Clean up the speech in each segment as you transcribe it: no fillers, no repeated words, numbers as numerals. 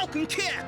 Falcon Kid!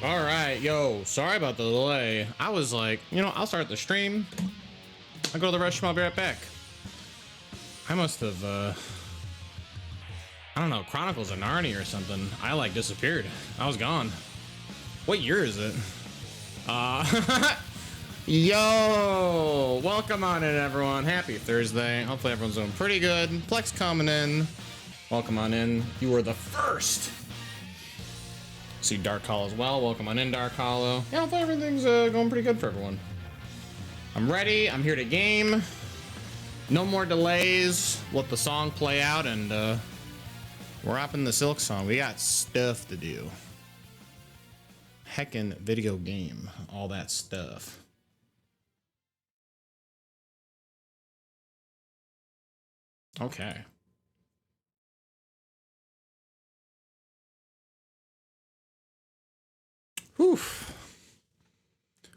All right, yo, sorry about the delay. I was like, you know, I'll start the stream. I'll go to the restroom, I'll be right back. I must have, I don't know, Chronicles of Narnia or something. I like disappeared. I was gone. What year is it? Yo, welcome on in, everyone. Happy Thursday. Hopefully everyone's doing pretty good. Plex coming in. Welcome on in. You were the first. See Dark Hollow as well. Welcome on in, Dark Hollow. Yeah, hopefully everything's going pretty good for everyone. I'm ready. I'm here to game. No more delays. Let the song play out, and we're up in the Silksong. We got stuff to do. Heckin' video game. All that stuff. Okay. Whew.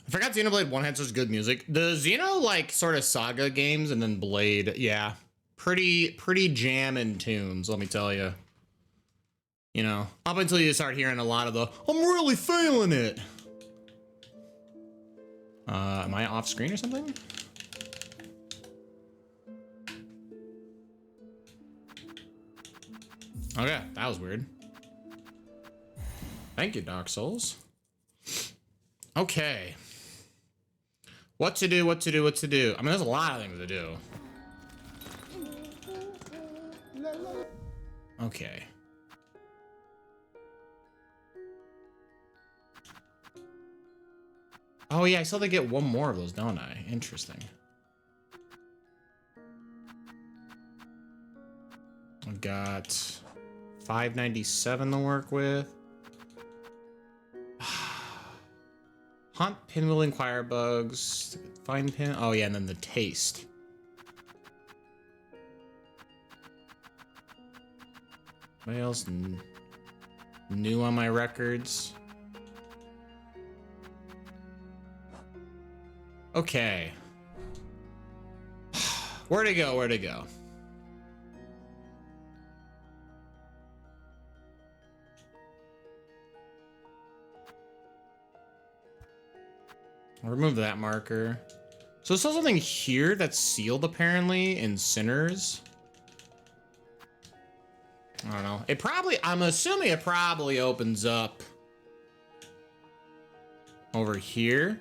I forgot Xenoblade 1 had such good music. The Xeno, like, sort of saga games and then Blade, yeah. Pretty jammin' tunes, let me tell you. You know, up until you start hearing a lot of the, I'm really feeling it. Am I off screen or something? Okay, that was weird. Thank you, Dark Souls. Okay. What to do, what to do, what to do? I mean, there's a lot of things to do. Okay. Oh yeah, I still have to get one more of those, don't I? Interesting. I've got 597 to work with. Hunt, pinwheel, inquire bugs, find pin. Oh yeah, and then the taste. What else new on my records? Okay. Where to go? Where to go? I'll remove that marker. So there's something here that's sealed apparently in Sinners. I don't know. It probably, I'm assuming it probably opens up over here.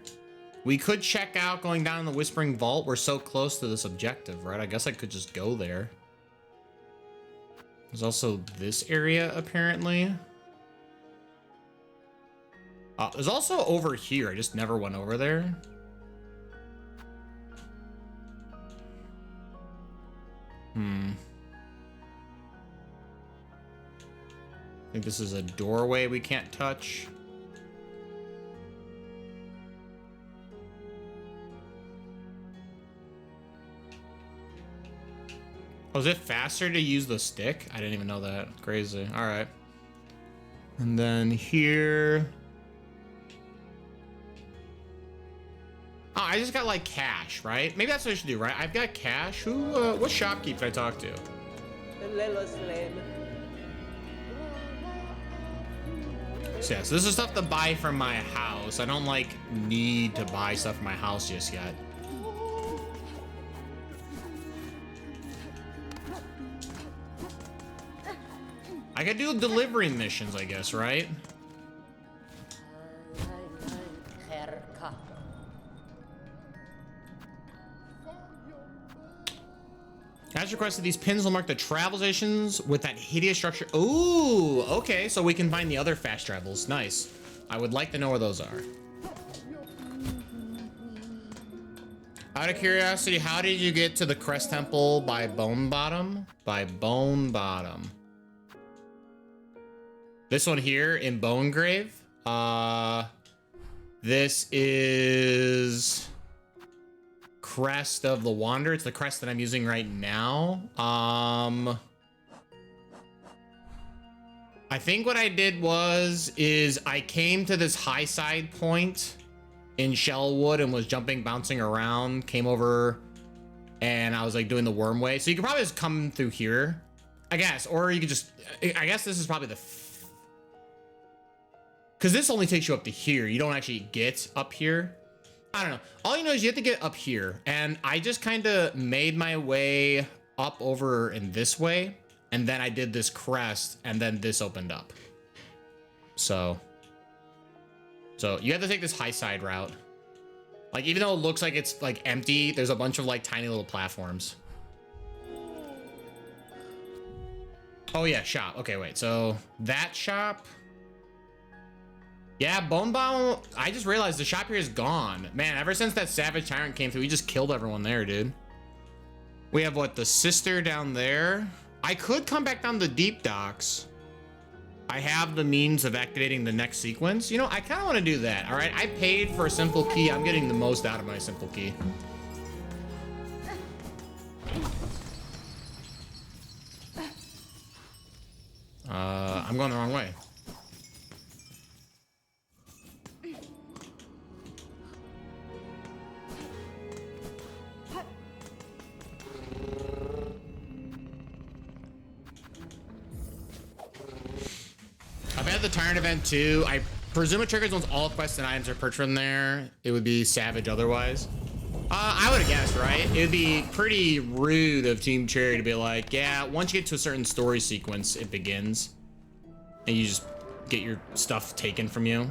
We could check out going down in the Whispering Vault. We're so close to this objective, right? I guess I could just go there. There's also this area apparently. There's also over here. I just never went over there. I think this is a doorway we can't touch. Oh, is it faster to use the stick? I didn't even know that. Crazy. All right. And then here. Oh, I just got like cash, right? Maybe that's what I should do, right? I've got cash. Who, what shopkeep can I talk to? So yeah, so this is stuff to buy from my house. I don't like need to buy stuff from my house just yet. I could do delivery missions, I guess, right? As requested, these pins will mark the travel stations with that hideous structure. Ooh, okay, so we can find the other fast travels. Nice. I would like to know where those are. Out of curiosity, how did you get to the Crest Temple by Bone Bottom? By Bone Bottom. This one here in Bone Grave. This is Crest of the Wanderer. It's the crest that I'm using right now. I think what I did is I came to this high side point in Shellwood and was jumping, bouncing around, came over, and I was like doing the worm way. So you could probably just come through here, I guess, or you could just, I guess this is probably the, Because this only takes you up to here. You don't actually get up here. I don't know. All you know is you have to get up here. And I just kind of made my way up over in this way. And then I did this crest, and then this opened up. So you have to take this high side route. Like, even though it looks like it's like empty, there's a bunch of like tiny little platforms. Oh yeah, shop. Okay, wait. So that shop. Yeah, Bone Bomb. I just realized the shop here is gone. Man, ever since that Savage Tyrant came through, we just killed everyone there, dude. We have what, the sister down there? I could come back down the deep docks. I have the means of activating the next sequence. You know, I kind of want to do that. All right, I paid for a simple key. I'm getting the most out of my simple key. I'm going the wrong way. I've had the Tyrant event too. I presume it triggers once all quests and items are purchased from there. It would be savage otherwise. I would have guessed, right? It would be pretty rude of Team Cherry to be like, yeah, once you get to a certain story sequence, it begins. And you just get your stuff taken from you.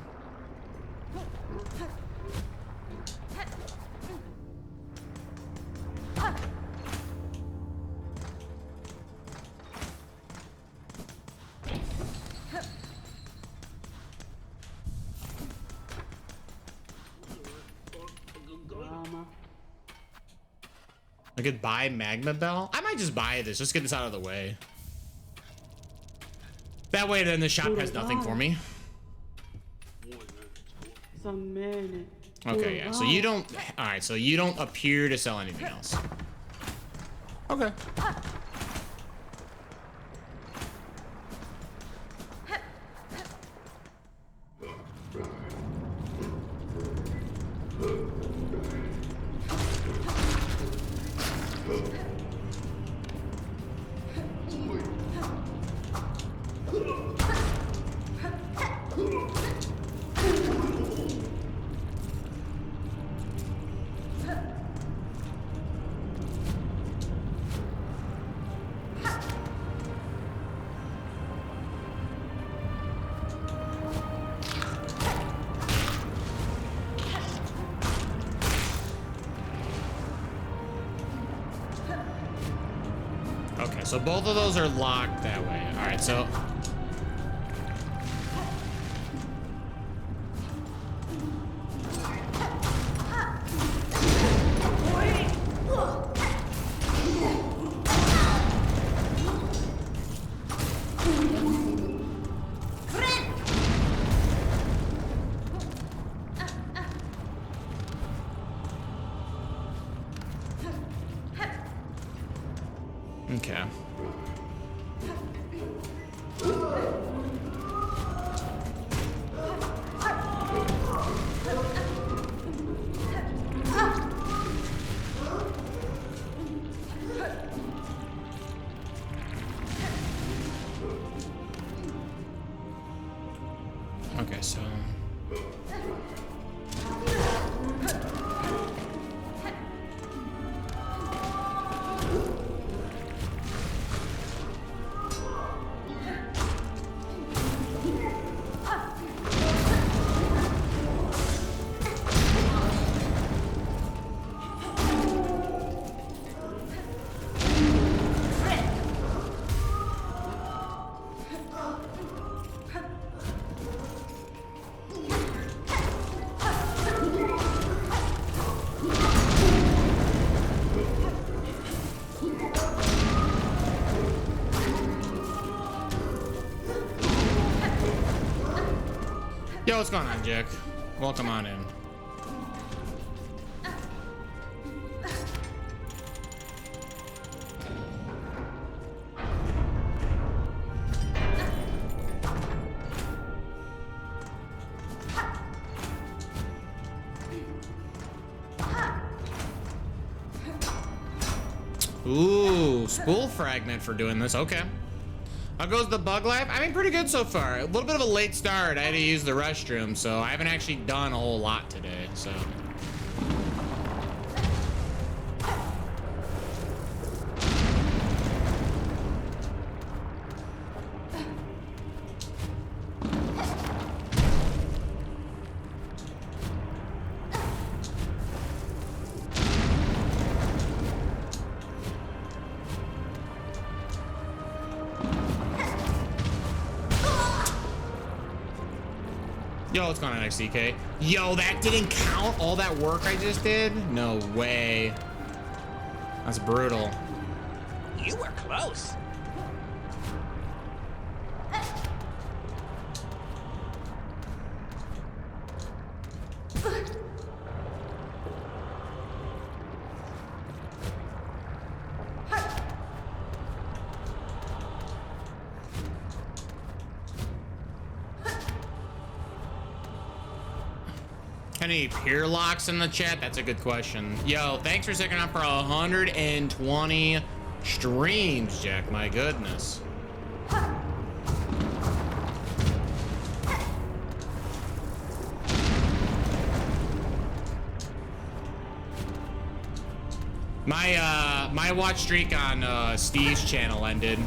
I could buy Magma Bell. I might just buy this. Just get this out of the way. That way, then the shop has nothing for me. Okay, yeah. So you don't. All right. So you don't appear to sell anything else. Okay. Okay, so both of those are locked that way. All right, so. Okay. Okay, so. Yo, what's going on, Jack? Welcome on in. Ooh, spool fragment for doing this. Okay. How goes the bug life? I mean, pretty good so far. A little bit of a late start. I had to use the restroom, so I haven't actually done a whole lot today, so. Yo, what's going on, XDK? Yo, that didn't count all that work I just did? No way. That's brutal. You were close. Any peer locks in the chat? That's a good question. Yo, thanks for sticking up for 120 streams, Jack. My goodness. My watch streak on Steve's channel ended.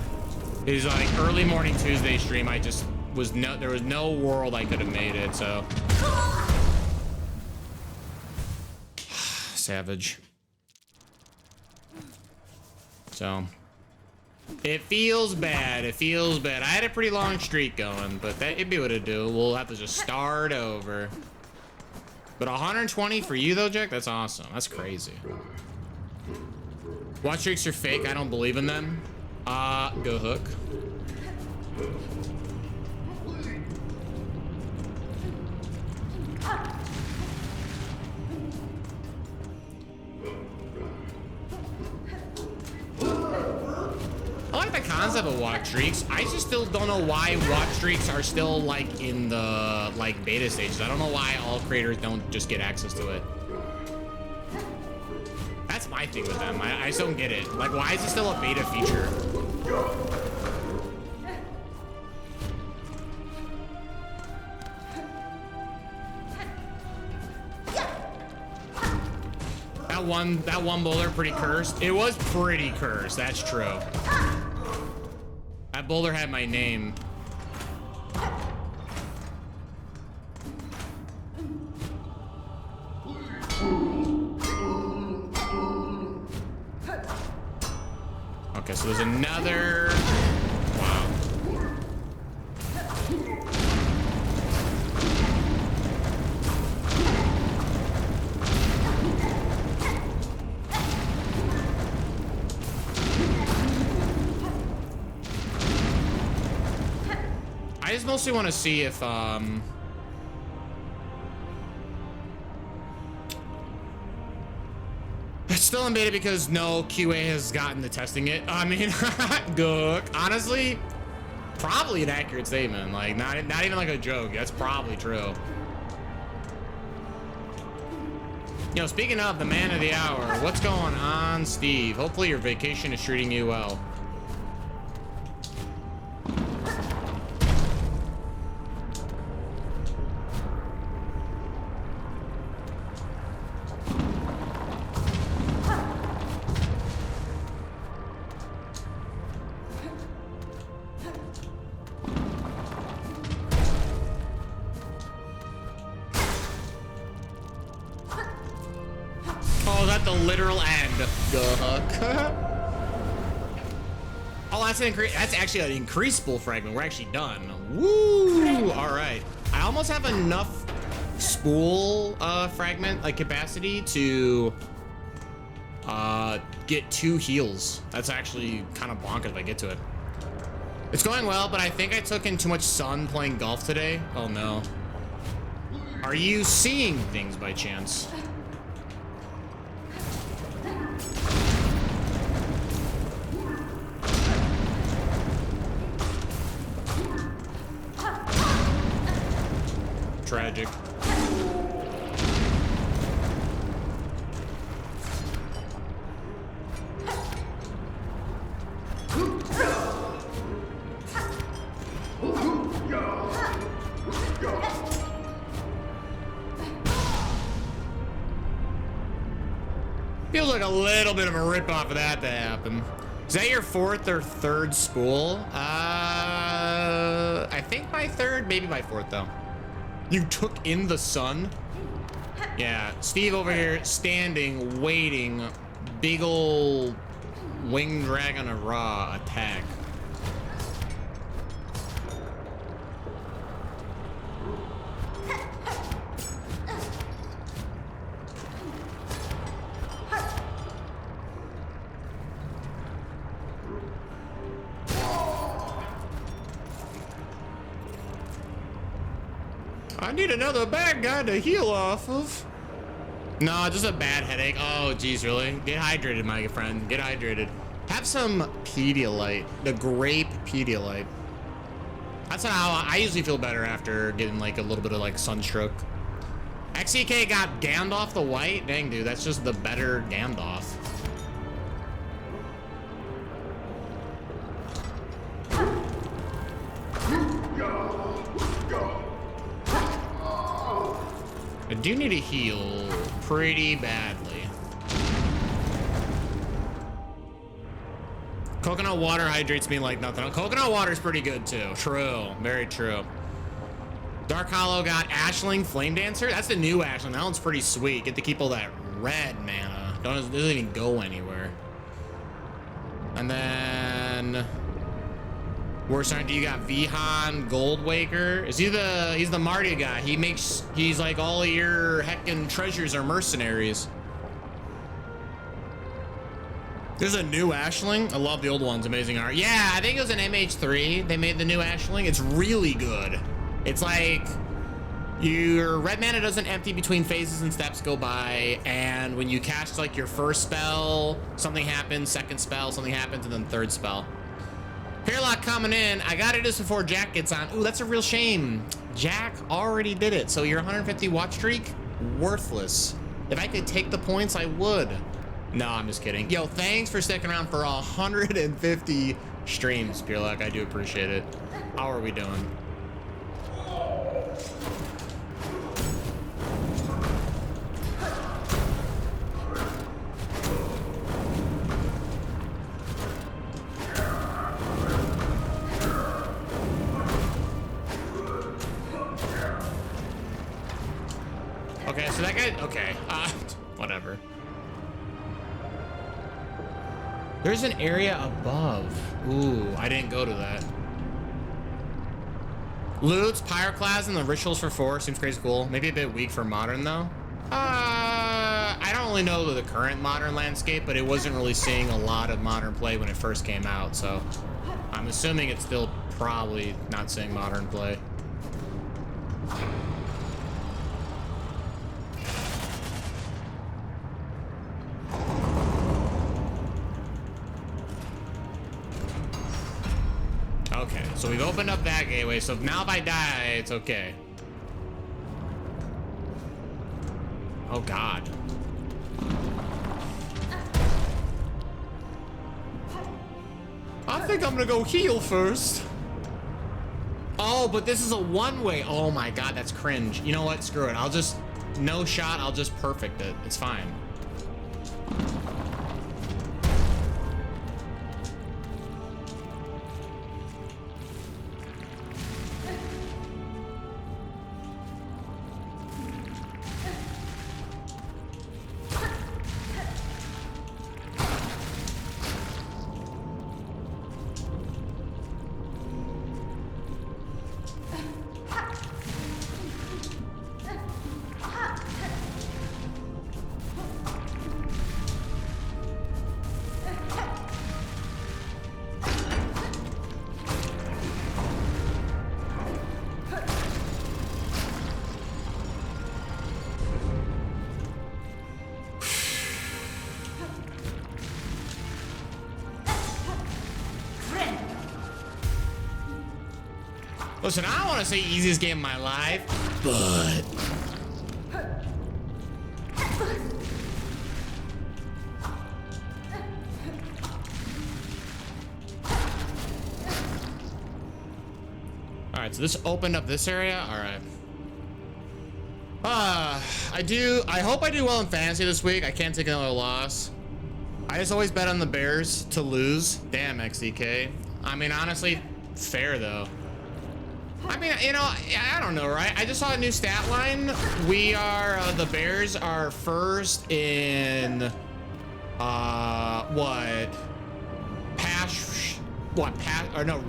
It was like early morning Tuesday stream. I just was there was no world I could have made it, so. Savage. So it feels bad. It feels bad. I had a pretty long streak going, but it'd be what it'd do. We'll have to just start over. But 120 for you though, Jack? That's awesome. That's crazy. Watch streaks are fake. I don't believe in them. Go hook. I like the concept of watch streaks. I just still don't know why watch streaks are still like in the beta stages. I don't know why all creators don't just get access to it. That's my thing with them. I just don't get it. Like, why is it still a beta feature? That one boulder pretty cursed. It was pretty cursed. That's true. That boulder had my name. Okay, so there's another. Wow. I just mostly want to see if it's still in beta because no QA has gotten to testing it. I mean, good. Honestly, probably an accurate statement. Like, not even like a joke. That's probably true. You know, speaking of the man of the hour, what's going on, Steve? Hopefully your vacation is treating you well. That's actually an increased spool fragment. We're actually done. Woo! All right. I almost have enough spool fragment capacity to get 2 heals. That's actually kind of bonkers if I get to it. It's going well, but I think I took in too much sun playing golf today. Oh no. Are you seeing things by chance? Tragic. Feels like a little bit of a ripoff of that to happen. Is that your fourth or third spool? I think my third, maybe my fourth though. You took in the sun? Yeah, Steve over here standing, waiting. Big ol' winged dragon of Ra attack. I need another bad guy to heal off of. No, just a bad headache. Oh, geez, really? Get hydrated, my friend. Get hydrated. Have some Pedialyte, the grape Pedialyte. That's how I usually feel better after getting like a little bit of like sunstroke. XCK got Gandalf the White? Dang, dude, that's just the better Gandalf. I do need to heal pretty badly. Coconut water hydrates me like nothing. Coconut water is pretty good too. True, very true. Dark Hollow got Ashling Flame Dancer. That's the new Ashling. That one's pretty sweet. Get to keep all that red mana. Doesn't even go anywhere. And then War Sergeant, you got Vihan Goldwaker. Is he he's the Marty guy. He's like all of your heckin' treasures are mercenaries. There's a new Ashling. I love the old ones, amazing art. Yeah, I think it was an MH3. They made the new Ashling. It's really good. It's like your red mana doesn't empty between phases and steps go by, and when you cast like your first spell, something happens, second spell, something happens, and then third spell. Hairlock coming in. I gotta do this before Jack gets on. Ooh, that's a real shame. Jack already did it. So your 150 watch streak, worthless. If I could take the points, I would. No, I'm just kidding. Yo, thanks for sticking around for 150 streams, Peerlock. I do appreciate it. How are we doing? Okay, so that guy, okay, whatever. There's an area above. Ooh, I didn't go to that. Loots, Pyroclasm, the Rituals for 4 seems crazy cool. Maybe a bit weak for modern though. I don't really know the current modern landscape, but it wasn't really seeing a lot of modern play when it first came out, so I'm assuming it's still probably not seeing modern play. Okay, so we've opened up that gateway, so now if I die, it's okay. Oh God. I think I'm gonna go heal first. Oh, but this is a one-way. Oh my God, that's cringe. You know what, screw it. I'll just, no shot, I'll just perfect it. It's fine. Listen, I don't want to say easiest game of my life, but all right, so this opened up this area. All right. I hope I do well in fantasy this week. I can't take another loss. I just always bet on the Bears to lose. Damn, XDK. I mean, honestly, fair though. I mean, you know, I don't know, right? I just saw a new stat line. We are, the Bears are first in,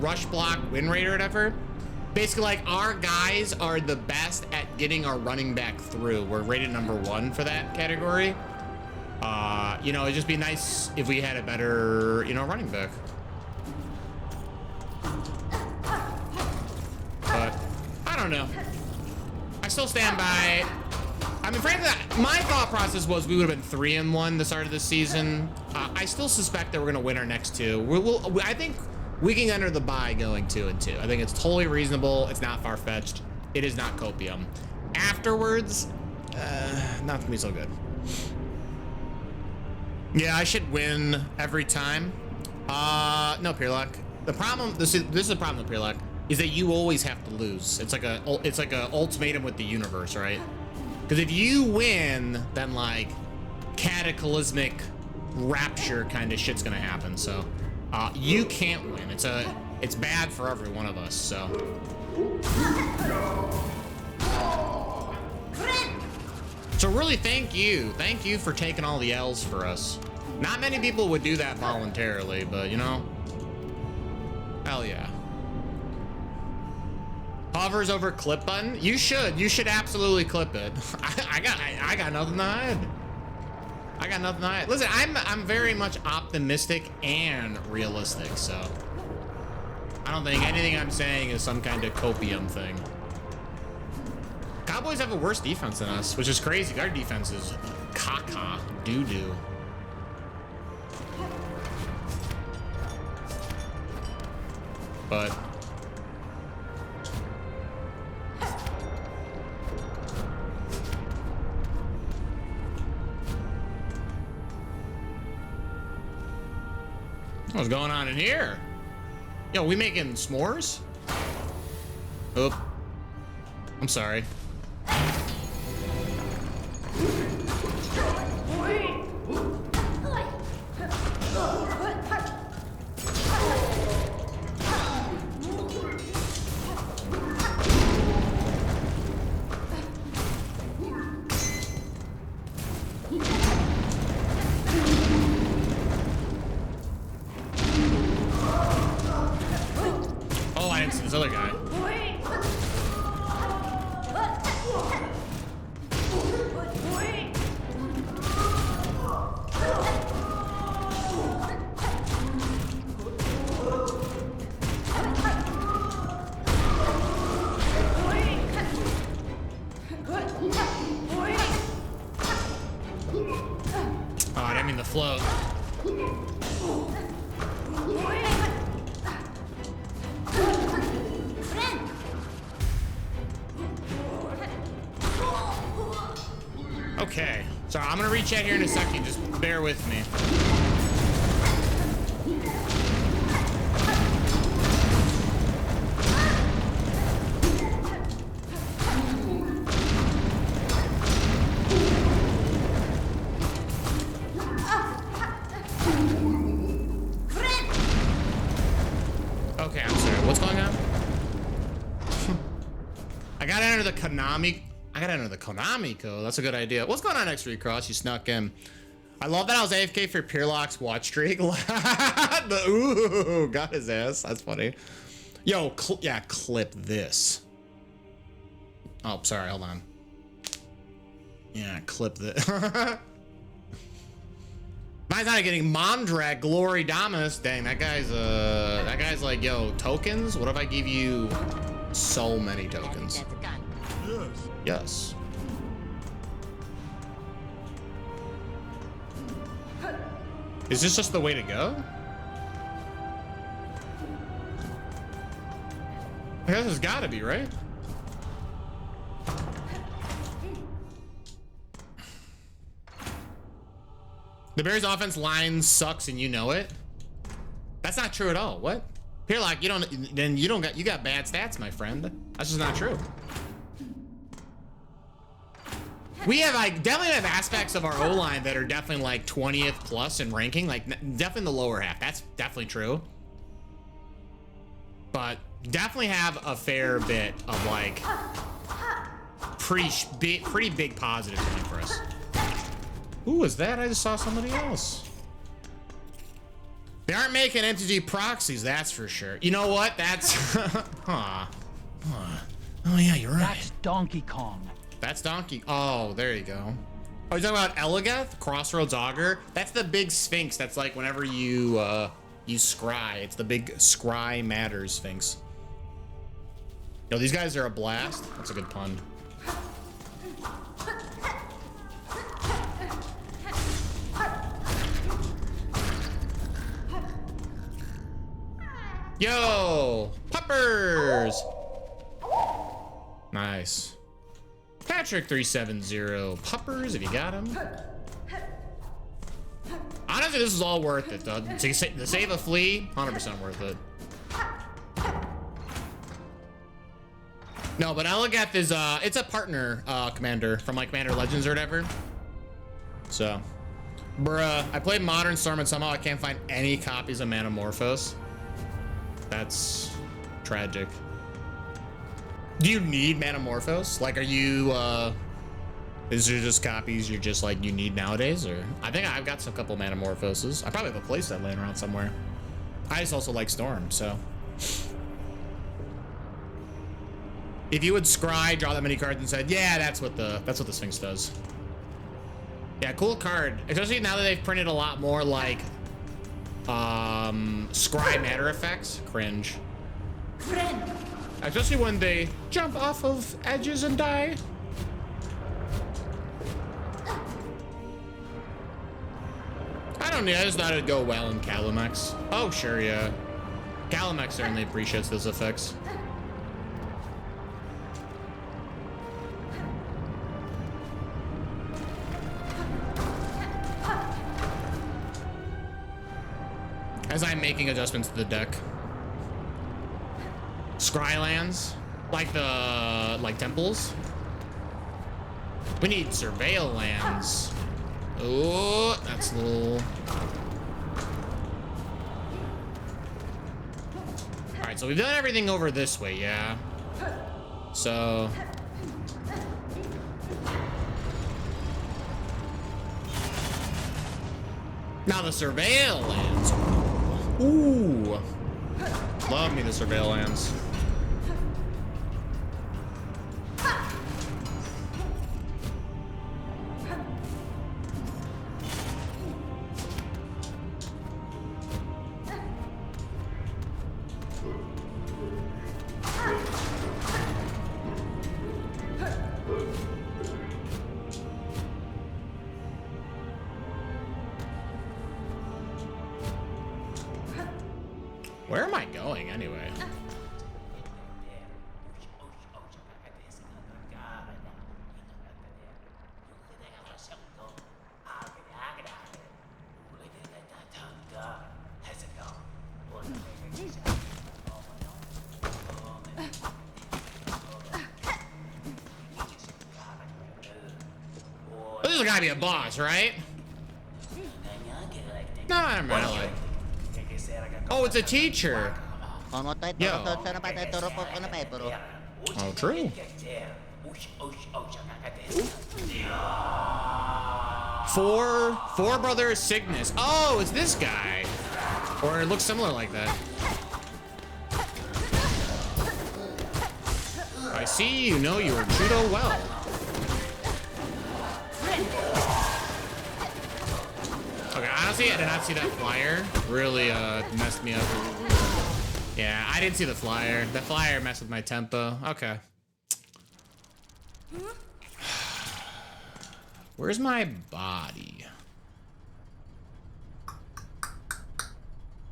rush block win rate or whatever. Basically, like, our guys are the best at getting our running back through. We're rated #1 for that category. You know, it'd just be nice if we had a better, you know, running back. But I don't know. I still stand by. I mean, frankly, my thought process was we would have been 3-1 the start of this season. I still suspect that we're gonna win our next two. I think we can enter the bye going 2-2. I think it's totally reasonable. It's not far-fetched. It is not copium. Afterwards, not gonna be so good. Yeah, I should win every time. No, Peerlock. The problem, this is the problem with Peerlock, is that you always have to lose. It's like a ultimatum with the universe, right? Because if you win, then like cataclysmic rapture kind of shit's gonna happen. So you can't win. It's bad for every one of us. So. So really, thank you for taking all the L's for us. Not many people would do that voluntarily, but you know, hell yeah. Hovers over clip button. You should absolutely clip it. I got nothing to hide. I got nothing to hide. Listen, I'm very much optimistic and realistic, so I don't think anything I'm saying is some kind of copium thing. Cowboys have a worse defense than us, which is crazy. Our defense is caca doo-doo. But what's going on in here? Yo, we making s'mores? Oop. I'm sorry. Oh, I didn't see this other guy. Oh, I didn't mean to float. Okay, so I'm gonna reach out here in a second. Just bear with me. Okay, I'm sorry. What's going on? I gotta enter the Konami code. That's a good idea. What's going on, X3 Cross? You snuck in. I love that I was AFK for Peerlock's watch streak. Ooh, got his ass. That's funny. Yo, yeah, clip this. Oh, sorry. Hold on. Yeah, clip this. Mine's not getting Mondrag Glory Dominus. Dang, that guy's like, yo, tokens? What if I give you so many tokens? Yes. Is this just the way to go? I guess it's gotta be, right? The Bears offense line sucks and you know it. That's not true at all. What? Peerlock, you got bad stats, my friend. That's just not true. We have like definitely have aspects of our O-line that are definitely like 20th plus in ranking, like definitely in the lower half. That's definitely true. But definitely have a fair bit of like pretty big positives going for us. Who was that? I just saw somebody else. They aren't making MTG proxies, that's for sure. You know what? That's huh. Oh yeah, you're right. That's Donkey Kong. That's Donkey. Oh, there you go. Oh, you're talking about Elegeth, Crossroads Augur? That's the big Sphinx. That's like whenever you scry. It's the big scry matters Sphinx. Yo, these guys are a blast. That's a good pun. Yo, puppers. Nice. Patrick 370 puppers if you got him. Honestly, this is all worth it though. To save a flea, 100% worth it. No, but Elegeth is it's a partner commander from like Commander Legends or whatever. So, bruh, I played Modern Storm and somehow I can't find any copies of Manamorphose. That's tragic. Do you need Manamorphose? Like, are you, is there just copies you're just like, you need nowadays? Or I think I've got some couple Manamorphoses. I probably have a playset laying around somewhere. I just also like Storm, so. If you would scry, draw that many cards and said, yeah, that's what the Sphinx does. Yeah, cool card. Especially now that they've printed a lot more like, scry matter effects. Cringe. Especially when they jump off of edges and die. I don't know, I just thought it'd go well in Calamex. Oh, sure, yeah. Calamex certainly appreciates those effects. As I'm making adjustments to the deck. Scrylands, like temples. We need surveil lands. Oh, that's a little. All right, so we've done everything over this way, yeah. So. Now the surveil lands. Ooh. Love me the surveil lands. Where am I going anyway? This has gotta be a boss, right? No, I'm really. Oh, it's a teacher. Yo. Oh, true. Four Brother Cygnus. Oh, it's this guy. Or it looks similar like that. I see you know your judo well. Okay, honestly, I did not see that flyer. Really messed me up. Yeah, I didn't see the flyer. The flyer messed with my tempo. Okay. Where's my body?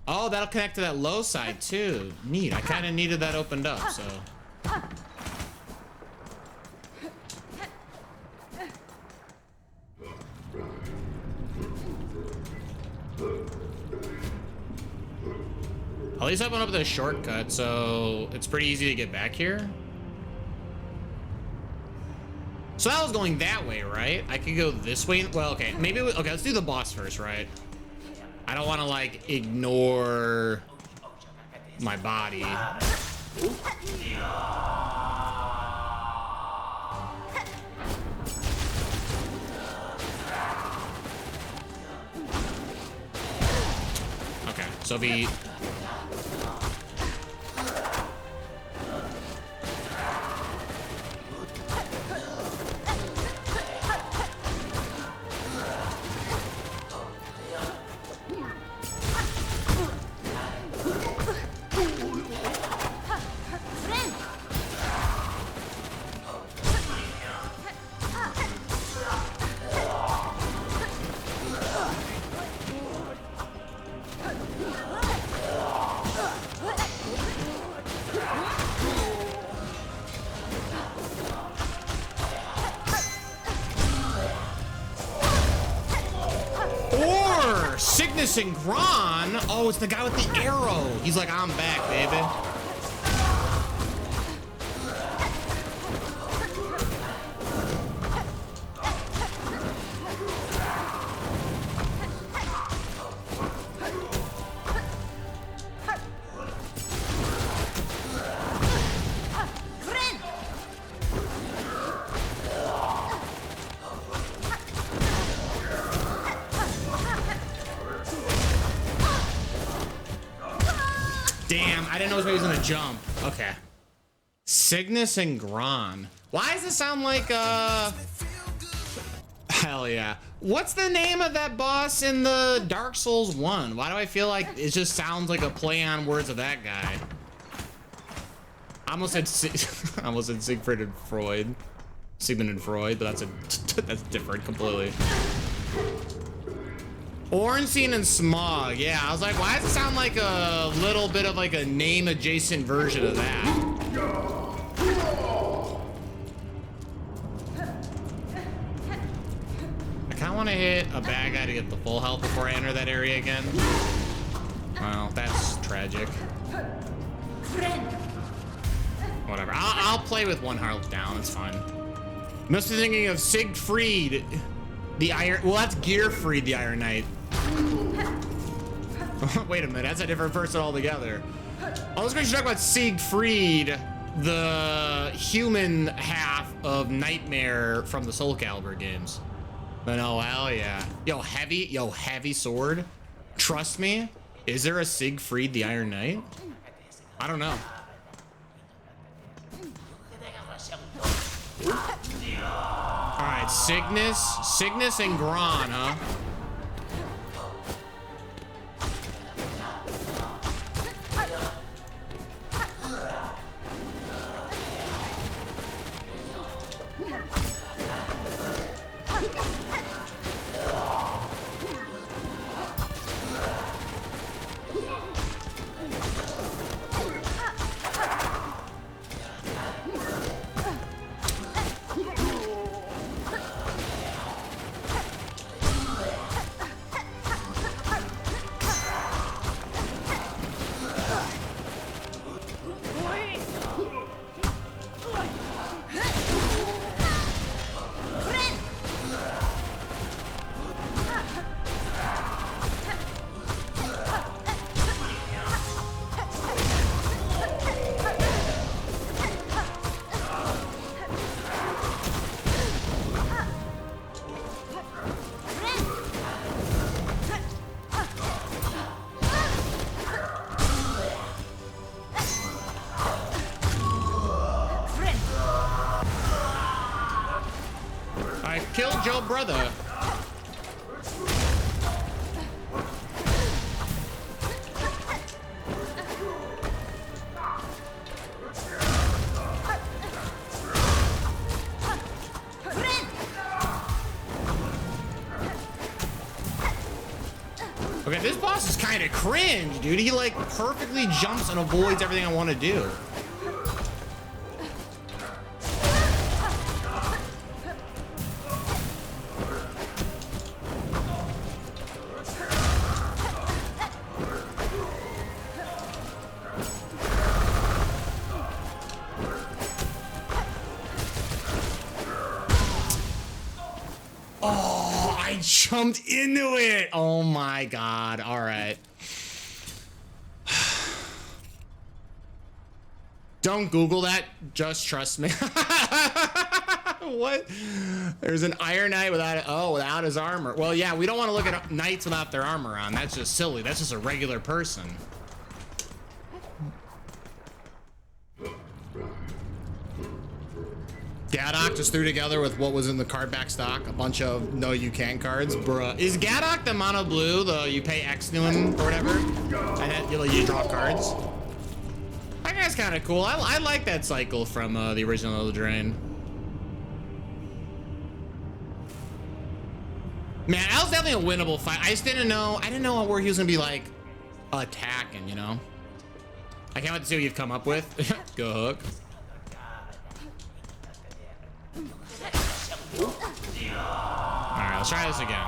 Oh, that'll connect to that low side too. Neat. I kind of needed that opened up, so. At least I went up with a shortcut, so it's pretty easy to get back here. So that was going that way, right? I could go this way. Well, okay, maybe okay, let's do the boss first, right? I don't want to like ignore my body. Okay, so be Cygnus and Gron. Oh, it's the guy with the arrow. He's like, I'm back, baby. Damn, I didn't know he was gonna jump. Okay. Cygnus and Gron. Why does it sound like, hell yeah. What's the name of that boss in the Dark Souls 1? Why do I feel like it just sounds like a play on words of that guy? I almost said Siegfried and Freud. Sigmund and Freud, but that's different completely. Ornstein and Smog. Yeah, I was like, why does it sound like a little bit of like a name adjacent version of that? I kind of want to hit a bad guy to get the full health before I enter that area again. Well, that's tragic. Whatever. I'll play with one health down. It's fine. Must be thinking of Siegfried, the Iron. Well, that's Gearfried, the Iron Knight. Wait a minute, that's a different person altogether. I was going to talk about Siegfried, the human half of Nightmare from the Soul Calibur games. But oh, hell yeah. Yo, heavy sword. Trust me, is there a Siegfried the Iron Knight? I don't know. All right, Cygnus and Gron, huh? Kill Joe brother. Okay, this boss is kind of cringe, dude. He like perfectly jumps and avoids everything I want to do. jumped into it. Oh my god. All right. Don't Google that. Just trust me. What? There's an Iron Knight without his armor. Well, yeah, we don't want to look at knights without their armor on. That's just silly. That's just a regular person. Gaddock just threw together with what was in the card back stock a bunch of no you can't cards. Bruh. Is Gaddock the mono blue? The you pay X to him or whatever? And then you draw cards? That guy's kind of cool. I like that cycle from the original Eldraine. Man, that was definitely a winnable fight. I just didn't know. I didn't know where he was gonna be like attacking, you know? I can't wait to see what you've come up with. Go Hook. Alright, let's try this again.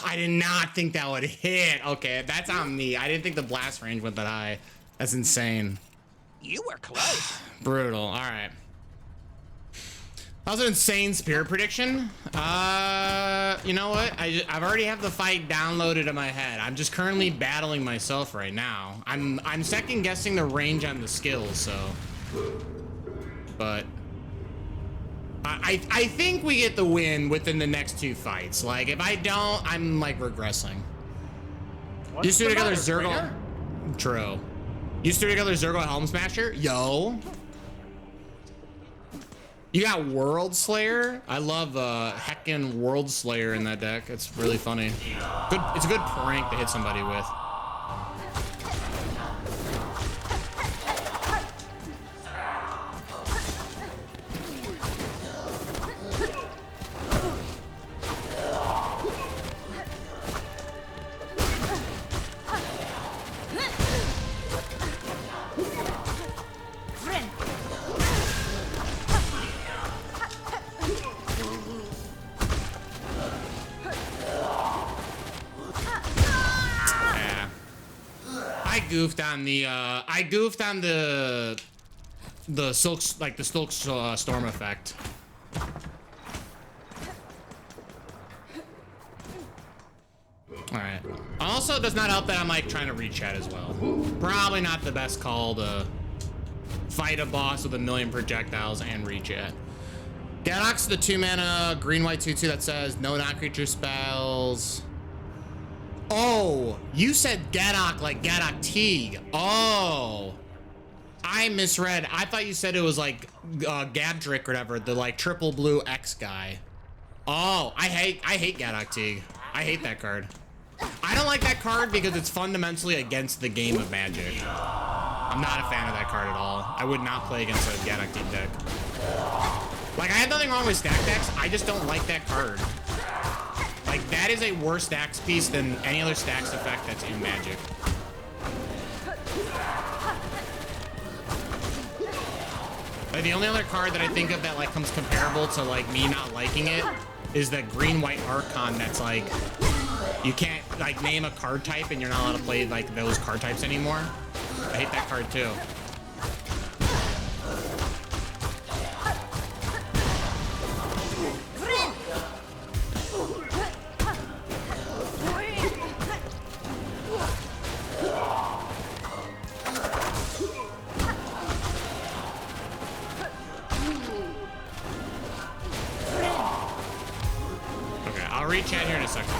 I did not think that would hit. Okay, that's on me. I didn't think the blast range went that high. That's insane. You were close. Brutal. All right. That was an insane spirit prediction. You know what? I've already have the fight downloaded in my head. I'm just currently battling myself right now. I'm second guessing the range on the skills, so. But I think we get the win within the next two fights. Like, if I don't, I'm like regressing. You threw together Zergal. True. You threw together Zergal Helm Smasher? Yo. You got World Slayer? I love heckin' World Slayer in that deck. It's really funny. Good. It's a good prank to hit somebody with. I goofed on the Silks, like the Silksong storm effect. All right. Also, it does not help that I'm like trying to reach chat as well. Probably not the best call to fight a boss with a million projectiles and reach it. Gaddock's the 2-mana green-white 2/2 that says no non-creature spells. Oh, you said Gaddock like Gaddock Teague. Oh, I misread. I thought you said it was like Gabdrick or whatever, the like triple blue X guy. Oh, I hate Gaddock Teague. I hate that card. I don't like that card because it's fundamentally against the game of Magic. I'm not a fan of that card at all. I would not play against a Gaddock team deck. Like, I have nothing wrong with stack decks. I just don't like that card. Like, that is a worse stacks piece than any other stacks effect that's in Magic. Like, the only other card that I think of that, like, comes comparable to, like, me not liking it is the green-white Archon that's, like, you can't, like, name a card type and you're not allowed to play, like, those card types anymore. I hate that card, too. I'll read chat here in a second.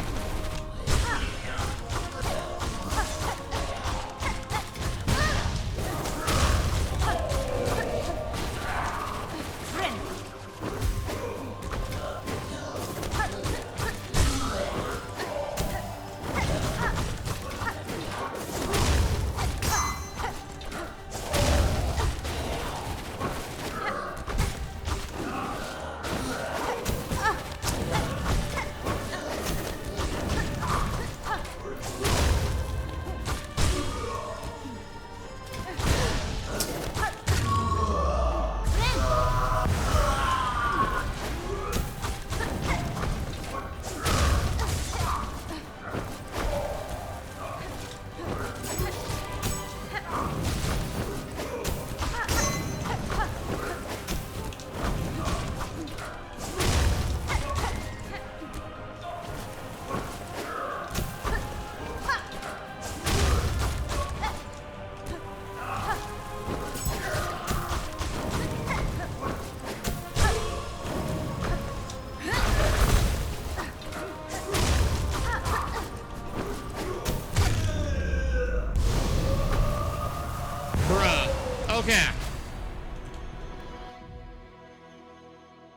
Okay.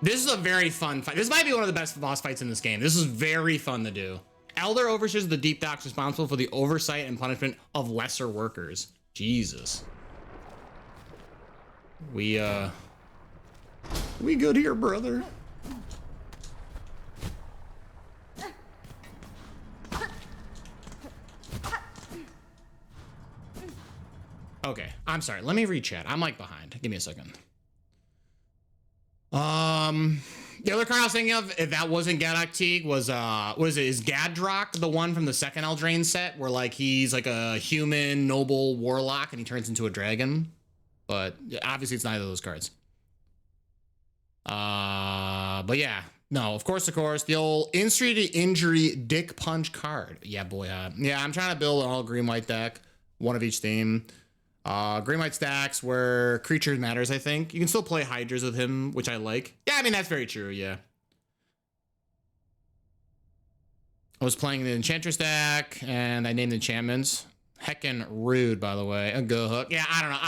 This is a very fun fight. This might be one of the best boss fights in this game. This is very fun to do. Elder overseers the deep docks responsible for the oversight and punishment of lesser workers. Jesus. We good here, brother. Okay, I'm sorry. Let me read chat. I'm like behind. Give me a second. The other card I was thinking of, if that wasn't Gaddock Teague, was what is it? Is Gadrock the one from the second Eldraine set where like he's like a human noble warlock and he turns into a dragon? But obviously it's neither of those cards. But yeah, no, of course, the old injury dick punch card. Yeah, boy. Yeah, I'm trying to build an all green white deck, one of each theme. Green white stacks where creatures matters, I think. You can still play Hydras with him, which I like. Yeah, I mean, that's very true, yeah. I was playing the Enchantress deck, and I named enchantments. Heckin' rude, by the way. A go hook. Yeah, I don't know.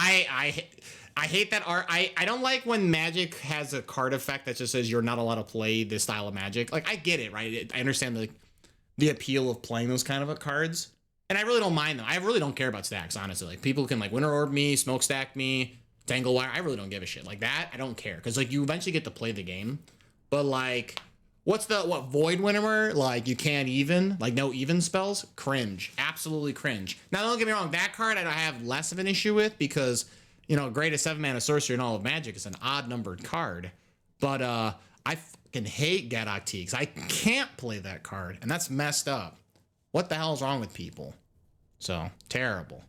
I hate that art. I don't like when Magic has a card effect that just says you're not allowed to play this style of Magic. Like, I get it, right? I understand the appeal of playing those kind of cards. And I really don't mind them. I really don't care about stacks, honestly. Like, people can, like, Winter Orb me, Smokestack me, Tangle Wire. I really don't give a shit. Like, that, I don't care. Because, like, you eventually get to play the game. But, like, what, Void Winnower? Like, you can't even? Like, no even spells? Cringe. Absolutely cringe. Now, don't get me wrong. That card I have less of an issue with because, you know, greatest 7-mana sorcery in all of Magic is an odd-numbered card. But, I fucking hate Gaddock Teague. I can't play that card. And that's messed up. What the hell is wrong with people? So, terrible.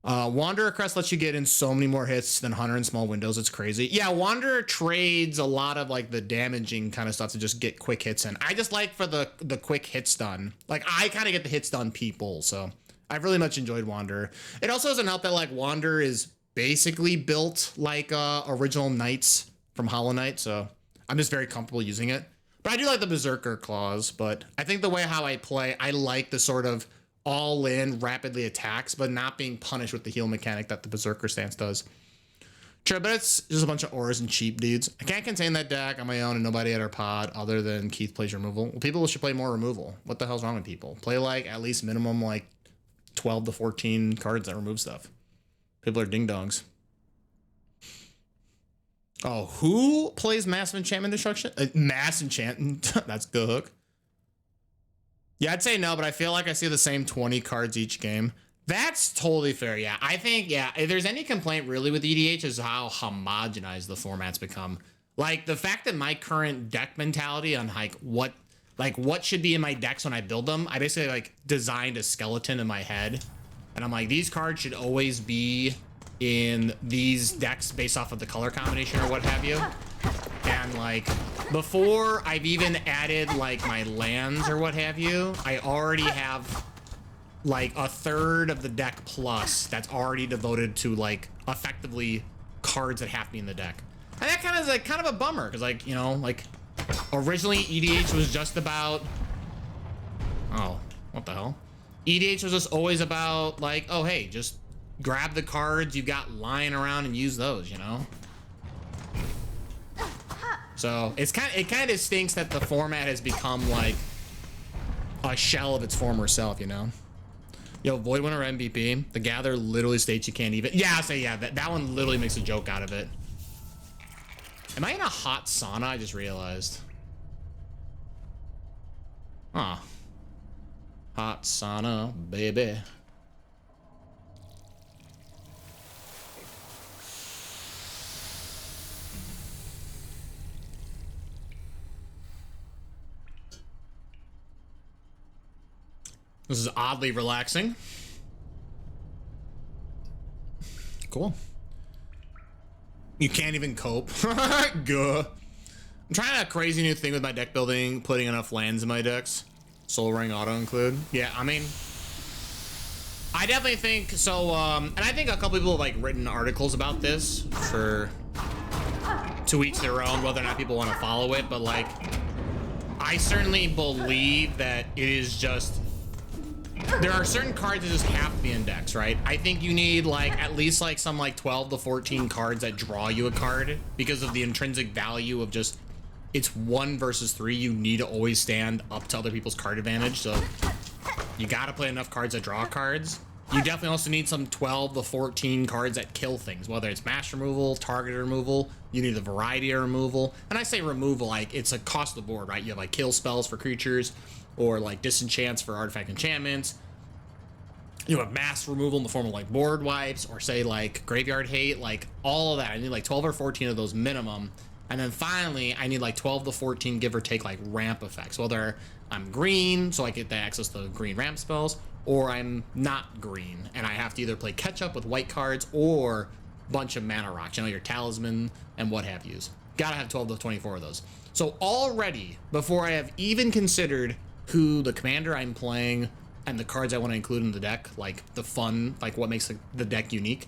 Wanderer Crest lets you get in so many more hits than Hunter in small windows. It's crazy. Yeah, Wanderer trades a lot of, like, the damaging kind of stuff to just get quick hits in. I just like for the quick hits done. Like, I kind of get the hits done people, so I've really much enjoyed Wanderer. It also doesn't help that, like, Wanderer is basically built like original Knights from Hollow Knight, so I'm just very comfortable using it. But I do like the Berserker clause, but I think the way how I play, I like the sort of all-in, rapidly attacks, but not being punished with the heal mechanic that the Berserker stance does. Sure, but it's just a bunch of auras and cheap dudes. I can't contain that deck on my own and nobody at our pod other than Keith plays removal. Well, people should play more removal. What the hell's wrong with people? Play like at least minimum like 12 to 14 cards that remove stuff. People are ding-dongs. Oh, who plays Massive Enchantment Destruction? Mass Enchantment. That's good hook. Yeah, I'd say no, but I feel like I see the same 20 cards each game. That's totally fair, yeah. I think, yeah, if there's any complaint really with EDH is how homogenized the format's become. Like, the fact that my current deck mentality on, what should be in my decks when I build them, I basically, like, designed a skeleton in my head. And I'm like, these cards should always be in these decks based off of the color combination or what have you. And, like, before I've even added, like, my lands or what have you, I already have like a third of the deck plus that's already devoted to like effectively cards that have to be in the deck. And that kind of is like kind of a bummer because, like, you know, like originally EDH was just about, oh, what the hell? EDH was just always about like, oh, hey, just grab the cards you've got lying around and use those, you know? So it kind of stinks that the format has become like a shell of its former self, you know? Yo, Void Winter MVP. The Gather literally states you can't even. Yeah, I'll say, yeah, that one literally makes a joke out of it. Am I in a hot sauna? I just realized. Huh. Hot sauna, baby. This is oddly relaxing. Cool. You can't even cope. Good. I'm trying a crazy new thing with my deck building, putting enough lands in my decks. Soul Ring auto include. Yeah, I mean, I definitely think so. And I think a couple people have like written articles about this for to each their own, whether or not people want to follow it. But like, I certainly believe that it is just, there are certain cards that just have to be in decks, right? I think you need like at least like some like 12 to 14 cards that draw you a card because of the intrinsic value of just, it's 1 versus 3. You need to always stand up to other people's card advantage. So you got to play enough cards that draw cards. You definitely also need some 12 to 14 cards that kill things, whether it's mash removal, target removal. You need a variety of removal. And I say removal, like it's a cost of the board, right? You have like kill spells for creatures, or like disenchants for artifact enchantments. You have mass removal in the form of like board wipes, or say like graveyard hate, like all of that. I need like 12 or 14 of those minimum. And then finally, I need like 12 to 14, give or take, like ramp effects. Whether I'm green, so I get the access to green ramp spells, or I'm not green, and I have to either play catch up with white cards or bunch of mana rocks, you know, your talisman and what have yous. Gotta have 12 to 24 of those. So already, before I have even considered who the commander I'm playing and the cards I want to include in the deck, like the fun, like what makes the deck unique,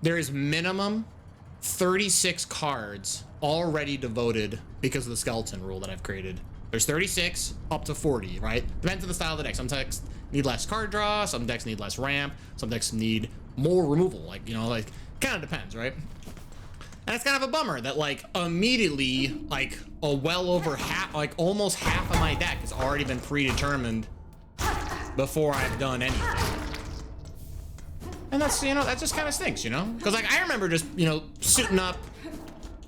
there is minimum 36 cards already devoted because of the skeleton rule that I've created. There's 36 up to 40, right? Depends on the style of the deck. Some decks need less card draw, some decks need less ramp, some decks need more removal, like, you know, like kind of depends, right? And it's kind of a bummer that like immediately like a well over half, like almost half of my deck has already been predetermined before I've done anything. And that's, you know, that just kind of stinks, you know? Because like I remember just, you know, suiting up,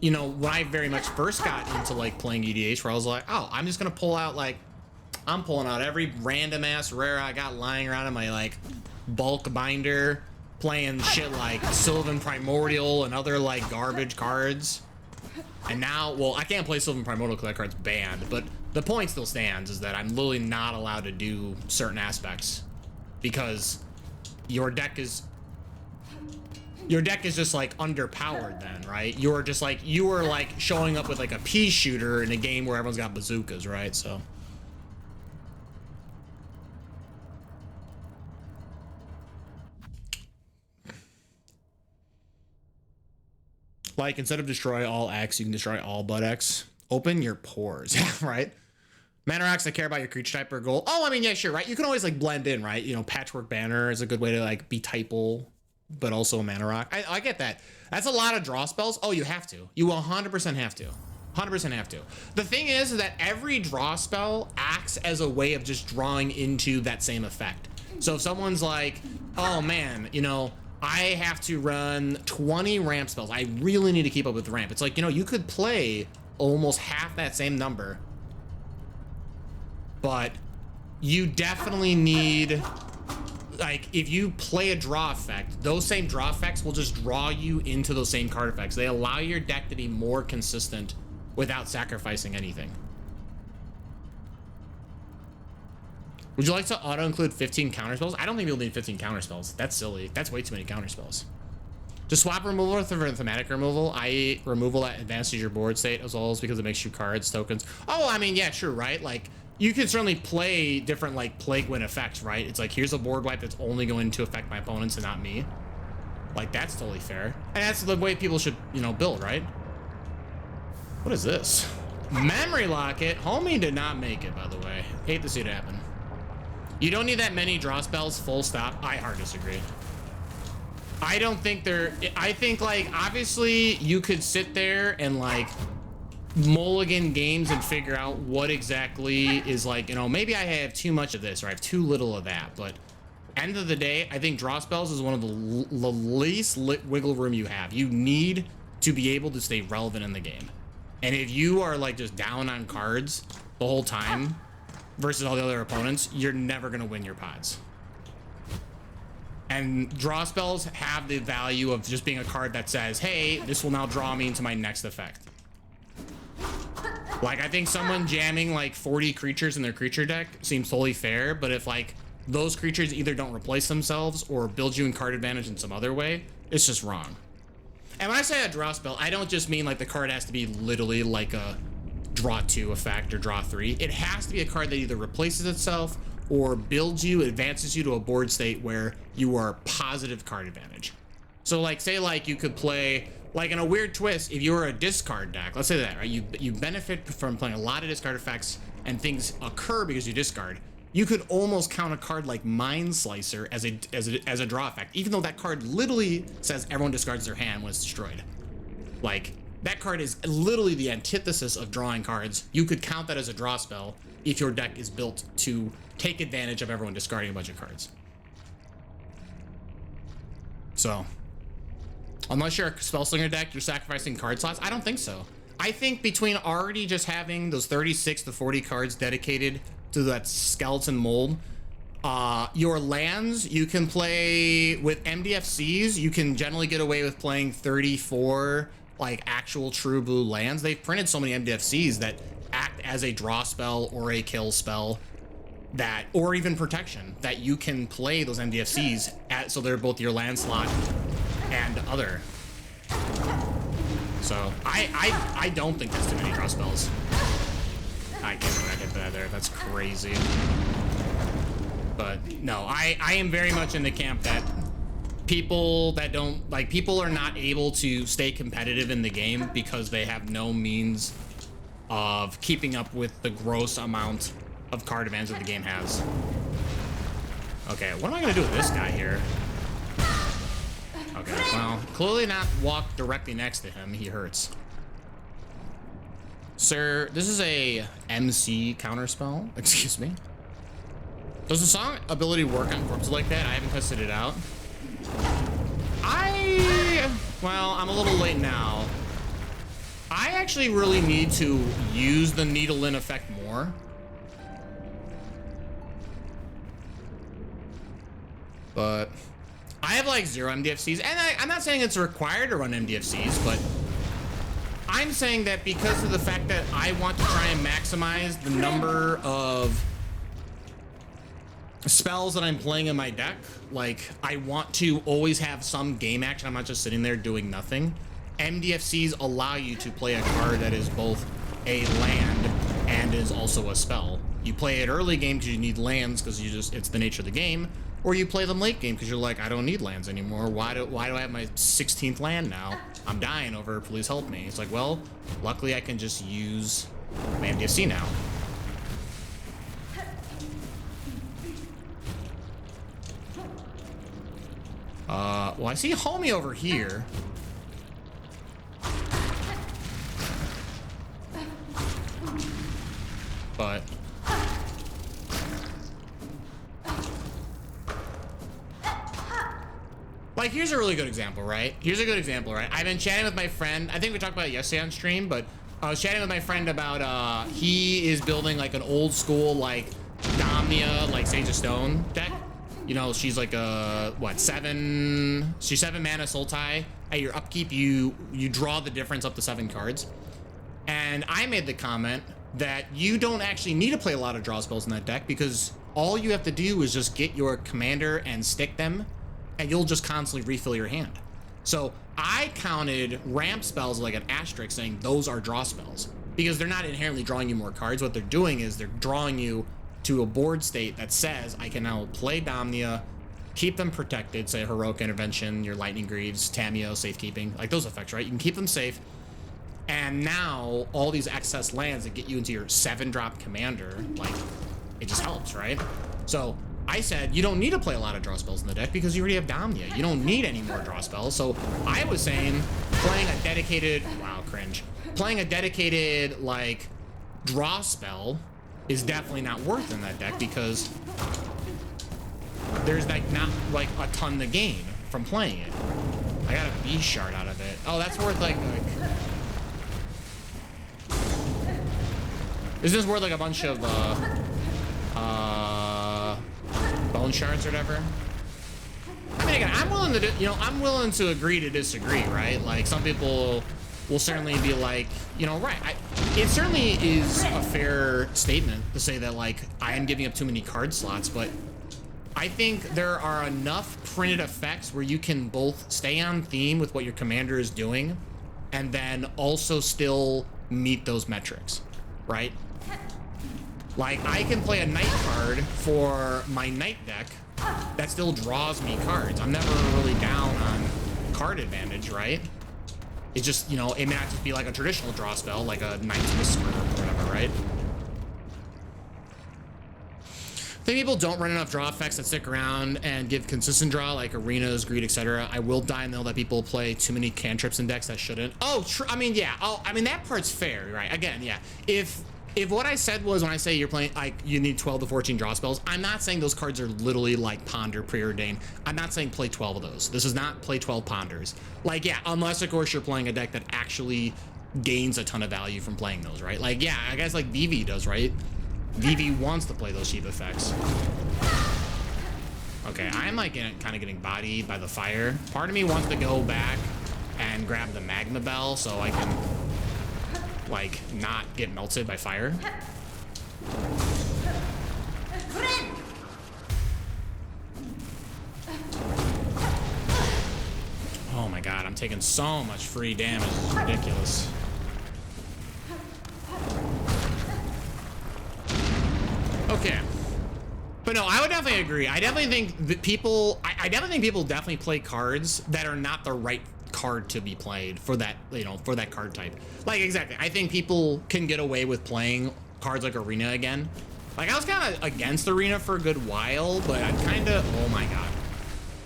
you know, when I very much first got into like playing EDH, where I was like, oh, I'm just gonna pull out like, I'm pulling out every random ass rare I got lying around in my like bulk binder, playing shit like Sylvan Primordial and other like garbage cards. And now, well, I can't play Sylvan Primordial because that card's banned, but the point still stands is that I'm literally not allowed to do certain aspects because your deck is just like underpowered then, right? You're just like, you are like showing up with like a pea shooter in a game where everyone's got bazookas, right? So like, instead of destroy all X, you can destroy all but X. Open your pores, right? Mana rocks that care about your creature type or goal. Oh, I mean, yeah, sure, right? You can always like blend in, right? You know, Patchwork Banner is a good way to like be typal, but also a mana rock. I get that. That's a lot of draw spells. Oh, you have to. You 100% have to. 100% have to. The thing is that every draw spell acts as a way of just drawing into that same effect. So if someone's like, oh man, you know, I have to run 20 ramp spells. I really need to keep up with the ramp. It's like, you know, you could play almost half that same number, but you definitely need, like, if you play a draw effect, those same draw effects will just draw you into those same card effects. They allow your deck to be more consistent without sacrificing anything. Would you like to auto-include 15 counterspells? I don't think you'll need 15 counterspells. That's silly. That's way too many counterspells. Just swap removal with thematic removal, i.e. removal that advances your board state, as well as because it makes you cards, tokens. Oh, I mean, yeah, true, right? Like, you can certainly play different, like, Plague Wind effects, right? It's like, here's a board wipe that's only going to affect my opponents and not me. Like, that's totally fair. And that's the way people should, you know, build, right? What is this? Memory Locket? Homie did not make it, by the way. Hate to see it happen. You don't need that many draw spells, full stop. I hard disagree. I don't think they're, I think, like, obviously you could sit there and, like, mulligan games and figure out what exactly is, like, you know, maybe I have too much of this or I have too little of that, but end of the day, I think draw spells is one of the least wiggle room you have. You need to be able to stay relevant in the game. And if you are, like, just down on cards the whole time versus all the other opponents, you're never going to win your pods. And draw spells have the value of just being a card that says, hey, this will now draw me into my next effect. Like, I think someone jamming like 40 creatures in their creature deck seems totally fair, but if, like, those creatures either don't replace themselves or build you in card advantage in some other way, it's just wrong. And when I say a draw spell, I don't just mean like the card has to be literally like a draw 2 effect or draw 3. It has to be a card that either replaces itself or builds you, advances you to a board state where you are positive card advantage. So, like, say, like, you could play, like, in a weird twist, if you were a discard deck, let's say that, right? You benefit from playing a lot of discard effects and things occur because you discard. You could almost count a card like Mind Slicer as a draw effect, even though that card literally says everyone discards their hand when it's destroyed. Like, that card is literally the antithesis of drawing cards. You could count that as a draw spell if your deck is built to take advantage of everyone discarding a bunch of cards. So, unless you're a Spellslinger deck, you're sacrificing card slots? I don't think so. I think between already just having those 36 to 40 cards dedicated to that skeleton mold, your lands, you can play with MDFCs, you can generally get away with playing 34 like actual true blue lands. They've printed so many MDFCs that act as a draw spell or a kill spell, that, or even protection, that you can play those MDFCs at, so they're both your land slot and other. So I don't think there's too many draw spells. I can't believe I hit that there. That's crazy. But no, I am very much in the camp that people that don't, like, people are not able to stay competitive in the game because they have no means of keeping up with the gross amount of card advantage that the game has. Okay, what am I gonna do with this guy here? Okay, well, clearly not walk directly next to him. He hurts. Sir, this is a MC counterspell. Excuse me. Does the song ability work on corpses like that? I haven't tested it out. Well, I'm a little late now. I actually really need to use the needle in effect more. But I have like 0 MDFCs, and I'm not saying it's required to run MDFCs, but I'm saying that because of the fact that I want to try and maximize the number of spells that I'm playing in my deck, like, I want to always have some game action. I'm not just sitting there doing nothing. MDFCs allow you to play a card that is both a land and is also a spell. You play it early game because you need lands because it's the nature of the game, or you play them late game because you're like, I don't need lands anymore. Why do I have my 16th land now? I'm dying over, please help me. It's like, well, luckily I can just use my MDFC now. Well, I see homie over here. But Like, here's a really good example, right? Here's a good example, right? I've been chatting with my friend. I think we talked about it yesterday on stream, but I was chatting with my friend about, he is building like an old school, like, Damnia, like Sage of Stone deck. You know, she's like a, what, she's 7 mana Sultai. At your upkeep, you draw the difference up to 7 cards. And I made the comment that you don't actually need to play a lot of draw spells in that deck because all you have to do is just get your commander and stick them, and you'll just constantly refill your hand. So I counted ramp spells like an asterisk, saying those are draw spells because they're not inherently drawing you more cards. What they're doing is they're drawing you to a board state that says I can now play Damnia, keep them protected, say Heroic Intervention, your Lightning Greaves, Tameo, Safekeeping, like those effects, right? You can keep them safe. And now all these excess lands that get you into your 7-drop commander, like, it just helps, right? So I said, you don't need to play a lot of draw spells in the deck because you already have Damnia. You don't need any more draw spells. So I was saying playing a dedicated, wow, cringe. Playing a dedicated, like, draw spell is definitely not worth in that deck because there's, like, not, like, a ton to gain from playing it. I got a B shard out of it. Oh, that's worth, like is this worth, like, a bunch of, bone shards or whatever? I mean, again, I'm willing to, I'm willing to agree to disagree, right? Like, some people will certainly be like, right. It certainly is a fair statement to say that, like, I am giving up too many card slots, but I think there are enough printed effects where you can both stay on theme with what your commander is doing and then also still meet those metrics, right? Like, I can play a Knight card for my Knight deck that still draws me cards. I'm never really down on card advantage, right? It's just, it may not just be like a traditional draw spell, like a Knight's Whisper or whatever, right? I think people don't run enough draw effects that stick around and give consistent draw, like Arenas, Greed, etc. I will die and know that people play too many cantrips in decks that shouldn't. Oh, true. I mean, yeah. Oh, I mean, that part's fair, right? Again, yeah. If what I said was when I say you're playing, like, you need 12 to 14 draw spells, I'm not saying those cards are literally like Ponder, Preordain. I'm not saying play 12 of those. This is not play 12 Ponders. Like, yeah, unless, of course, you're playing a deck that actually gains a ton of value from playing those, right? Like, yeah, I guess like VV does, right? VV wants to play those cheap effects. Okay, I'm like kind of getting bodied by the fire. Part of me wants to go back and grab the Magma Bell so I can, like, not get melted by fire. Oh my god, I'm taking so much free damage. It's ridiculous. Okay. But no, I would definitely agree. I definitely think that people, I definitely think people definitely play cards that are not the right card to be played for that, for that card type. Like, exactly. I think people can get away with playing cards like Arena again. Like, I was kind of against Arena for a good while, but I kind of, oh my god.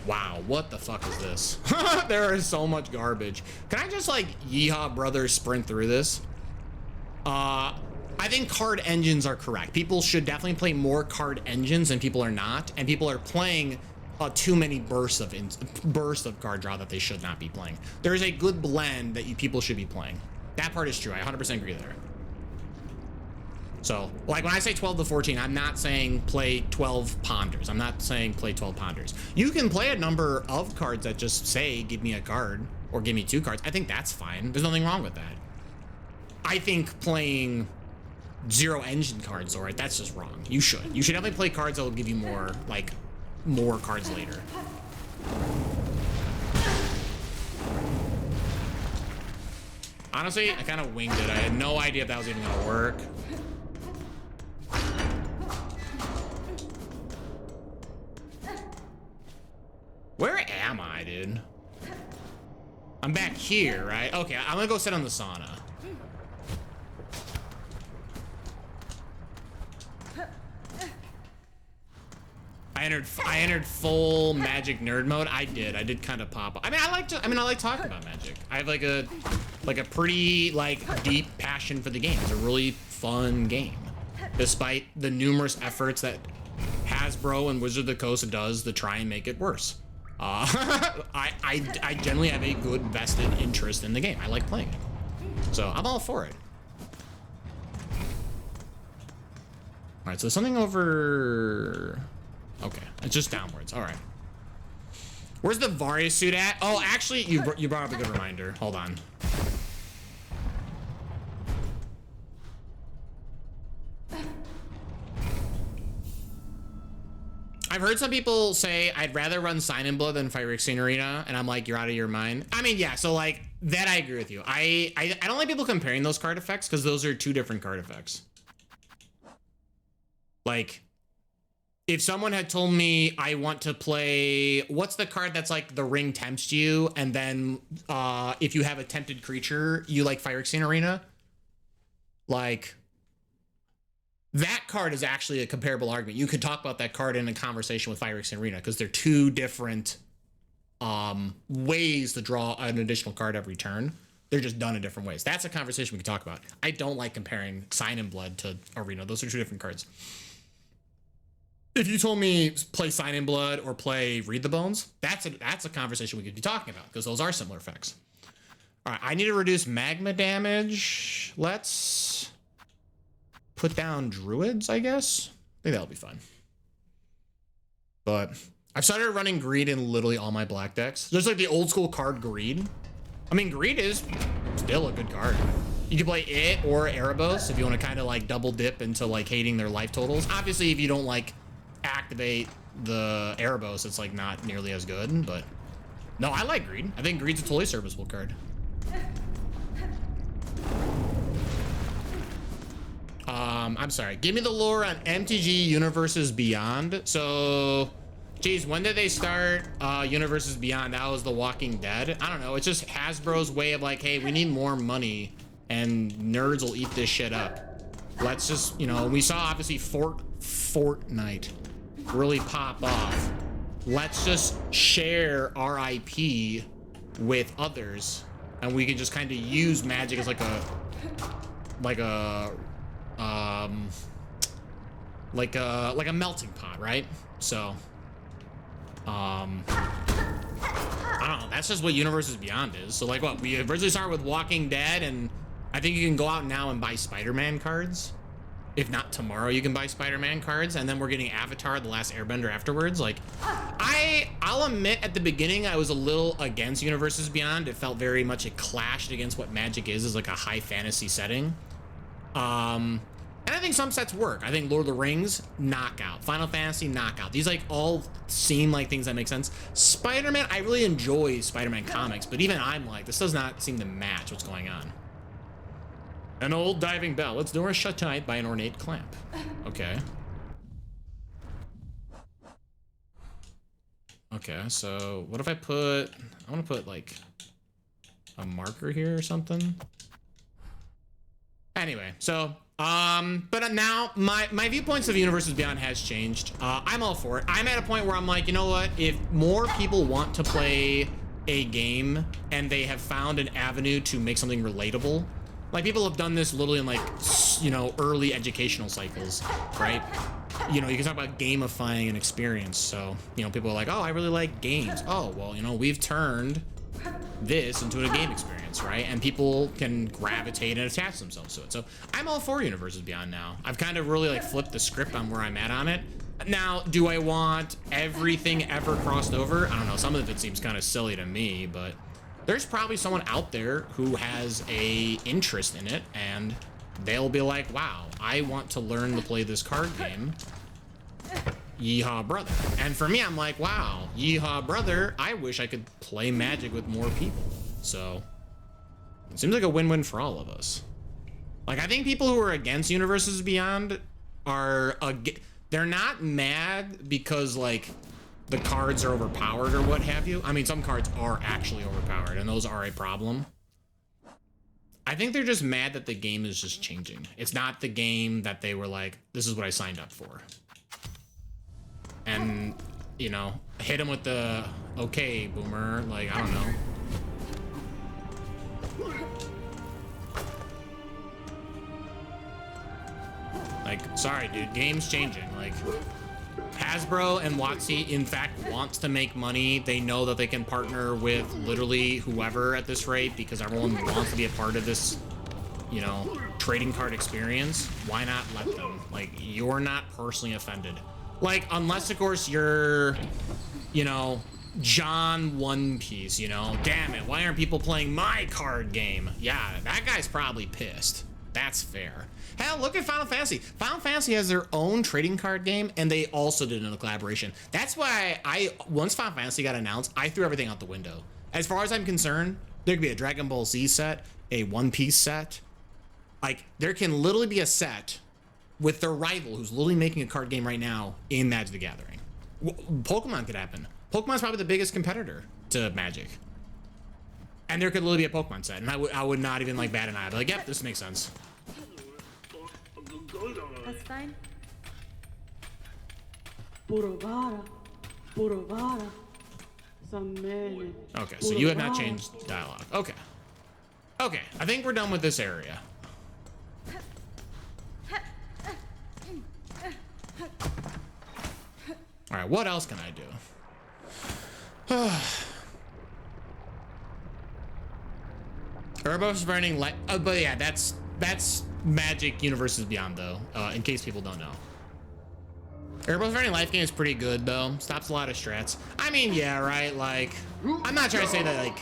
Wow, what the fuck is this? There is so much garbage. Can I just, like, Yeehaw Brothers sprint through this? I think card engines are correct. People should definitely play more card engines than people are not, and people are playing too many bursts of card draw that they should not be playing. There is a good blend that people should be playing. That part is true. I 100% agree there. So, like, when I say 12 to 14, I'm not saying play 12 Ponders. I'm not saying play 12 Ponders. You can play a number of cards that just say, give me a card, or give me 2 cards. I think that's fine. There's nothing wrong with that. I think playing 0 engine cards, all right, that's just wrong. You should definitely play cards that will give you more, like, more cards later. Honestly, I kind of winged it. I had no idea if that was even gonna work. Where am I, dude? I'm back here, right? Okay, I'm gonna go sit on the sauna. I entered full Magic nerd mode. I did kind of pop. I like talking about Magic. I have like a pretty, like, deep passion for the game. It's a really fun game, despite the numerous efforts that Hasbro and Wizard of the Coast does to try and make it worse. I generally have a good vested interest in the game. I like playing it. So I'm all for it. All right, so something over... Okay, it's just downwards. All right. Where's the Varia suit at? Oh, actually, you brought up a good reminder. Hold on. I've heard some people say I'd rather run Sign in Blood than Phyrexian Arena, and I'm like, you're out of your mind. I mean, yeah, so like that I agree with you. I don't like people comparing those card effects because those are two different card effects. Like, if someone had told me I want to play, what's the card that's like the ring tempts you, and then if you have a tempted creature, you like Phyrexian Arena? Like, that card is actually a comparable argument. You could talk about that card in a conversation with Phyrexian Arena because they're two different ways to draw an additional card every turn. They're just done in different ways. That's a conversation we can talk about. I don't like comparing Sign in Blood to Arena. Those are two different cards. If you told me play Sign in Blood or play Read the Bones, that's a conversation we could be talking about because those are similar effects. All right, I need to reduce magma damage. Let's put down druids, I guess. I think that'll be fun. But I've started running greed in literally all my black decks. There's like the old school card greed. I mean, greed is still a good card. You can play it or Erebos if you want to kind of like double dip into like hating their life totals. Obviously, if you don't like activate the Erebos, it's like not nearly as good, but no, I like greed. I think greed's a totally serviceable card. I'm sorry. Give me the lore on MTG Universes Beyond. So, geez, when did they start Universes Beyond? That was The Walking Dead. I don't know. It's just Hasbro's way of like, hey, we need more money and nerds will eat this shit up. Let's just, you know, we saw obviously Fortnite really pop off. Let's just share our IP with others and we can just kind of use Magic as like a melting pot, right? So I don't know, that's just what Universes Beyond is. So like what, we originally started with Walking Dead, and I think you can go out now and buy Spider-Man cards. If not tomorrow, you can buy Spider-Man cards, and then we're getting Avatar: The Last Airbender afterwards. Like, I'll admit at the beginning I was a little against Universes Beyond. It felt very much, it clashed against what Magic is like a high fantasy setting. And I think some sets work. I think Lord of the Rings, knockout. Final Fantasy, knockout. These like all seem like things that make sense. Spider-Man, I really enjoy Spider-Man comics, but even I'm like, this does not seem to match what's going on. An old diving bell. Its door is shut tight by an ornate clamp. Okay. Okay, so what if I put... I want to put, like, a marker here or something. Anyway, so... but now, my viewpoints of Universes Beyond has changed. I'm all for it. I'm at a point where I'm like, you know what? If more people want to play a game and they have found an avenue to make something relatable... Like, people have done this literally in, like, you know, early educational cycles, right? You know, you can talk about gamifying an experience. So, you know, people are like, oh, I really like games. Oh, well, you know, we've turned this into a game experience, right? And people can gravitate and attach themselves to it. So I'm all for Universes Beyond now. I've kind of really, like, flipped the script on where I'm at on it. Now, do I want everything ever crossed over? I don't know. Some of it seems kind of silly to me, but... There's probably someone out there who has a interest in it, and they'll be like, wow, I want to learn to play this card game. Yeehaw, brother. And for me, I'm like, wow, yeehaw, brother, I wish I could play Magic with more people. So it seems like a win-win for all of us. Like, I think people who are against Universes Beyond are, they're not mad because, like, the cards are overpowered or what have you. I mean, some cards are actually overpowered, and those are a problem. I think they're just mad that the game is just changing. It's not the game that they were like, this is what I signed up for. And, you know, hit them with the, okay, boomer, like, I don't know. Like, sorry, dude, game's changing, like... Hasbro and WotC, in fact, wants to make money. They know that they can partner with literally whoever at this rate because everyone wants to be a part of this, you know, trading card experience. Why not let them? Like, you're not personally offended. Like, unless, of course, you're, you know, John One Piece, you know? Damn it, why aren't people playing my card game? Yeah, that guy's probably pissed. That's fair. Hell, look at Final Fantasy. Final Fantasy has their own trading card game, and they also did a collaboration. That's why once Final Fantasy got announced, I threw everything out the window. As far as I'm concerned, there could be a Dragon Ball Z set, a One Piece set. Like, there can literally be a set with their rival who's literally making a card game right now in Magic the Gathering. Pokemon could happen. Pokemon's probably the biggest competitor to Magic. And there could literally be a Pokemon set, and I would not even like bat an eye. I'd be like, yep, this makes sense. That's fine. Okay, so you have not changed dialogue. Okay. Okay, I think we're done with this area. All right, what else can I do? Urbos burning light. Oh, but yeah, that's Magic Universes Beyond, though. In case people don't know. Urbos burning life game is pretty good, though. Stops a lot of strats. I mean, yeah, right. Like, I'm not trying to say that like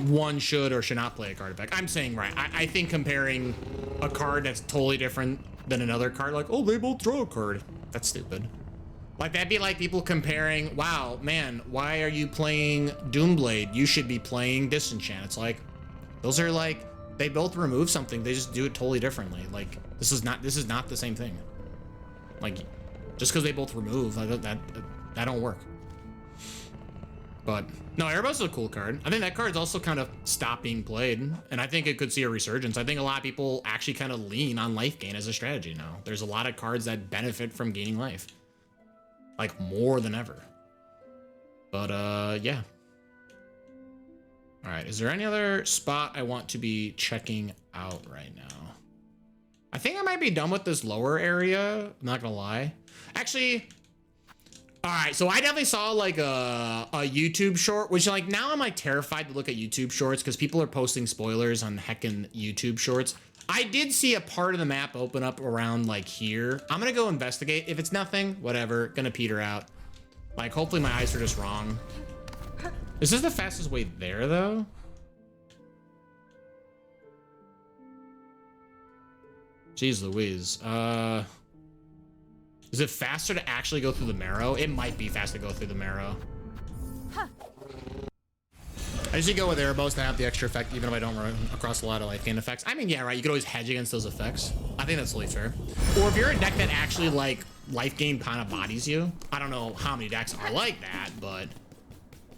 one should or should not play a card effect. I'm saying right. I think comparing a card that's totally different than another card, like, oh, they both draw a card. That's stupid. Like, that'd be like people comparing, wow, man, why are you playing Doomblade? You should be playing Disenchant. It's like, those are like, they both remove something. They just do it totally differently. Like, this is not the same thing. Like, just because they both remove, that don't work. But, no, Erebos is a cool card. I think that card's also kind of stopped being played, and I think it could see a resurgence. I think a lot of people actually kind of lean on life gain as a strategy now. There's a lot of cards that benefit from gaining life. Like, more than ever. But, yeah. All right, is there any other spot I want to be checking out right now? I think I might be done with this lower area. I'm not gonna lie. Actually, all right, so I definitely saw like a YouTube short, which like now I'm like terrified to look at YouTube shorts because people are posting spoilers on heckin' YouTube shorts. I did see a part of the map open up around like here. I'm gonna go investigate. If it's nothing, whatever, gonna peter out. Like, hopefully my eyes are just wrong. Is this the fastest way there though? Jeez Louise. Is it faster to actually go through the marrow? It might be faster to go through the marrow. I usually go with Erebos to have the extra effect, even if I don't run across a lot of life gain effects. I mean, yeah, right. You could always hedge against those effects. I think that's totally fair. Or if you're a deck that actually like life gain kind of bodies you. I don't know how many decks are like that, but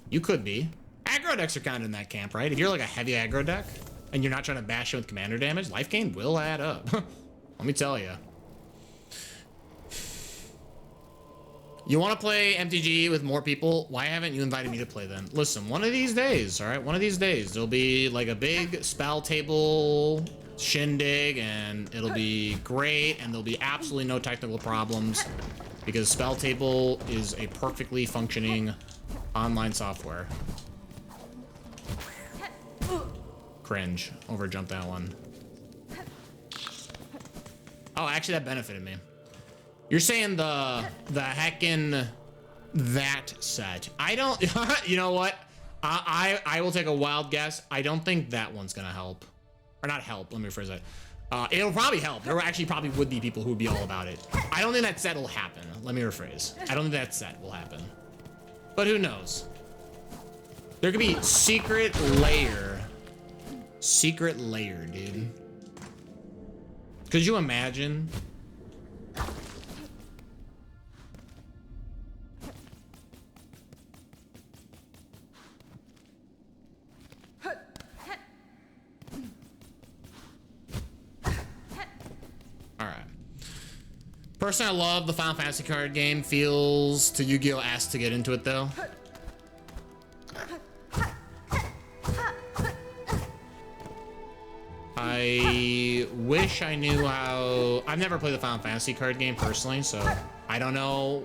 you could be. Aggro decks are kind of in that camp, right? If you're like a heavy aggro deck and you're not trying to bash it with commander damage, life gain will add up. Let me tell you. You want to play MTG with more people? Why haven't you invited me to play then? Listen, one of these days, all right? One of these days, there'll be like a big spell table shindig, and it'll be great, and there'll be absolutely no technical problems because spell table is a perfectly functioning online software. Cringe. Overjumped that one. Oh, actually, that benefited me. You're saying the heckin' that set. I don't, you know what? I will take a wild guess. I don't think that one's gonna help. Or not help, let me rephrase that. It'll probably help. There actually probably would be people who would be all about it. I don't think that set will happen. Let me rephrase. I don't think that set will happen. But who knows? There could be secret layer. Secret layer, dude. Could you imagine? Personally, I love the Final Fantasy card game. Feels to Yu-Gi-Oh! Asked to get into it though. I wish I knew how. I've never played the Final Fantasy card game personally, so I don't know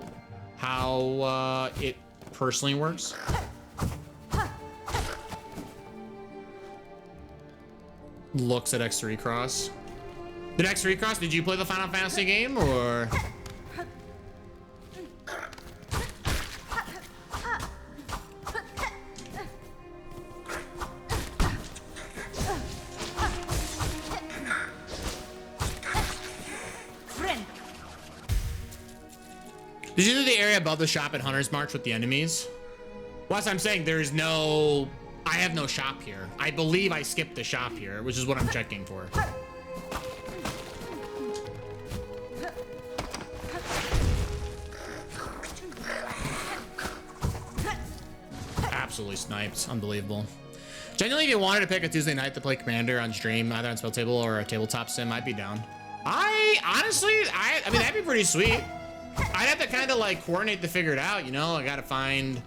how it personally works. Looks at X3 Cross. Did X3 Cross, did you play the Final Fantasy game or? Did you do the area above the shop at Hunter's March with the enemies? Well, that's what I'm saying. There's no... I have no shop here. I believe I skipped the shop here, which is what I'm checking for. Absolutely sniped. Unbelievable. Genuinely, if you wanted to pick a Tuesday night to play Commander on stream, either on Spell Table or a tabletop sim, I'd be down. I mean, that'd be pretty sweet. I'd have to kind of like coordinate to figure it out, you know? I gotta find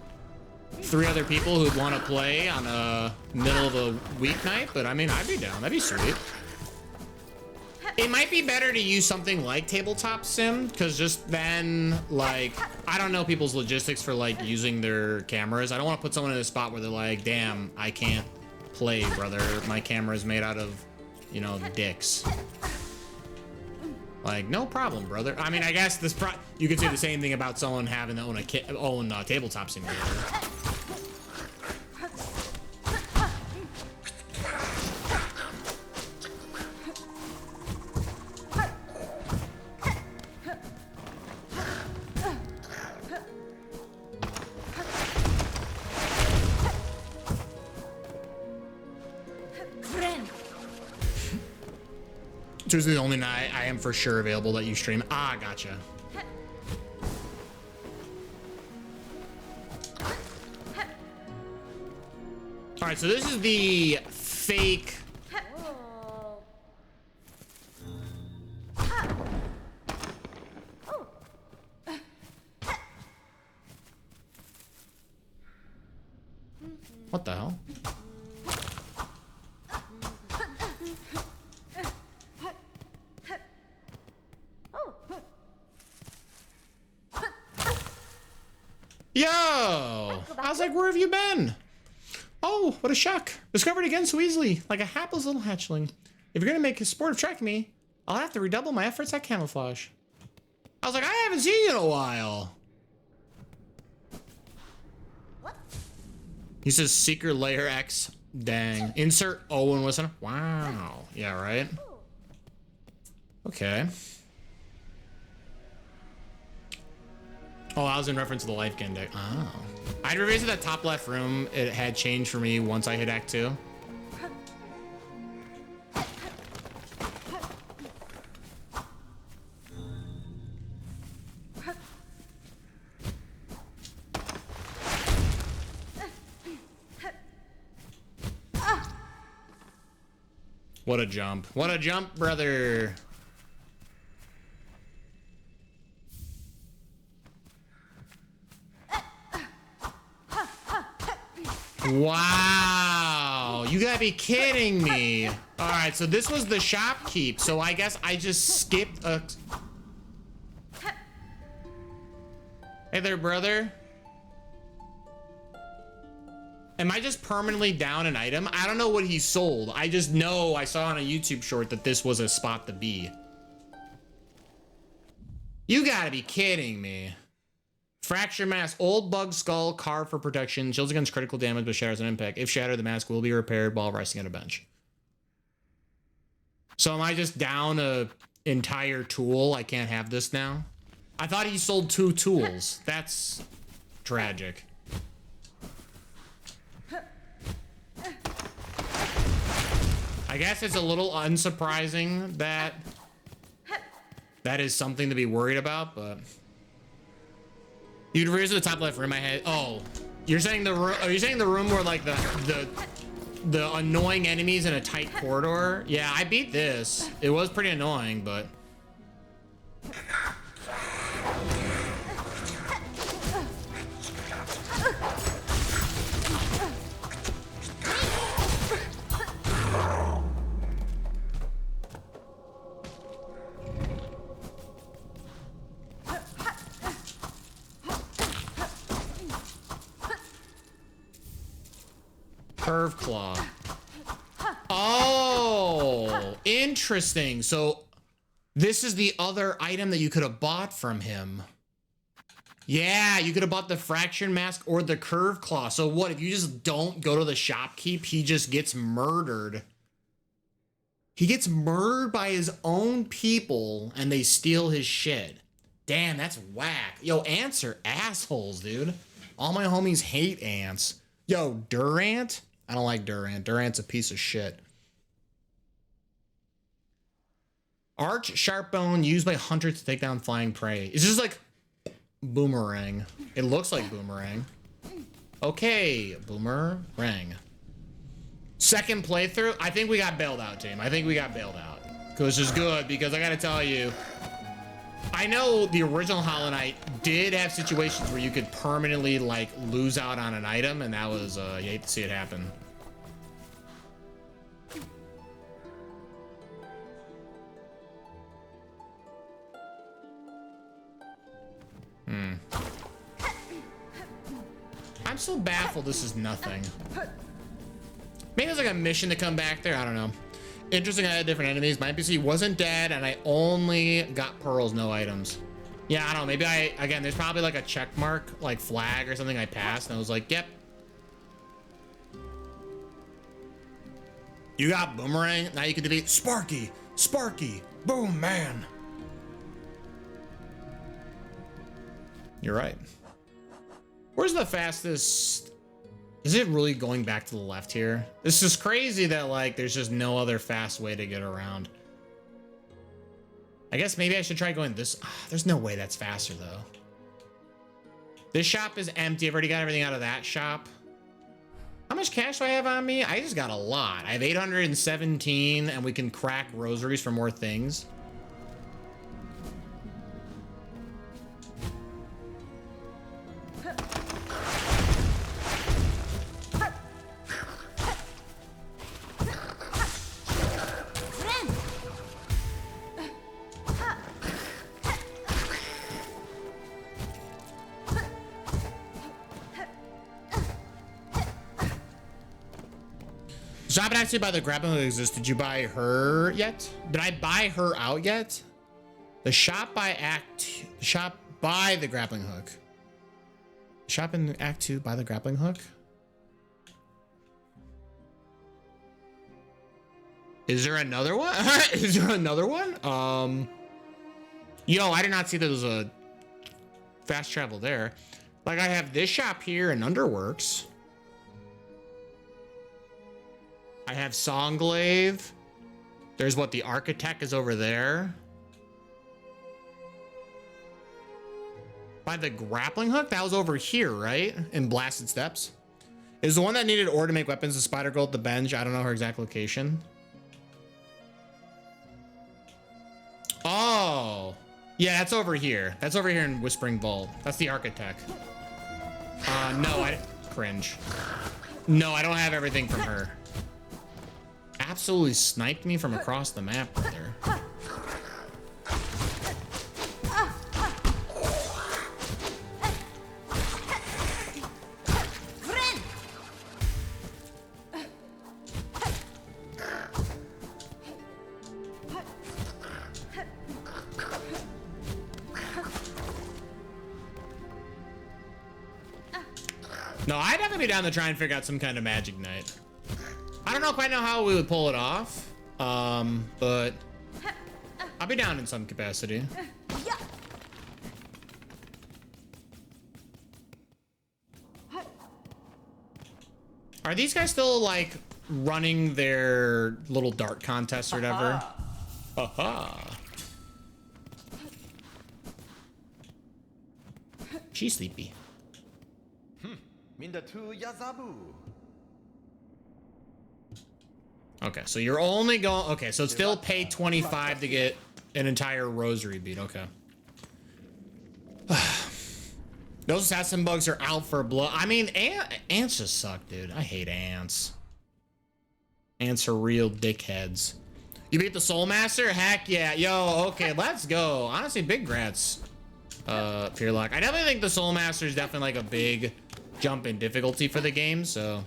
3 other people who'd want to play on a middle of a weeknight, but I mean, I'd be down. That'd be sweet. It might be better to use something like Tabletop Sim, because just then, like, I don't know people's logistics for like using their cameras. I don't want to put someone in a spot where they're like, damn, I can't play, brother. My camera is made out of, you know, dicks. Like, no problem, brother. I mean, I guess this you could say the same thing about someone having to own a tabletop simulator. Tuesday, the only night I am for sure available that you stream. Ah, gotcha. All right, so this is the fake. What the hell? Yo! I was like, where have you been? Oh, what a shock. Discovered again so easily, like a hapless little hatchling. If you're gonna make a sport of tracking me, I'll have to redouble my efforts at camouflage. I was like, I haven't seen you in a while. What? He says Secret Layer X. Dang. Insert Owen Wilson. Wow. Yeah, right? Okay. Oh, I was in reference to the life gain deck. Oh. I'd revisit that top left room. It had changed for me once I hit Act 2. What a jump. What a jump, brother. Wow, you gotta be kidding me. All right, so this was the shopkeep. So I guess I just skipped a... Hey there, brother. Am I just permanently down an item? I don't know what he sold. I just know I saw on a YouTube short that this was a spot to be. You gotta be kidding me. Fracture mask, old bug skull, carved for protection, shields against critical damage but shatters on impact. If shattered, the mask will be repaired while resting on a bench. So am I just down a entire tool? I can't have this now? I thought he sold 2 tools. That's tragic. I guess it's a little unsurprising that that is something to be worried about, but... You'd raise to the top left room I had. Oh, you're saying the room? Are you saying the room where like the annoying enemies in a tight corridor? Yeah, I beat this. It was pretty annoying, but. Curve Claw. Oh, interesting. So this is the other item that you could have bought from him. Yeah, you could have bought the Fraction Mask or the Curve Claw. So what, if you just don't go to the shopkeep, he just gets murdered. He gets murdered by his own people and they steal his shit. Damn, that's whack. Yo, ants are assholes, dude. All my homies hate ants. Yo, Durant? I don't like Durant. Durant's a piece of shit. Arch Sharp Bone used by hunters to take down flying prey. It's just like Boomerang. It looks like Boomerang. Okay, Boomerang. Second playthrough. I think we got bailed out, team. I think we got bailed out. Which is good because I gotta tell you, I know the original Hollow Knight did have situations where you could permanently like lose out on an item, and that was you hate to see it happen. I'm so baffled this is nothing. Maybe there's like a mission to come back there, I don't know. Interesting, I had different enemies. My NPC wasn't dead, and I only got pearls, no items. Yeah, I don't know, maybe again, there's probably like a check mark, like flag or something I passed, and I was like, yep. You got Boomerang, now you can defeat Sparky, Boom Man. You're right. Where's the fastest? Is it really going back to the left here? This is crazy that like there's just no other fast way to get around. I guess maybe I should try going this. There's no way that's faster though. This shop is empty. I've already got everything out of that shop. How much cash do I have on me? I just got a lot. I have 817 and we can crack rosaries for more things. Shop actually by the grappling hook exists. Did you buy her yet? Did I buy her out yet? The shop by the grappling hook. Shop in Act 2 by the grappling hook. Is there another one? Is there another one? Yo, I did not see that there was a fast travel there. Like I have this shop here in Underworks. I have Songglaive. There's what the Architect is over there. By the grappling hook? That was over here, right? In Blasted Steps. Is the one that needed ore to make weapons the Spider Girl at the bench? I don't know her exact location. Oh. Yeah, that's over here. That's over here in Whispering Vault. That's the Architect. No, I cringe. No, I don't have everything from her. Absolutely sniped me from across the map there. No, I'd have to be down to try and figure out some kind of magic night. I don't quite know how we would pull it off, but I'll be down in some capacity. Are these guys still like running their little dart contest or whatever? Aha. She's sleepy. Okay, so you're only going, okay, so still pay 25 to get an entire rosary bead, okay. Those assassin bugs are out for blood. I mean, ants just suck, dude. I hate ants. Ants are real dickheads. You beat the Soul Master? Heck yeah. Yo, okay, let's go. Honestly, big grats, Peerlock. I definitely think the Soul Master is definitely like a big jump in difficulty for the game, so.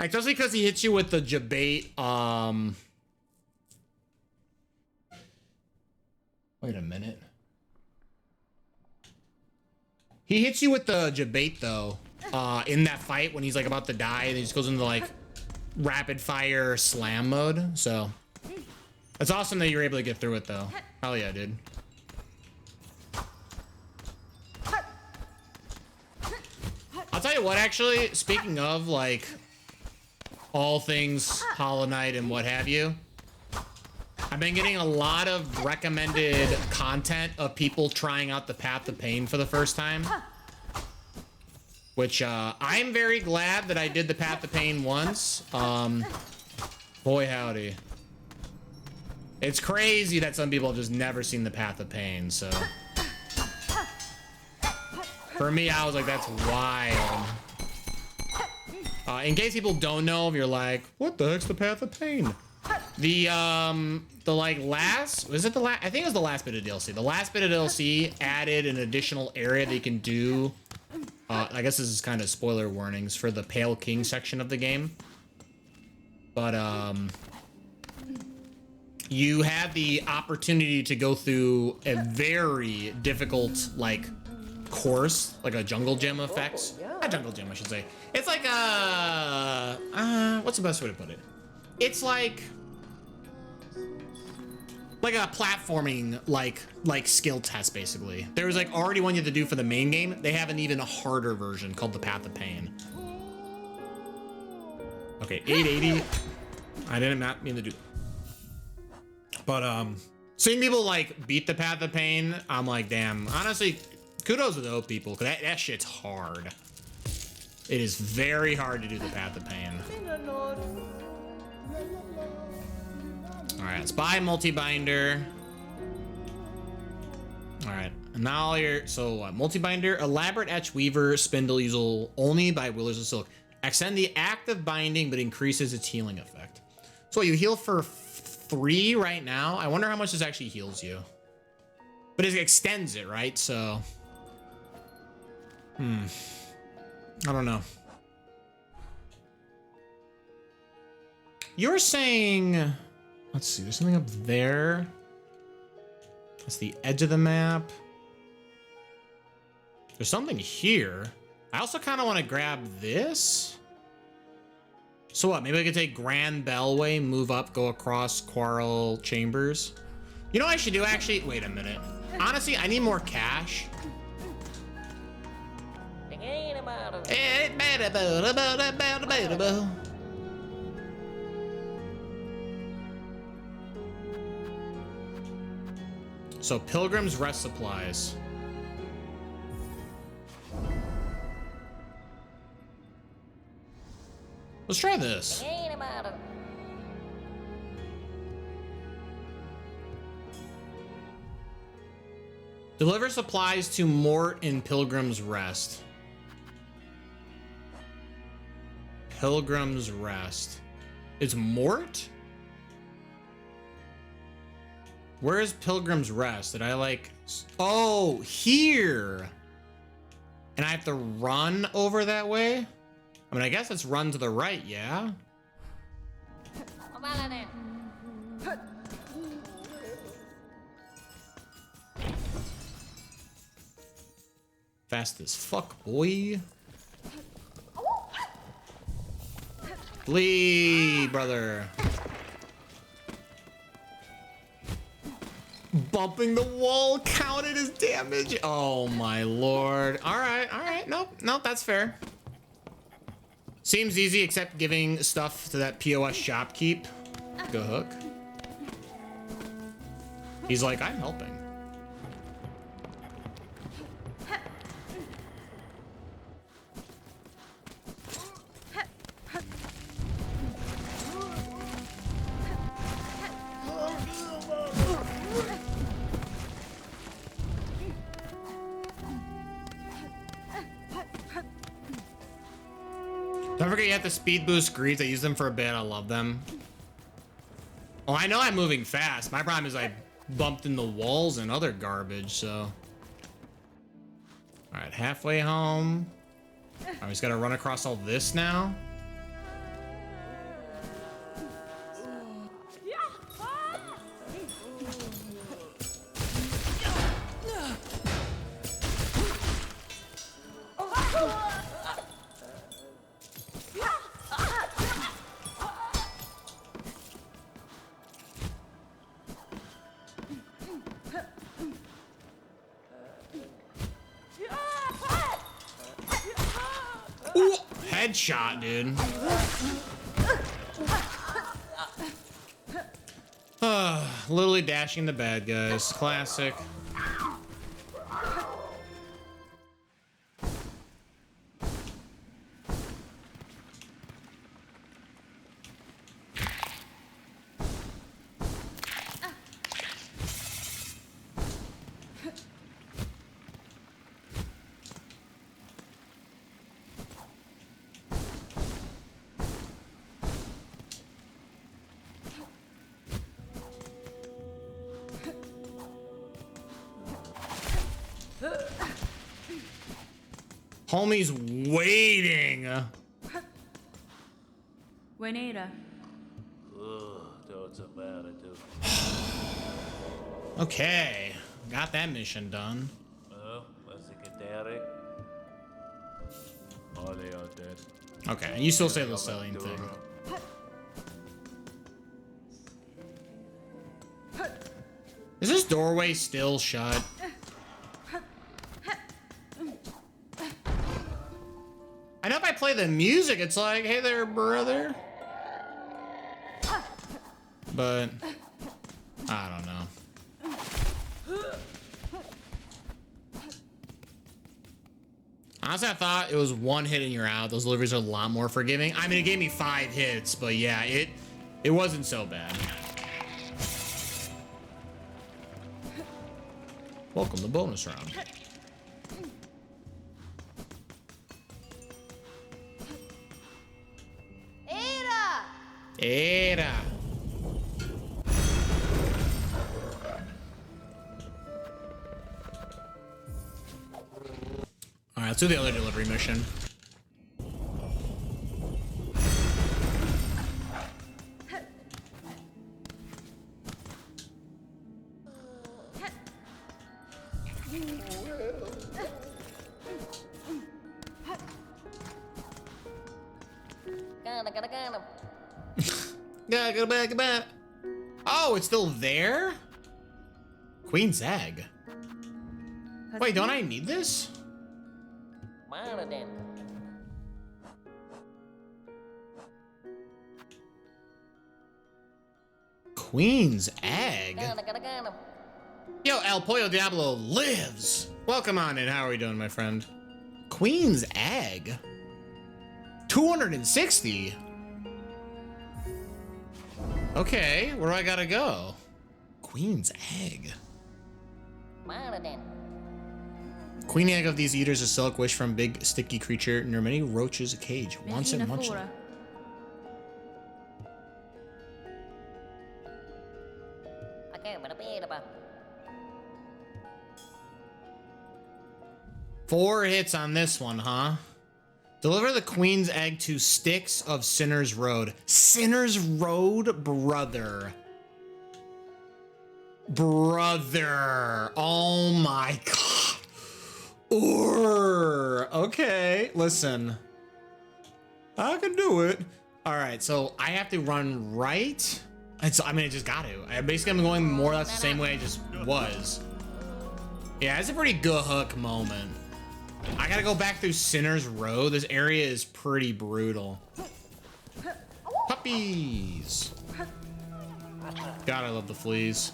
Especially because he hits you with the debate. Wait a minute. He hits you with the debate though, in that fight when he's like about to die, and he just goes into like rapid fire slam mode. So it's awesome that you're able to get through it though. Hell yeah, dude. I'll tell you what, actually, speaking of like all things Hollow Knight and what have you, I've been getting a lot of recommended content of people trying out the Path of Pain for the first time. Which, I'm very glad that I did the Path of Pain once. Boy howdy. It's crazy that some people have just never seen the Path of Pain, so. For me, I was like, that's wild. In case people don't know, if you're like, what the heck's the Path of Pain? The like last, was it the last? I think it was the last bit of DLC. The last bit of DLC added an additional area that you can do. I guess this is kind of spoiler warnings for the Pale King section of the game. But you have the opportunity to go through a very difficult like course, like a jungle gym effects. A jungle gym, I should say. It's like what's the best way to put it? It's like a platforming like skill test basically. There was like already one you had to do for the main game. They have an even harder version called the Path of Pain. Okay, 880. I did not mean to do that. But seeing people like beat the Path of Pain, I'm like, damn. Honestly, kudos to those people, because that shit's hard. It is very hard to do the Path of Pain. Alright, let's buy multi-binder. Alright, and now all your, so multi-binder, elaborate etch weaver, spindle usable only by Willers of Silk. Extend the active binding, but increases its healing effect. So you heal for 3 right now. I wonder how much this actually heals you. But it extends it, right? So, I don't know. You're saying, let's see, there's something up there. That's the edge of the map. There's something here. I also kind of want to grab this. So what, maybe I could take Grand Bellway, move up, go across Quarrel Chambers. You know what I should do actually? Wait a minute. Honestly, I need more cash. So Pilgrim's Rest supplies. Let's try this. Deliver supplies to Mort in Pilgrim's Rest. Pilgrim's Rest. It's Mort? Where is Pilgrim's Rest? Did I like... Oh, here! And I have to run over that way? I mean, I guess it's run to the right, yeah? Fast as fuck, boy. Flee, brother. Bumping the wall counted as damage. Oh my lord. All right, all right. Nope, that's fair. Seems easy, except giving stuff to that POS shopkeep. Go hook. He's like, I'm helping. Don't forget you have to speed boost greaves. I use them for a bit. I love them. Oh, I know I'm moving fast. My problem is I bumped in the walls and other garbage, so. All right, halfway home. I just gotta run across all this now. Ooh, headshot, dude. Literally dashing the bad guys. Classic. Homie's waiting. Juanita. Okay, got that mission done. Okay, you still say the selling thing. Is this doorway still shut? I know if I play the music, it's like, hey there, brother. But I don't know. Honestly, I thought it was one hit and you're out. Those deliveries are a lot more forgiving. I mean, it gave me 5 hits, but yeah, it wasn't so bad. Welcome to bonus round. Era. All right, let's do the other delivery mission. Get back. Oh, it's still there? Queen's egg. Wait, don't I need this? Queen's egg? Yo, El Pollo Diablo lives! Welcome on in, how are we doing, my friend? Queen's egg? 260? Okay, where do I gotta go? Queen's egg. Queen egg of these eaters, a silk wish from big sticky creature near many roaches a cage. Wants it much. Four hits on this one, huh? Deliver the queen's egg to Sticks of Sinner's Road. Sinner's Road, brother. Brother. Oh my god. Okay, listen. I can do it. All right, so I have to run right. I mean, I just got to. Basically, I'm going more or less the same way I just was. Yeah, it's a pretty good hook moment. I gotta go back through Sinner's Road. This area is pretty brutal. Puppies. God, I love the fleas.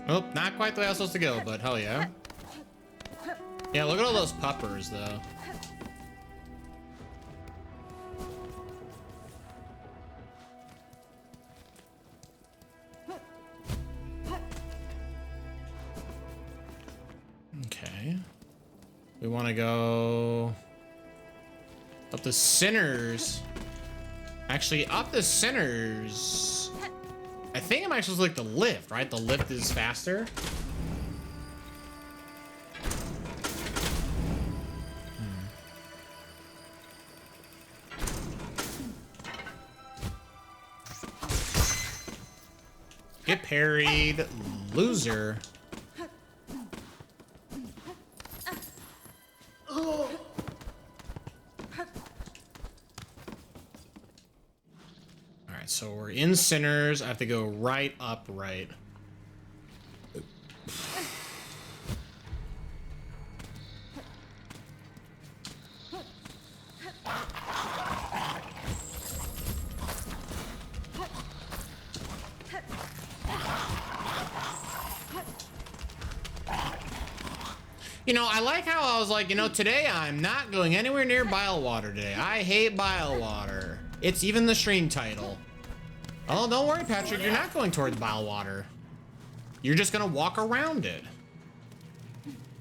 Oh, not quite the way I was supposed to go, but hell yeah. Yeah, look at all those puppers, though. Okay. We want to go up the Sinners. Actually, up the Sinners. I think I'm actually supposed to like the lift, right? The lift is faster. Get parried, loser. Alright, so we're in Sinners. I have to go right, up, right. You know, I like how I was like, you know, today I'm not going anywhere near Bilewater today. I hate Bilewater. It's even the stream title. Oh, don't worry, Patrick. You're not going towards Bilewater. You're just gonna walk around it.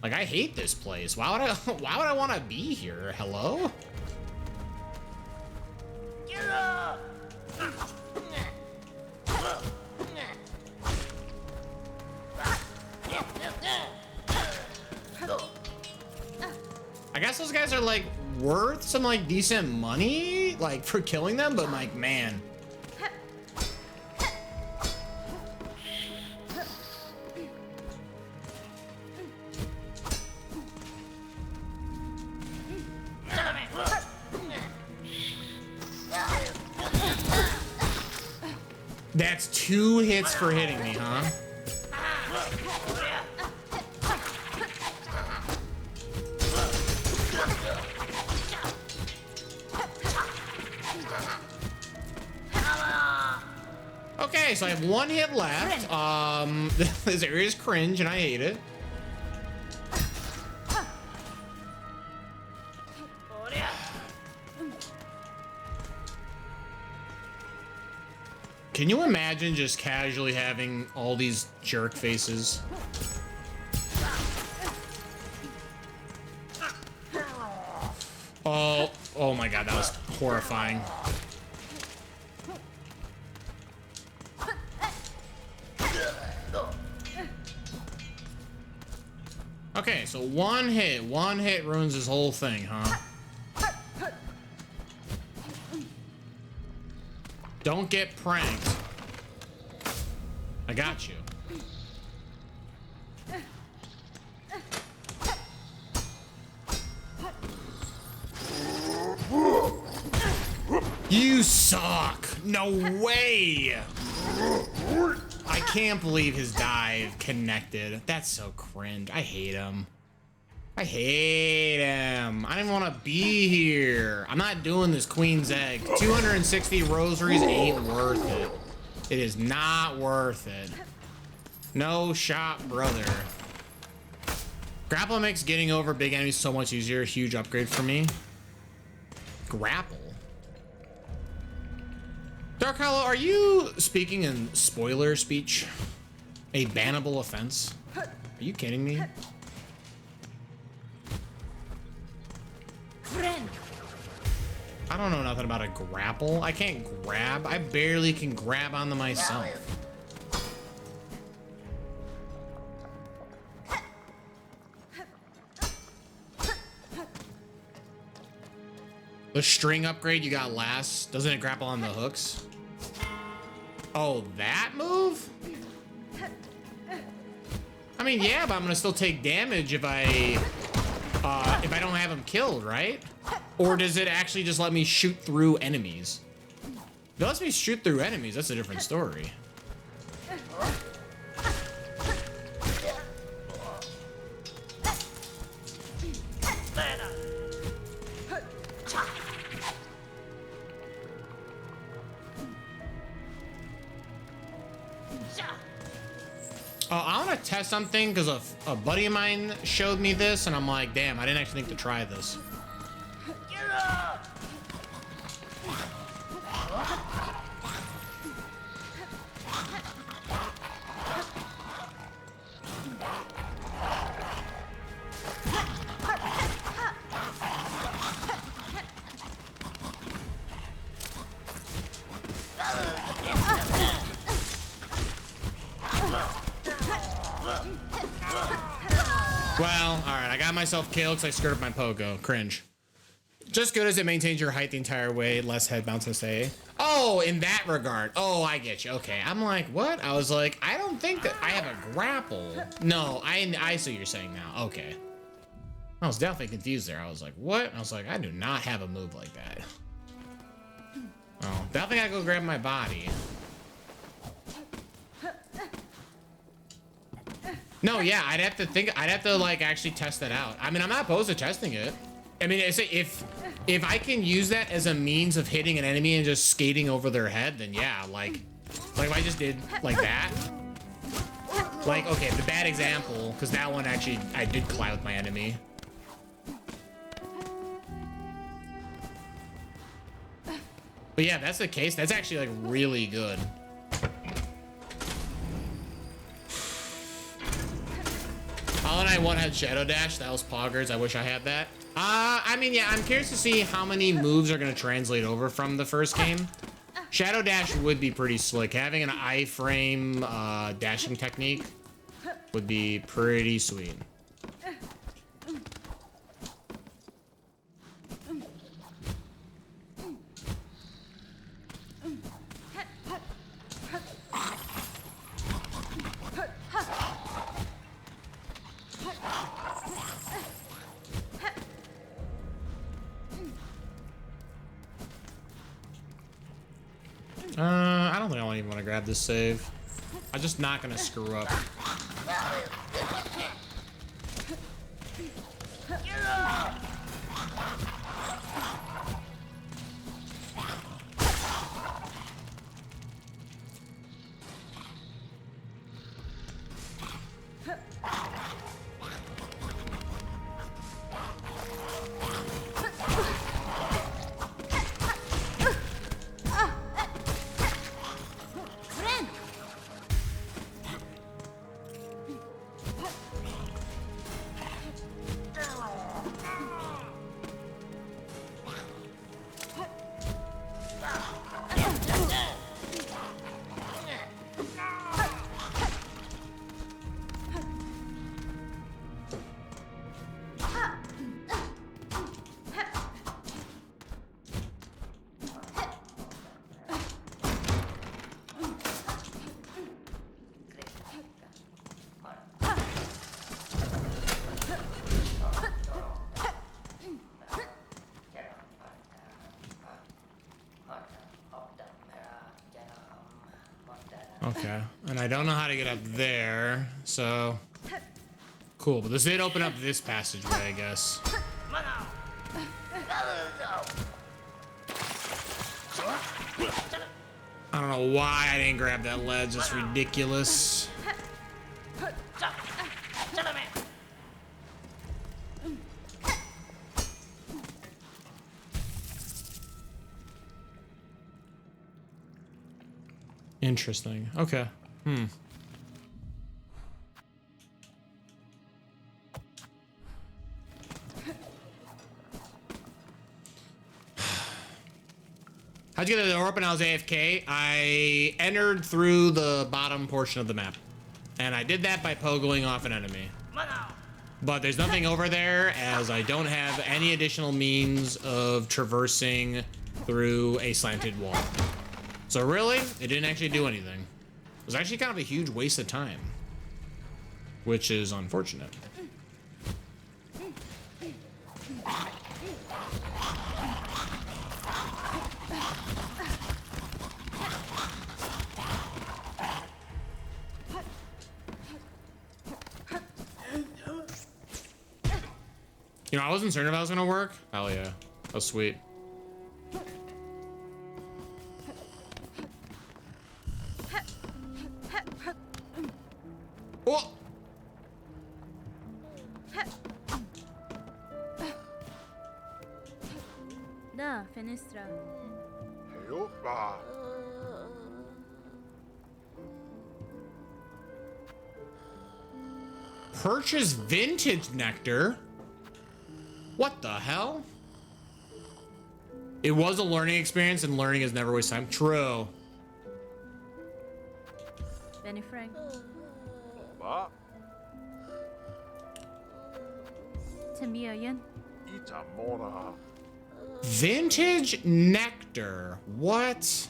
Like, I hate this place. Why would I want to be here? Hello? I guess those guys are like worth some like decent money, like for killing them, but like, man. That's 2 hits for hitting me, huh? Okay, so I have 1 hit left. This area is cringe and I hate it. Can you imagine just casually having all these jerk faces? Oh my god, that was horrifying. Okay, so one hit ruins this whole thing, huh? Don't get pranked. I got you. You suck! No way! I can't believe his dive connected. That's so cringe. I hate him. I hate him. I didn't want to be here. I'm not doing this Queen's Egg. 260 rosaries ain't worth it. It is not worth it. No shot, brother. Grapple makes getting over big enemies so much easier. Huge upgrade for me. Grapple. Dark Hollow, are you speaking in spoiler speech? A bannable offense? Are you kidding me? I don't know nothing about a grapple. I can't grab. I barely can grab onto myself. The string upgrade you got last, doesn't it grapple on the hooks? Oh, that move? I mean, yeah, but I'm gonna still take damage if I don't have him killed, right? Or does it actually just let me shoot through enemies? If it lets me shoot through enemies, that's a different story. I want to test something because a buddy of mine showed me this and I'm like, damn, I didn't actually think to try this. Well, all right, I got myself killed because I screwed up my pogo. Cringe. Just good as it maintains your height the entire way, less head bounce and stay. Oh, in that regard. Oh, I get you. Okay, I'm like, what? I was like, I don't think that I have a grapple. No, I see what you're saying now. Okay. I was definitely confused there. I was like, what? I was like, I do not have a move like that. Oh, definitely gotta go grab my body. No, yeah, I'd have to like actually test that out. I mean, I'm not opposed to testing it. I mean, if I can use that as a means of hitting an enemy and just skating over their head, then yeah, like if I just did like that. Like, okay, the bad example, because that one actually, I did collide with my enemy. But yeah, if that's the case, that's actually like really good. All and I one had Shadow Dash. That was poggers. I wish I had that. I mean, yeah, I'm curious to see how many moves are going to translate over from the first game. Shadow Dash would be pretty slick. Having an iframe dashing technique would be pretty sweet. I don't think I even want to grab this save. I'm just not gonna screw up. Okay, and I don't know how to get up there, so cool. But this did open up this passageway, I guess. I don't know why I didn't grab that ledge. It's ridiculous. Interesting. Okay. How'd you get the door open? I was AFK. I entered through the bottom portion of the map. And I did that by pogoing off an enemy. But there's nothing over there, as I don't have any additional means of traversing through a slanted wall. So really, it didn't actually do anything. It was actually kind of a huge waste of time, which is unfortunate. You know, I wasn't certain if that was gonna work. Hell yeah. That was sweet. Oh! Da, fenestra. Purchase vintage nectar? What the hell? It was a learning experience, and learning is never waste time. True. Benny Frank. Tamia Yen. Vintage nectar. What?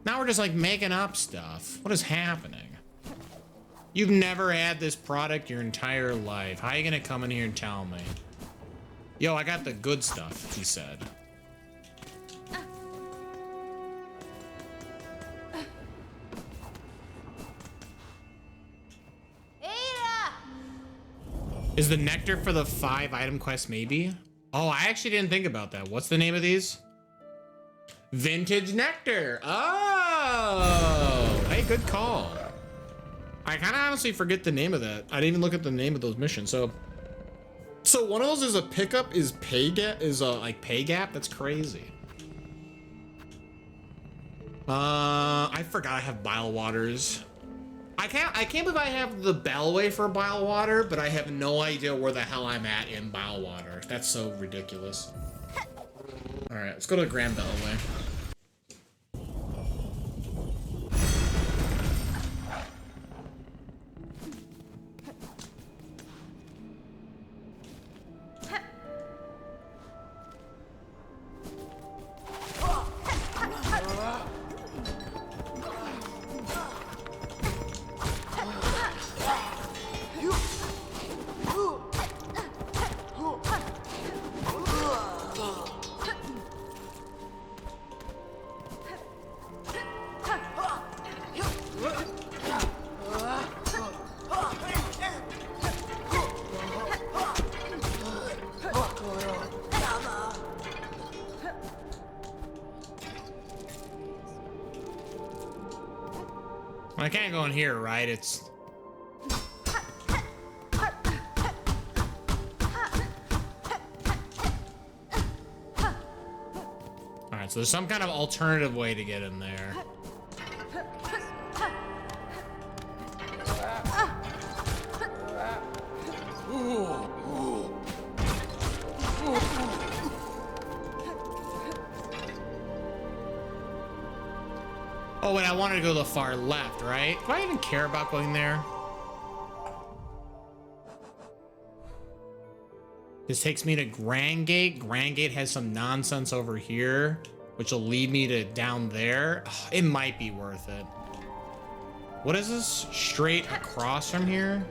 Now we're just like making up stuff. What is happening? You've never had this product your entire life. How are you gonna come in here and tell me? Yo, I got the good stuff, he said. Is the nectar for the 5-item quest maybe? Oh, I actually didn't think about that. What's the name of these? Vintage nectar. Oh, hey, good call. I kind of honestly forget the name of that. I didn't even look at the name of those missions. So one of those is a pickup, is pay gap, like pay gap. That's crazy. I forgot I have Bilewaters. I can't believe I have the Bellway for Bilewater, but I have no idea where the hell I'm at in Bilewater. That's so ridiculous. All right, let's go to the Grand Bellway. I can't go in here, right? It's... Alright, so there's some kind of alternative way to get in there. Oh, wait, I wanted to go to the far left, right? Do I even care about going there? This takes me to Grand Gate. Grand Gate has some nonsense over here, which will lead me to down there. Oh, it might be worth it. What is this? Straight across from here?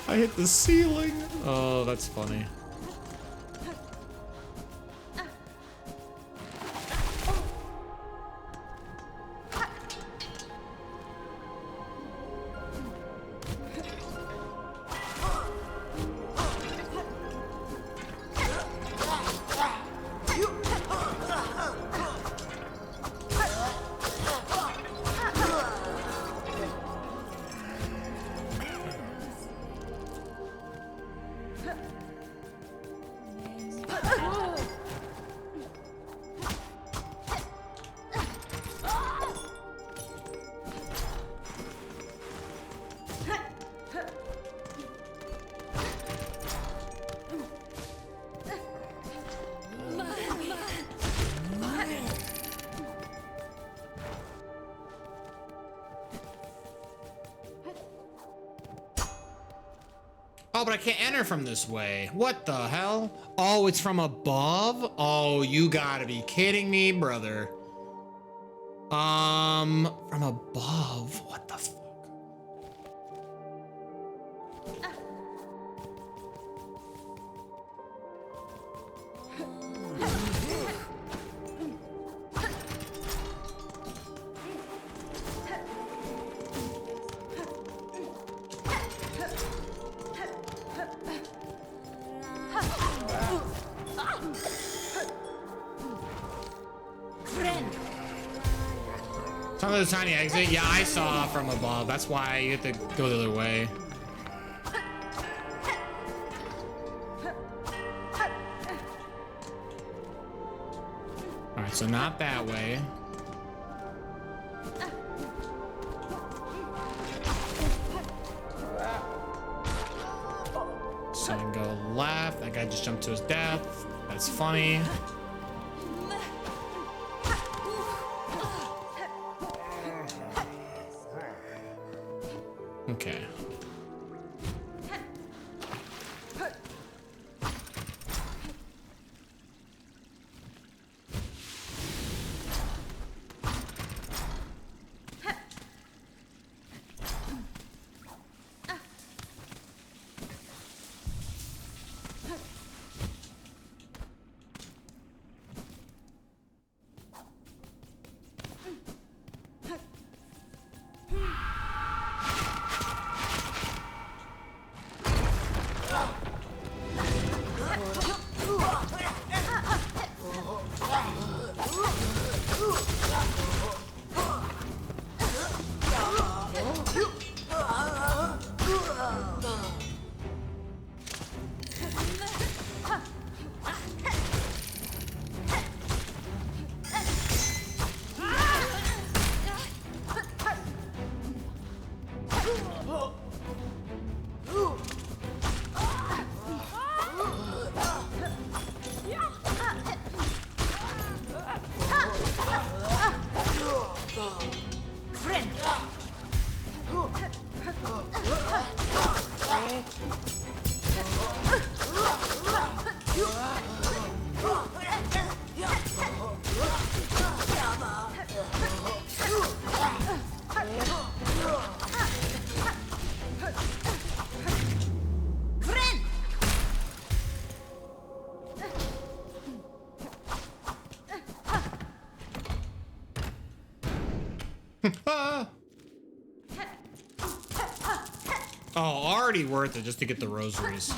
I hit the ceiling. Oh, that's funny. Oh, but I can't enter from this way. What the hell? Oh, it's from above? Oh, you gotta be kidding me, brother. From above? What the fuck? Some of the tiny exit, yeah, I saw from above. That's why you have to go the other way. All right, so not that way. So I can go left. That guy just jumped to his death. That's funny. Okay. Oh, already worth it just to get the rosaries.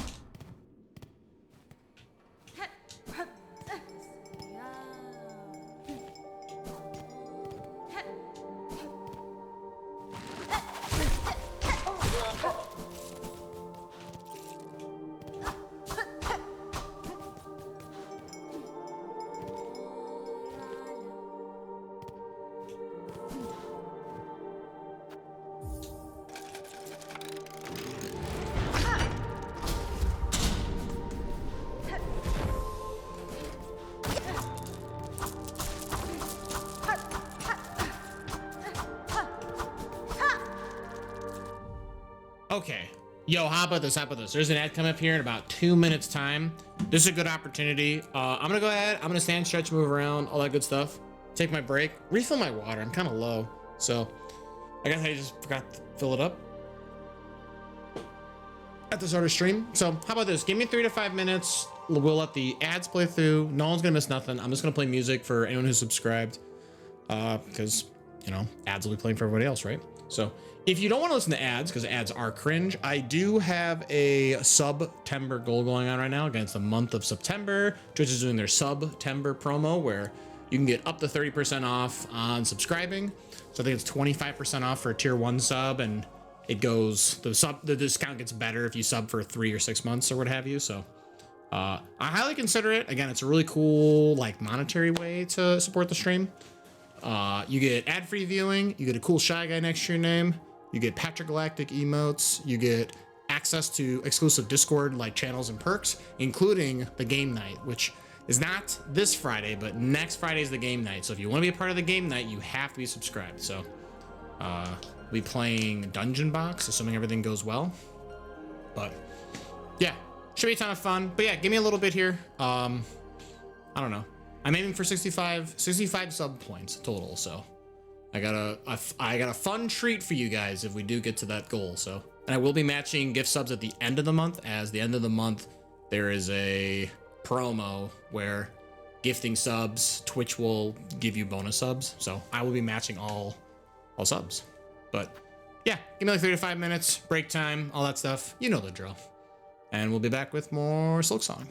Okay. Yo, how about this? How about this? There's an ad coming up here in about 2 minutes time. This is a good opportunity. I'm gonna go ahead. I'm gonna stand, stretch, move around, all that good stuff. Take my break, refill my water. I'm kind of low, so I guess I just forgot to fill it up at the start of stream. So how about this? Give me 3 to 5 minutes. We'll let the ads play through. No one's gonna miss nothing. I'm just gonna play music for anyone who's subscribed, because you know ads will be playing for everybody else, right? So if you don't want to listen to ads, because ads are cringe, I do have a September goal going on right now. Again, it's the month of September. Twitch is doing their September promo where you can get up to 30% off on subscribing. So I think it's 25% off for a tier 1 sub, and it goes, the discount gets better if you sub for 3 or 6 months or what have you. So I highly consider it. Again, it's a really cool, like, monetary way to support the stream. You get ad-free viewing, you get a cool Shy Guy next to your name, you get Patrick Galactic emotes, you get access to exclusive Discord like channels and perks, including the game night, which is not this Friday, but next Friday is the game night. So if you want to be a part of the game night, you have to be subscribed. So we'll be playing Dungeon Box, assuming everything goes well. But yeah, should be a ton of fun. But yeah, give me a little bit here. I don't know. I'm aiming for 65 sub points total. So I got a fun treat for you guys if we do get to that goal. So, and I will be matching gift subs at the end of the month. As the end of the month, there is a promo where gifting subs, Twitch will give you bonus subs. So I will be matching all subs. But yeah, give me like 3 to 5 minutes, break time, all that stuff. You know the drill. And we'll be back with more Silksong.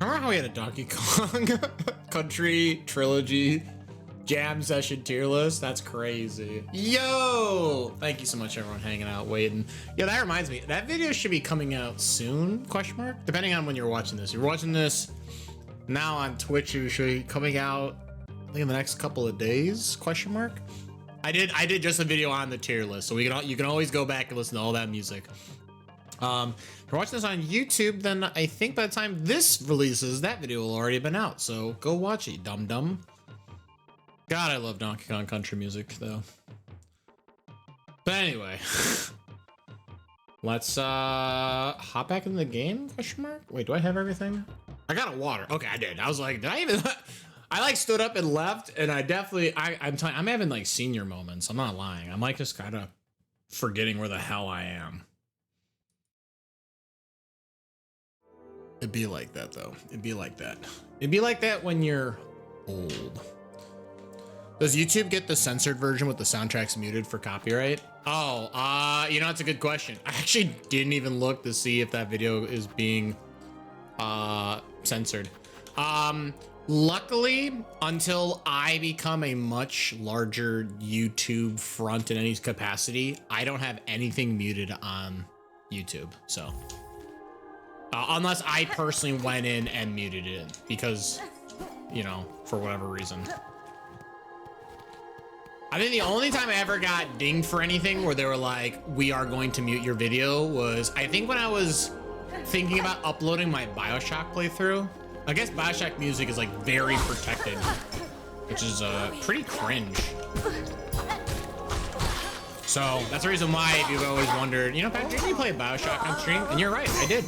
Remember how we had a Donkey Kong Country trilogy Jam session tier list. That's crazy. Yo! Thank you so much, everyone, hanging out, waiting. Yeah, that reminds me. That video should be coming out soon, question mark? Depending on when you're watching this. If you're watching this now on Twitch, it should be coming out, I think, in the next couple of days, question mark? I did just a video on the tier list, so you can always go back and listen to all that music. If you're watching this on YouTube, then I think by the time this releases, that video will already have been out. So go watch it, dum dum. God, I love Donkey Kong Country music, though. But anyway, let's hop back in the game, question mark? Wait, do I have everything? I got a water. Okay, I did. I was like, did I even... I like stood up and left, and I definitely... I'm having like senior moments. I'm not lying. I'm like just kind of forgetting where the hell I am. It'd be like that, though. It'd be like that. It'd be like that when you're old. Does YouTube get the censored version with the soundtracks muted for copyright? Oh, you know, that's a good question. I actually didn't even look to see if that video is being censored. Luckily, until I become a much larger YouTube front in any capacity, I don't have anything muted on YouTube, so. Unless I personally went in and muted it because, you know, for whatever reason. I think the only time I ever got dinged for anything where they were like, we are going to mute your video was, I think when I was thinking about uploading my BioShock playthrough. I guess BioShock music is like very protected, which is pretty cringe. So that's the reason why if you've always wondered, you know, Patrick, did you play BioShock on stream? And you're right, I did.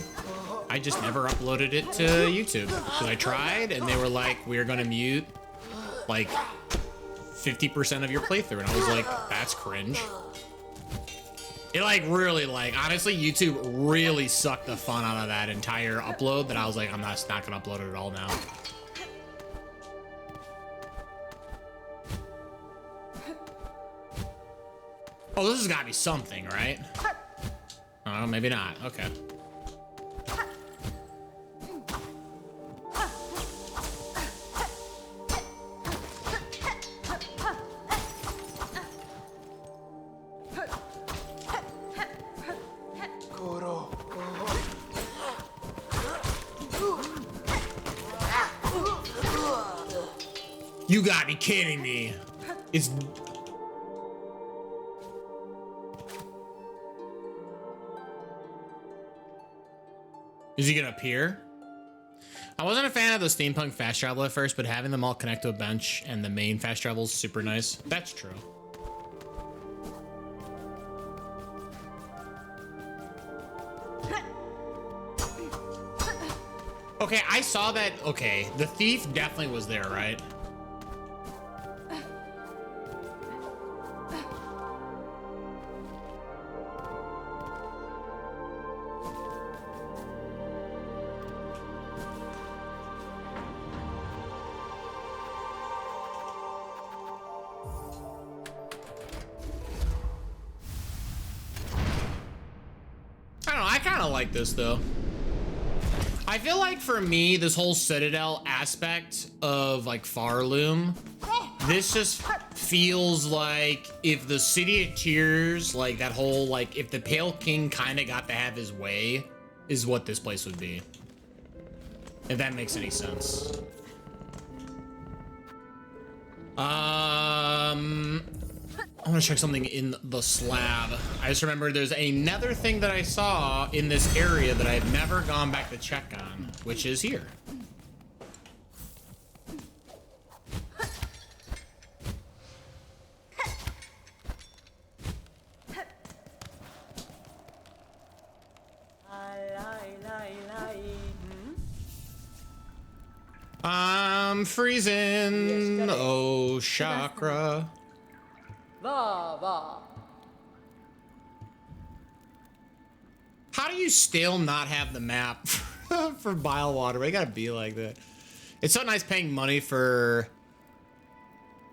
I just never uploaded it to YouTube because I tried and they were like, we're gonna mute like 50% of your playthrough, and I was like, that's cringe. It like really, like, honestly, YouTube really sucked the fun out of that entire upload that I was like, I'm not gonna upload it at all now. Oh, this has gotta be something, right? Oh, maybe not, okay. You gotta be kidding me. It's... Is he gonna appear? I wasn't a fan of the steampunk fast travel at first, but having them all connect to a bench and the main fast travel is super nice. That's true. Okay, I saw that. Okay, the thief definitely was there, right? I don't know, I kind of like this though. I feel like for me, this whole Citadel aspect of like Farloom, this just feels like if the City of Tears, like that whole, like if the Pale King kind of got to have his way, is what this place would be. If that makes any sense. I want to check something in the slab. I just remember there's another thing that I saw in this area that I've never gone back to check on, which is here. I'm freezing. Oh, chakra. How do you still not have the map for Bilewater? It gotta be like that. It's so nice paying money for,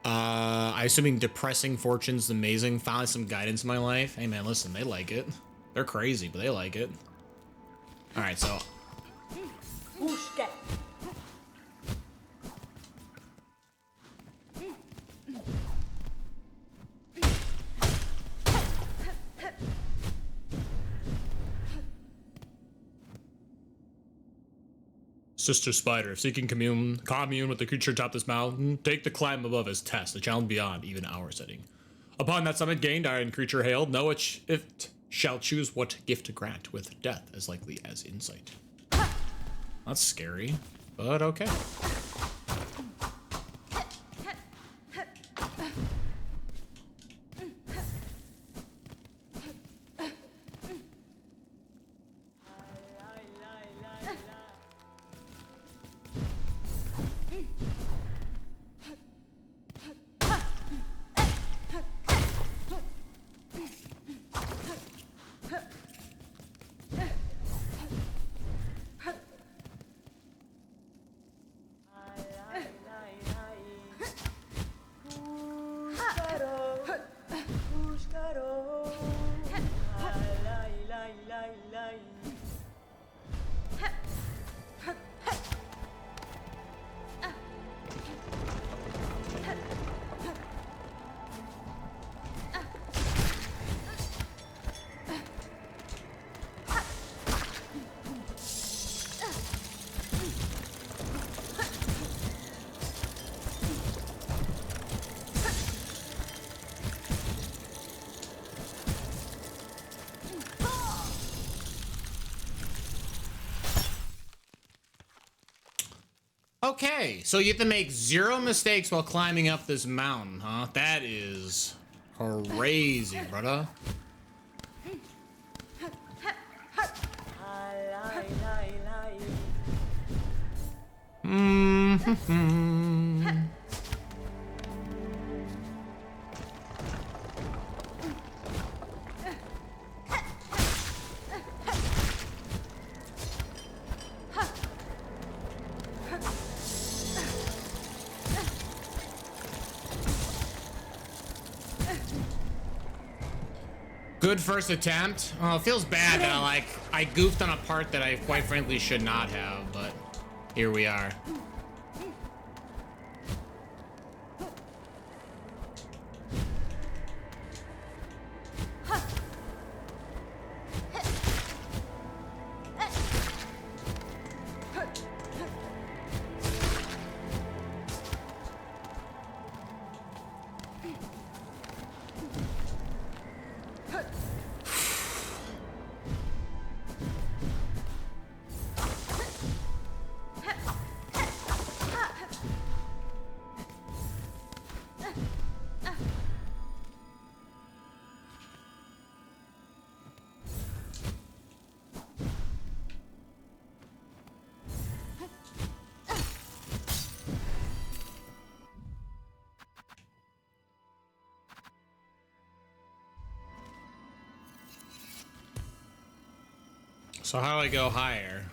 I'm assuming Depressing Fortunes Amazing. Finally some guidance in my life. Hey man, listen, they like it. They're crazy, but they like it. All right, so. Sister Spider, seeking commune with the creature atop this mountain, take the climb above as test, the challenge beyond even our setting. Upon that summit gained, iron creature hailed, know it shall choose what gift to grant, with death as likely as insight. That's scary, but okay. Okay, so you have to make 0 mistakes while climbing up this mountain, huh? That is crazy, brother. Good first attempt. Oh, it feels bad that I goofed on a part that I quite frankly should not have, but here we are. So how do I go higher?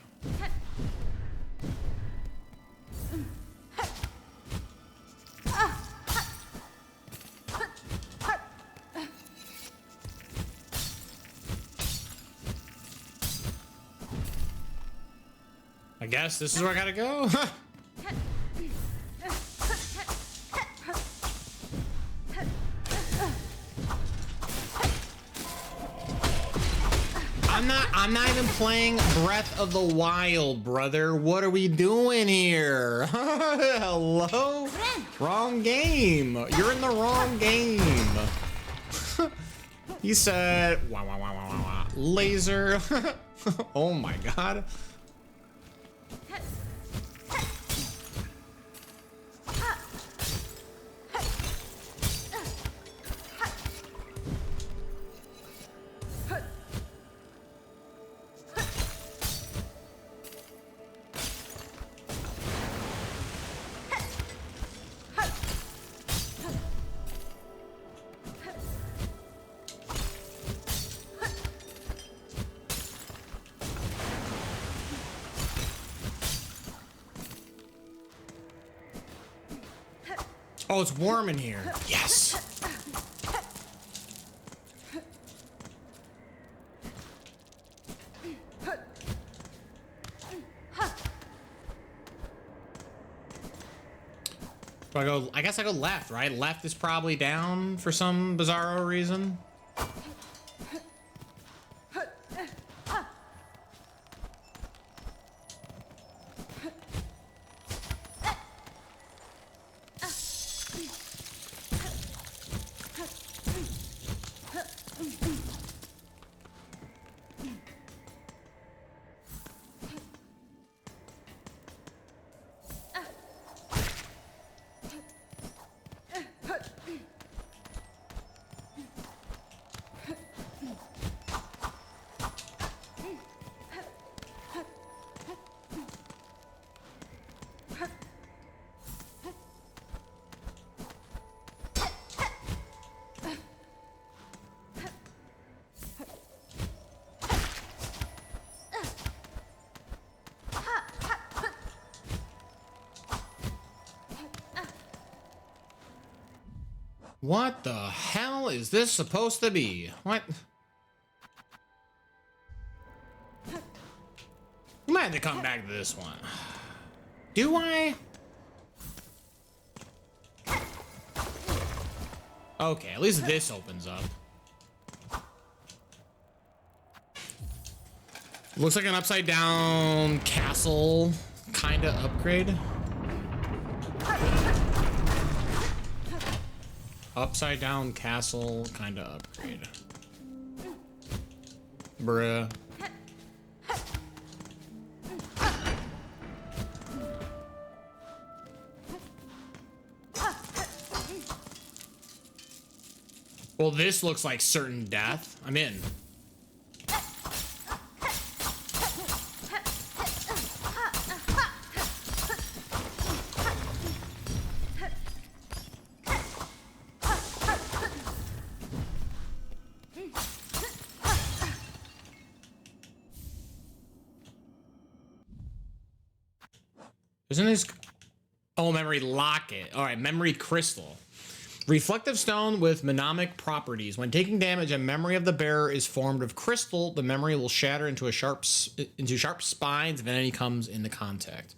I guess this is where I gotta go? I'm not even playing Breath of the Wild, brother. What are we doing here? Hello? Wrong game. You're in the wrong game. He said, wah, wah, wah, wah, wah, wah. Laser. Oh my God. Oh, it's warm in here. Yes. So I guess I go left, right? Left is probably down for some bizarro reason. What the hell is this supposed to be? What? You might have to come back to this one. Do I? Okay, at least this opens up. Looks like an upside down castle kind of upgrade. Upside down castle kind of upgrade. Bruh. Well, this looks like certain death. I'm in. Isn't this... Oh, memory locket. All right, memory crystal. Reflective stone with mnemonic properties. When taking damage, a memory of the bearer is formed of crystal. The memory will shatter into sharp spines if an enemy comes into contact.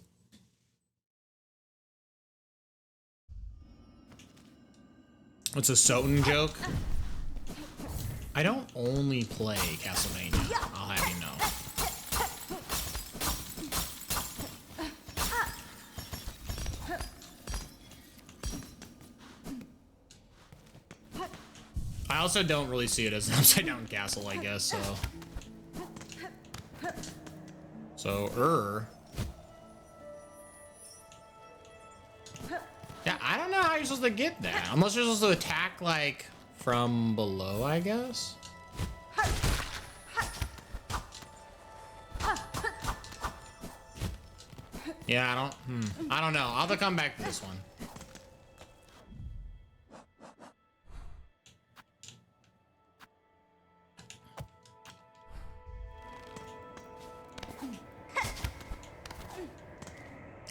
It's a Soten joke. I don't only play Castlevania, I'll have you know. I also don't really see it as an upside down castle, I guess, so. Yeah, I don't know how you're supposed to get that. Unless you're supposed to attack, like, from below, I guess? Yeah, I don't know. I'll have to come back to this one.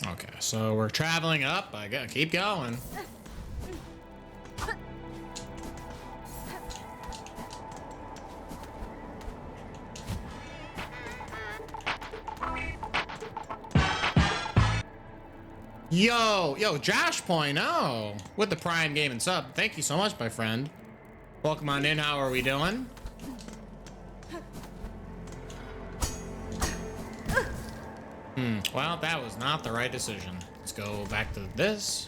Okay, so we're traveling up. I gotta keep going. Yo, Josh Point, oh, with the Prime Game and sub. Thank you so much, my friend. Welcome on in. How are we doing? Well, that was not the right decision. Let's go back to this.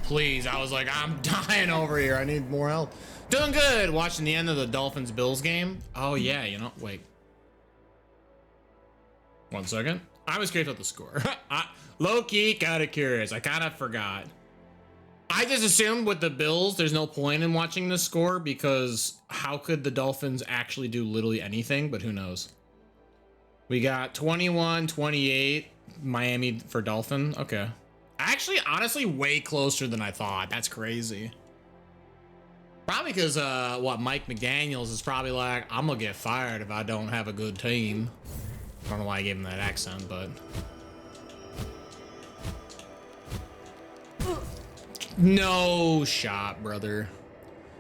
Please, I was like, I'm dying over here. I need more help. Doing good. Watching the end of the Dolphins-Bills game. Oh, yeah, you know, wait. 1 second. I was curious about the score. Low-key, kind of curious. I kind of forgot. I just assumed with the Bills, there's no point in watching the score because how could the Dolphins actually do literally anything? But who knows? We got 21-28 Miami for Dolphin. Okay. Actually, honestly, way closer than I thought. That's crazy. Probably because, Mike McDaniels is probably like, I'm gonna get fired if I don't have a good team. I don't know why I gave him that accent, but... No shot, brother.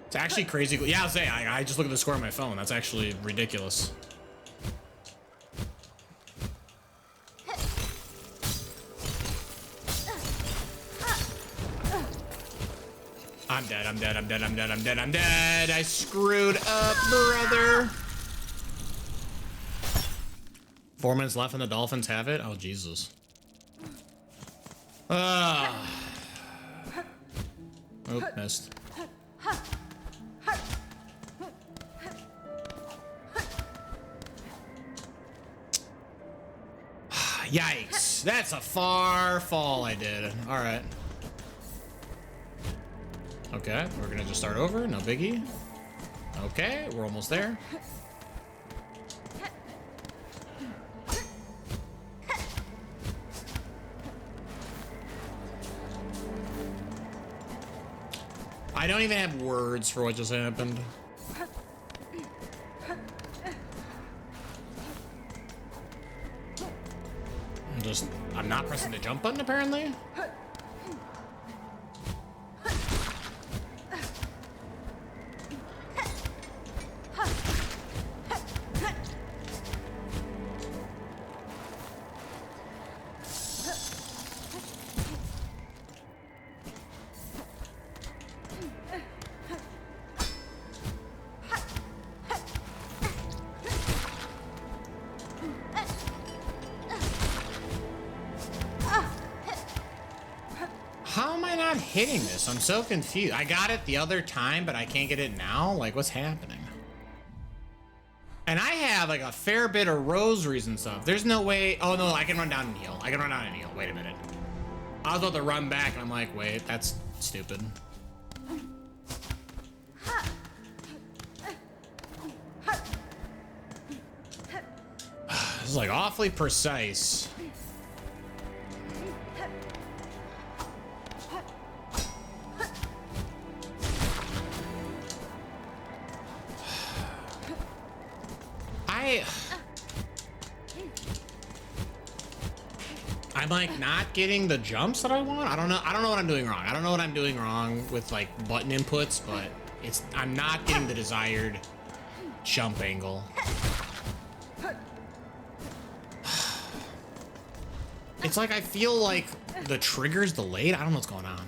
It's actually crazy. Yeah, I'll say, I just look at the score on my phone. That's actually ridiculous. I'm dead, I'm dead, I'm dead, I'm dead, I'm dead, I'm dead. I screwed up, brother. 4 minutes left and the Dolphins have it? Oh, Jesus. Oh, missed. Yikes. That's a far fall I did. All right. Okay, we're gonna just start over, no biggie. Okay, we're almost there. I don't even have words for what just happened. I'm not pressing the jump button apparently. How am I not hitting this? I'm so confused. I got it the other time, but I can't get it now? Like, what's happening? And I have, like, a fair bit of rosaries and stuff. There's no way... Oh, no, I can run down and heal. I can run down and heal. Wait a minute. I was about to run back, and I'm like, wait, that's stupid. This is, like, awfully precise. I'm like not getting the jumps that I want. I don't know what I'm doing wrong. I don't know what I'm doing wrong with like button inputs, but I'm not getting the desired jump angle. It's like I feel like the trigger's delayed. I don't know what's going on.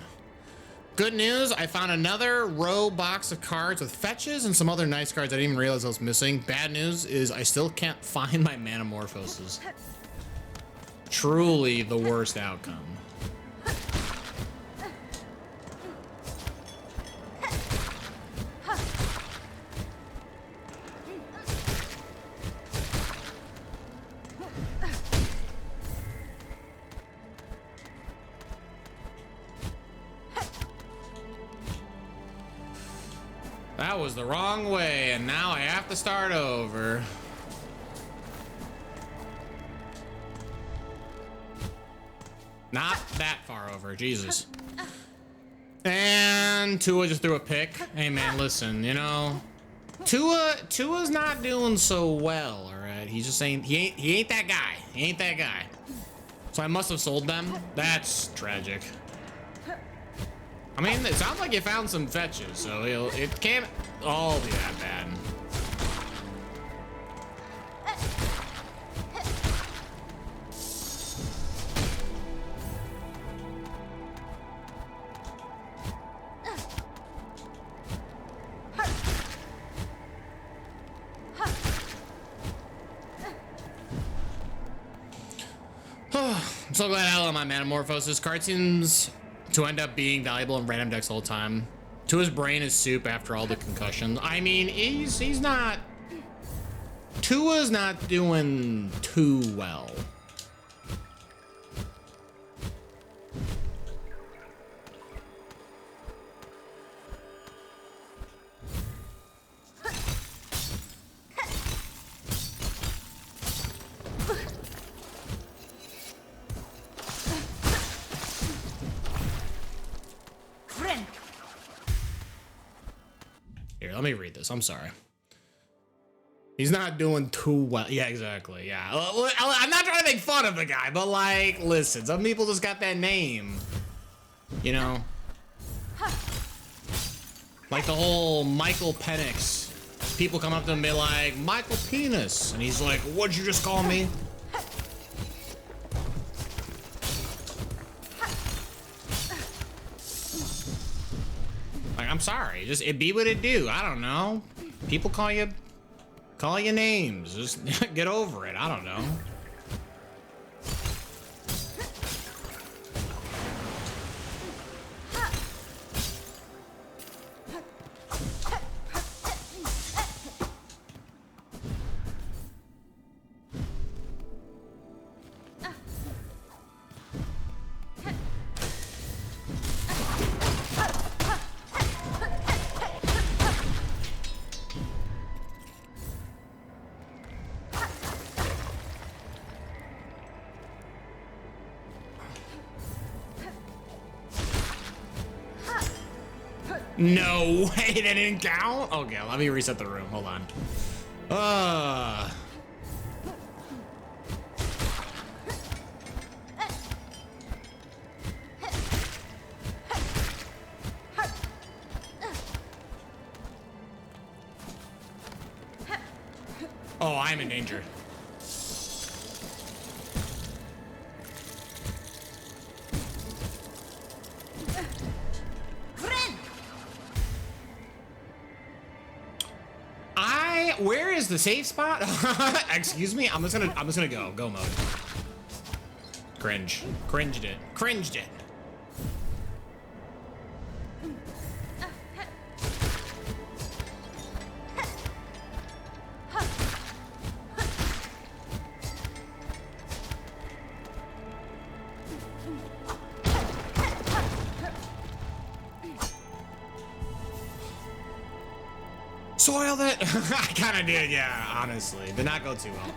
Good news, I found another row box of cards with fetches and some other nice cards I didn't even realize I was missing. Bad news is I still can't find my Manamorphoses. Truly the worst outcome. That was the wrong way, and now I have to start over. Not that far over, Jesus. And Tua just threw a pick. Hey man, listen, you know, Tua's not doing so well, all right? He's just saying he ain't that guy. He ain't that guy. So I must have sold them. That's tragic. I mean, it sounds like you found some fetches, so it can't all be that bad. I'm so glad I love my Manamorphosis. Card seems to end up being valuable in random decks the whole time. Tua's brain is soup after all the concussions. I mean, he's not... Tua's not doing too well. Here, let me read this. I'm sorry. He's not doing too well. Yeah, exactly. Yeah. I'm not trying to make fun of the guy, but like, listen, some people just got that name. You know? Like the whole Michael Penix. People come up to him and be like, Michael Penis. And he's like, what'd you just call me? Like, I'm sorry. Just, it be what it do. I don't know. People call you names. Just get over it. I don't know. No way, that didn't count? Okay, let me reset the room. Hold on. Oh, I'm in danger. Where is the safe spot? Excuse me. I'm just gonna go mode. Cringed it. Soiled it. I kind of did, yeah. Honestly, did not go too well.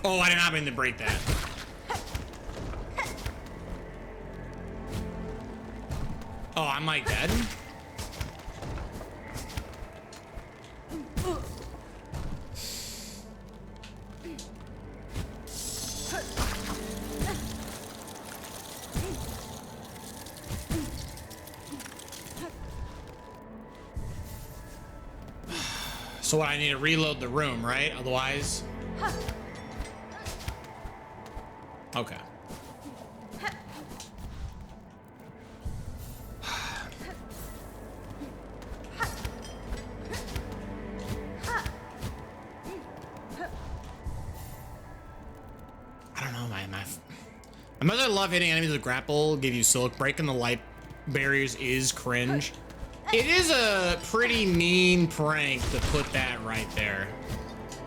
Oh, I did not mean to break that. Oh, I'm like dead? So what, I need to reload the room, right? Otherwise... Okay. I don't know, my mother love hitting enemies with grapple, give you silk. Breaking the light barriers is cringe. It is a pretty mean prank to put that right there.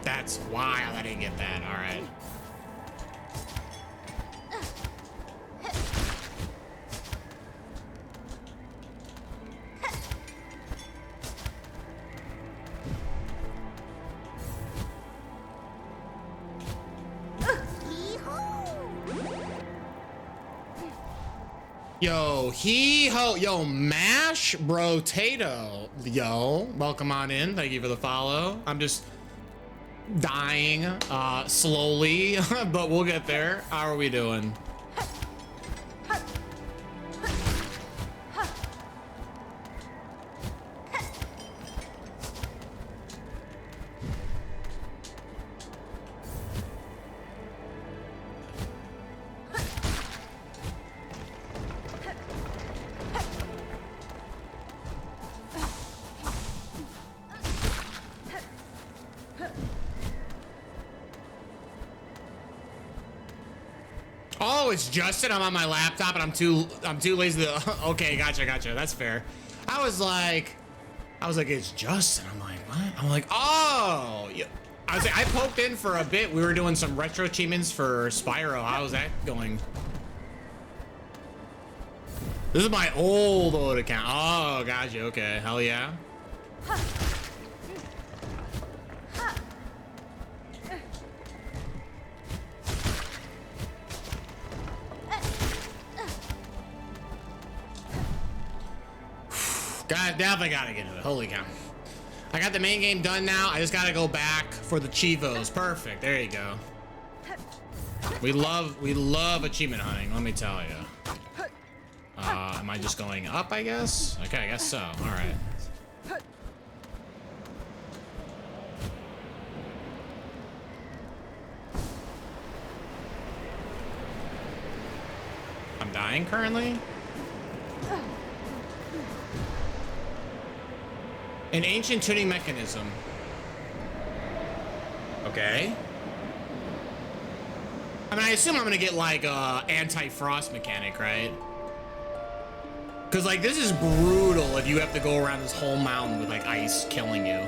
That's wild. I didn't get that. All right. Yo, yo, Mash Brotato, yo, welcome on in. Thank you for the follow. I'm just dying, slowly, but we'll get there. How are we doing? Oh, it's Justin. I'm on my laptop and I'm too lazy to. Okay, gotcha. That's fair. I was like, it's Justin. I'm like, what? I'm like, oh. Yeah. I poked in for a bit. We were doing some retro achievements for Spyro. How was that going? This is my old account. Oh, gotcha. Okay, hell yeah. Definitely gotta get into it. Holy cow. I got the main game done now. I just gotta go back for the Chivos. Perfect. There you go. We love achievement hunting, let me tell you. Am I just going up, I guess? Okay, I guess so. All right. I'm dying currently? An ancient tuning mechanism. Okay. I mean, I assume I'm gonna get like a anti-frost mechanic, right? Cause like this is brutal if you have to go around this whole mountain with like ice killing you.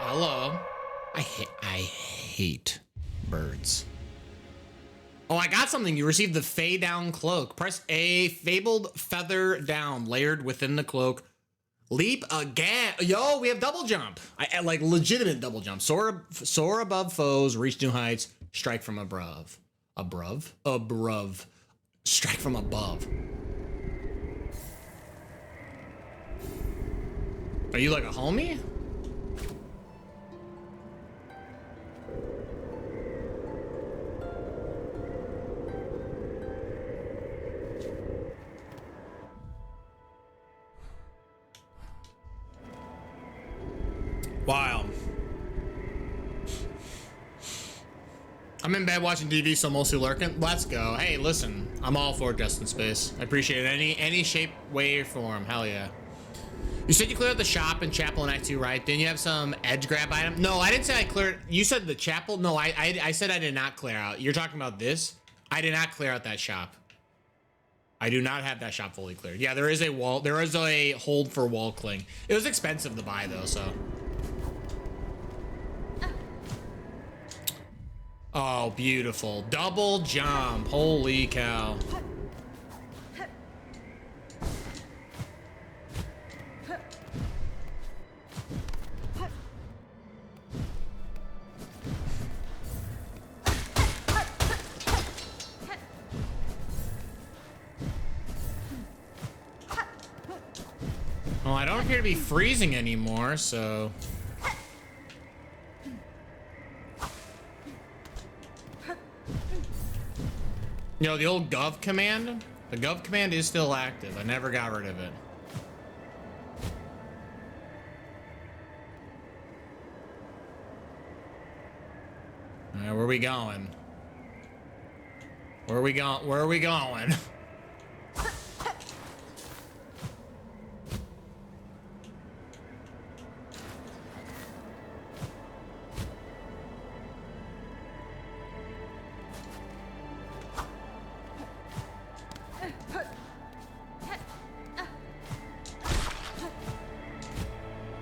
Hello. I hate birds. Oh, I got something. You received the Fey Down cloak. Press A. Fabled feather down, layered within the cloak. Leap again. Yo, we have double jump. I like legitimate double jump. Soar above foes. Reach new heights. Strike from above. Above. Strike from above. Are you like a homie? Wow. I'm in bed watching TV, so mostly lurking. Let's go. Hey, listen, I'm all for Justin Space. I appreciate it. Any shape, way, or form. Hell yeah. You said you cleared the shop in Chapel in Act 2, right? Didn't you have some edge grab item? No, I didn't say I cleared. You said the chapel? No, I said I did not clear out. You're talking about this? I did not clear out that shop. I do not have that shop fully cleared. Yeah, there is a wall. There is a hold for wall cling. It was expensive to buy though, so. Oh, beautiful. Double jump. Holy cow. Well, I don't appear to be freezing anymore, so... You know, the old gov command? The gov command is still active. I never got rid of it. Alright, where are we going? Where are we going? Where are we going?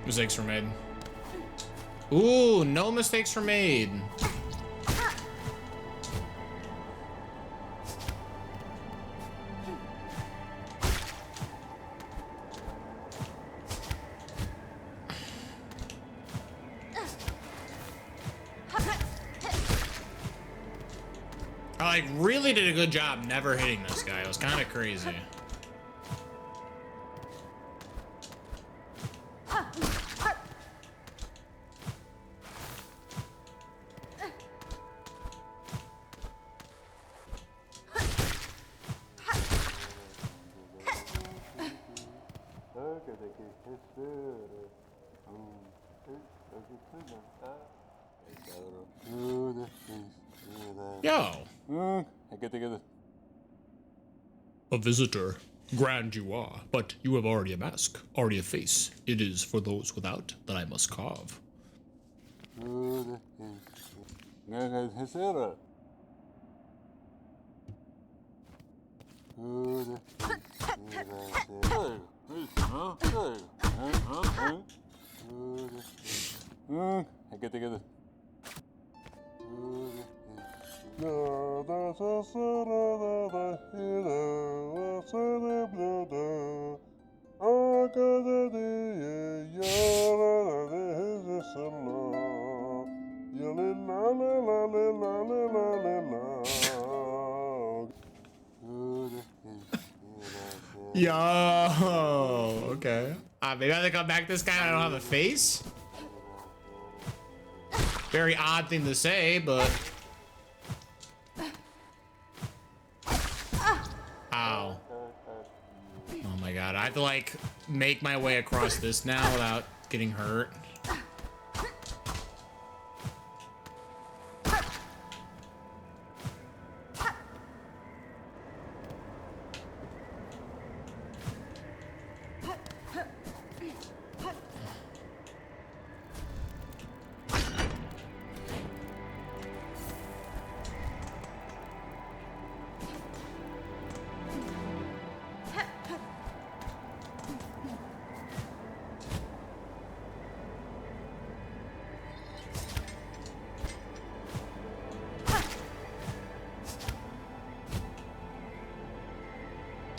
Mistakes were made. Ooh, no mistakes were made. I like really did a good job never hitting this guy. It was kind of crazy. Yo. A visitor. Grand you are, but you have already a mask, already a face. It is for those without that I must carve. Yo, okay. Maybe I have to come back to this guy. I don't have a face. Very odd thing to say, but. Ow. Oh my god, I have to like make my way across this now without getting hurt.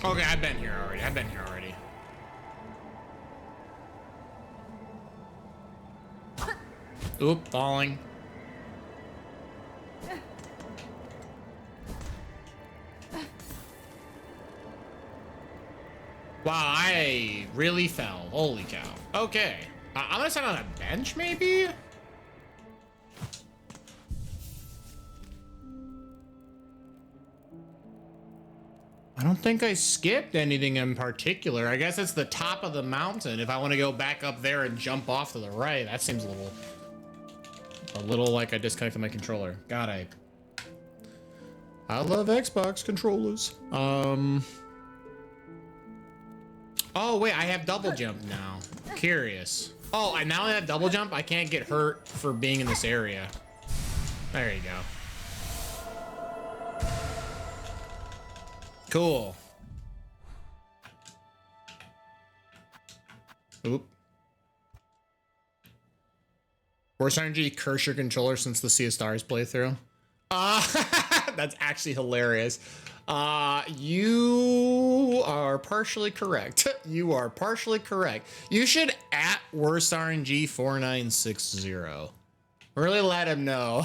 Okay, I've been here already. Oop, falling. Wow, I really fell. Holy cow. Okay. I'm gonna sit on a bench, maybe? I don't think I skipped anything in particular. I guess it's the top of the mountain. If I want to go back up there and jump off to the right, that seems a little like I disconnected my controller. God, I love Xbox controllers. Oh wait, I have double jump now. Curious. Oh, and now I have double jump. I can't get hurt for being in this area. There you go. Cool. Oop. Worst RNG curse your controller since the Sea of Stars playthrough. That's actually hilarious. You are partially correct. You are partially correct. You should at worst RNG 4960. Really let him know.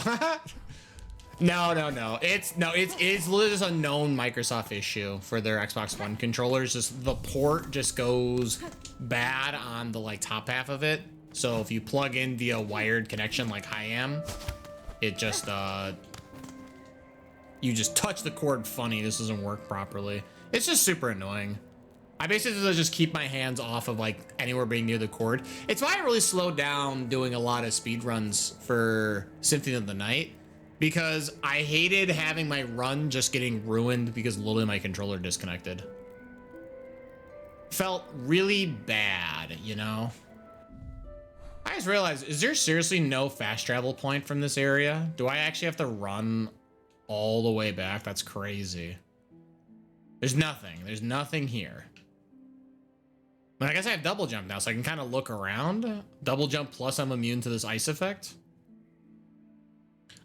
No. It's literally just a known Microsoft issue for their Xbox One controllers. Just the port just goes bad on the like top half of it. So if you plug in via wired connection like I am, it just you just touch the cord funny. This doesn't work properly. It's just super annoying. I basically just keep my hands off of like anywhere being near the cord. It's why I really slowed down doing a lot of speed runs for Symphony of the Night, because I hated having my run just getting ruined because literally my controller disconnected. Felt really bad, you know? I just realized, is there seriously no fast travel point from this area? Do I actually have to run all the way back? That's crazy. There's nothing here. But I guess I have double jump now, so I can kind of look around. Double jump plus I'm immune to this ice effect.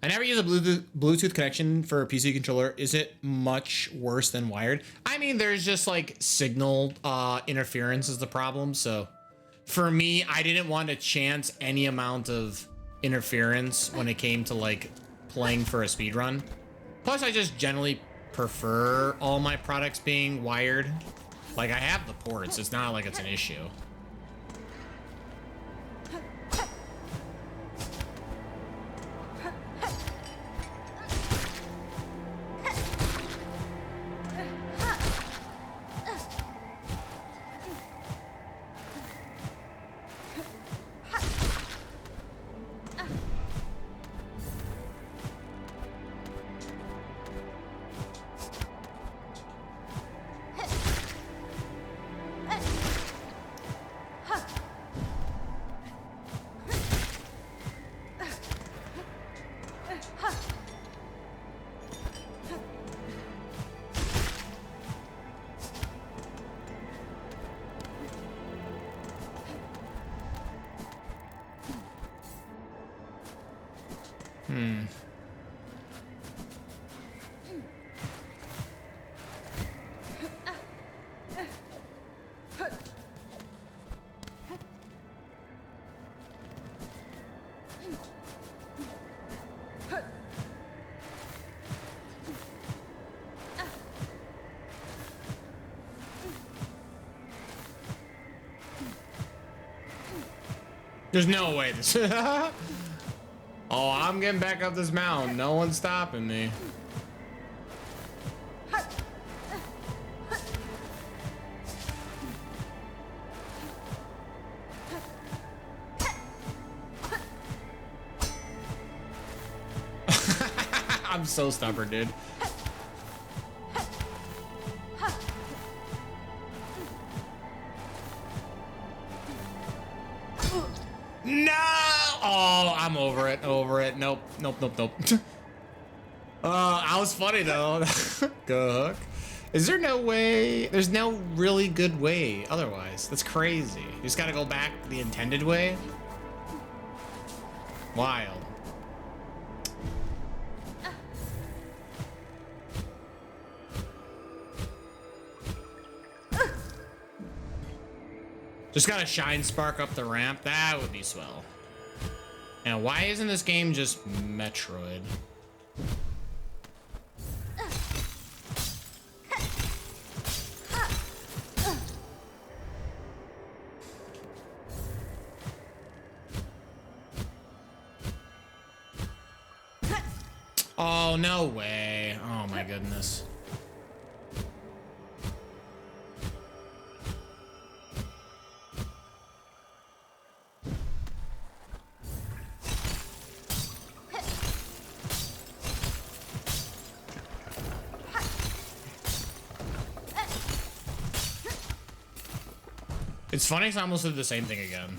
I never use a Bluetooth connection for a PC controller. Is it much worse than wired? I mean, there's just like signal interference is the problem. So for me, I didn't want to chance any amount of interference when it came to like playing for a speed run. Plus, I just generally prefer all my products being wired. Like, I have the ports. It's not like it's an issue. There's no way this. Oh, I'm getting back up this mountain. No one's stopping me. I'm so stubborn, dude. No! Oh, I'm over it. Nope. I was funny though. Good hook. Is there no way? There's no really good way otherwise. That's crazy. You just gotta go back the intended way. Wild. Just gotta shine spark up the ramp. That would be swell. And why isn't this game just Metroid? Oh, no way. Oh my goodness. It's funny, 'cause I almost did the same thing again.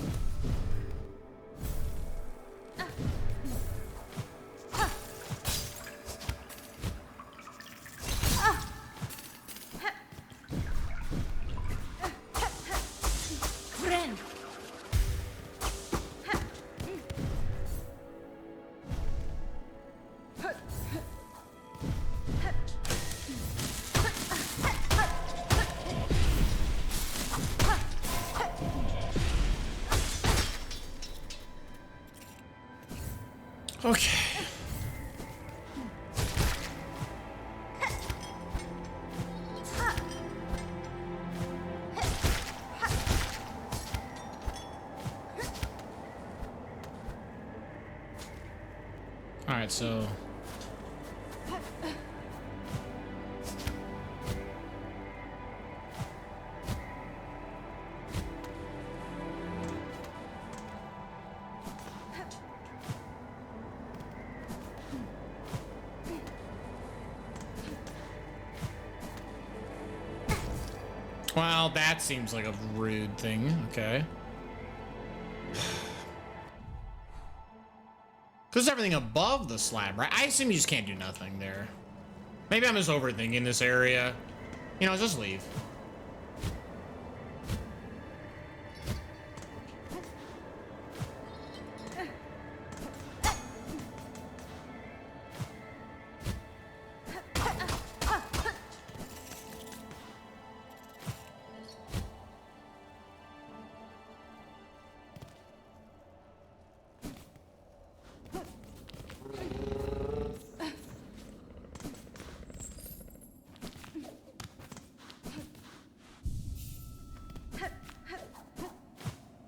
Okay. All right, so well, that seems like a rude thing. Okay. Because everything above the slab, right? I assume you just can't do nothing there. Maybe I'm just overthinking this area. You know, just leave.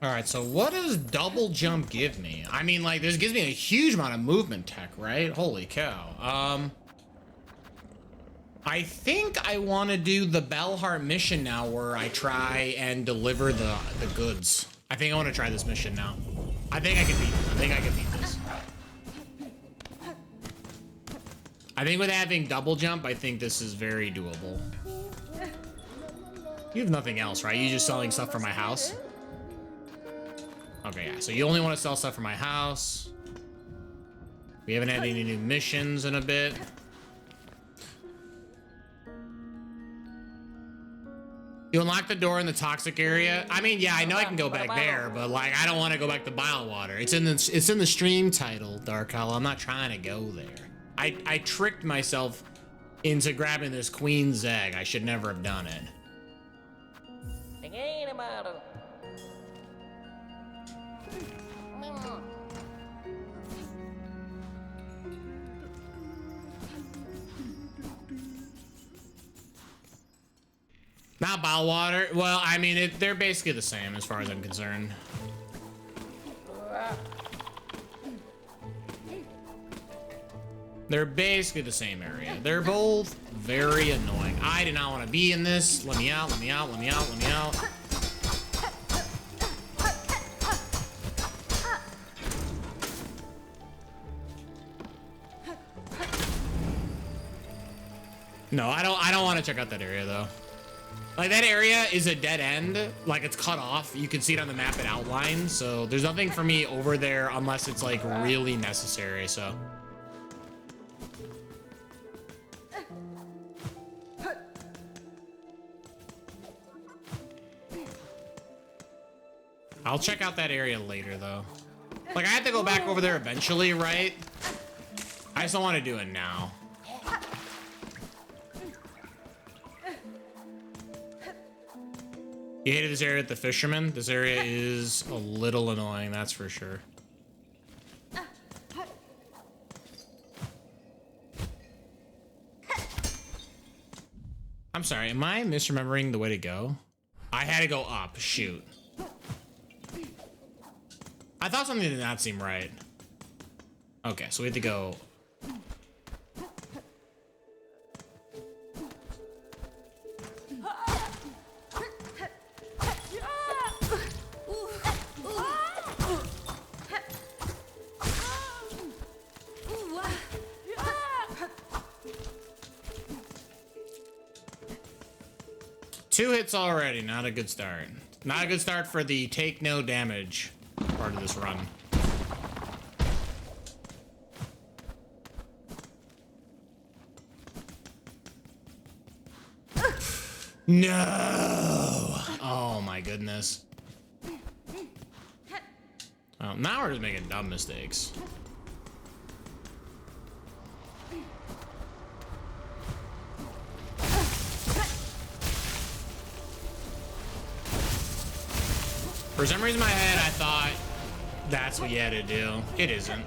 All right, so what does double jump give me? I mean, like, this gives me a huge amount of movement tech, right? Holy cow. I think I want to do the Bellheart mission now, where I try and deliver the goods. I think I want to try this mission now. I think I can beat this. I think I can beat this. I think with having double jump, I think this is very doable. You have nothing else, right? You're just selling stuff for my house? Okay, yeah, so you only want to sell stuff for my house. We haven't had any new missions in a bit. You unlock the door in the toxic area. I mean, yeah, I know I can go back there, but like, I don't want to go back to Bilewater. It's in the stream title, Dark Hollow. I'm not trying to go there. I tricked myself into grabbing this queen's egg. I should never have done it. Not Bilewater. Well, I mean, they're basically the same as far as I'm concerned. They're basically the same area. They're both very annoying. I do not want to be in this. Let me out, let me out, let me out, let me out. No, I don't want to check out that area though. Like, that area is a dead end. Like, it's cut off. You can see it on the map and outline. So there's nothing for me over there unless it's like really necessary. So I'll check out that area later though. Like, I have to go back over there eventually, right? I just don't want to do it now. You hated this area with the fishermen? This area is a little annoying, that's for sure. I'm sorry, am I misremembering the way to go? I had to go up, shoot. I thought something did not seem right. Okay, so we have to go. Two hits already, not a good start. Not a good start for the take no damage part of this run. No! Oh my goodness. Oh, now we're just making dumb mistakes. For some reason in my head, I thought that's what you had to do. It isn't.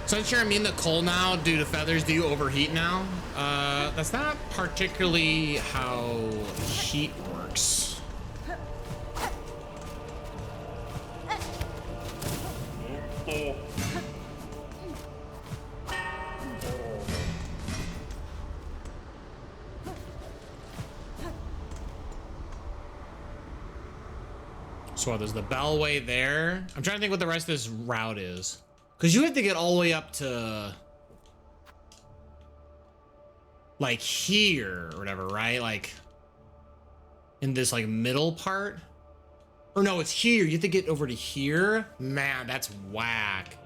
Since you're immune to cold now due to feathers, do you overheat now? That's not particularly how heat works. So there's the Bellway there. I'm trying to think what the rest of this route is. Because you have to get all the way up to like here or whatever, right? Like in this like middle part. Or no, it's here. You have to get over to here. Man, that's whack.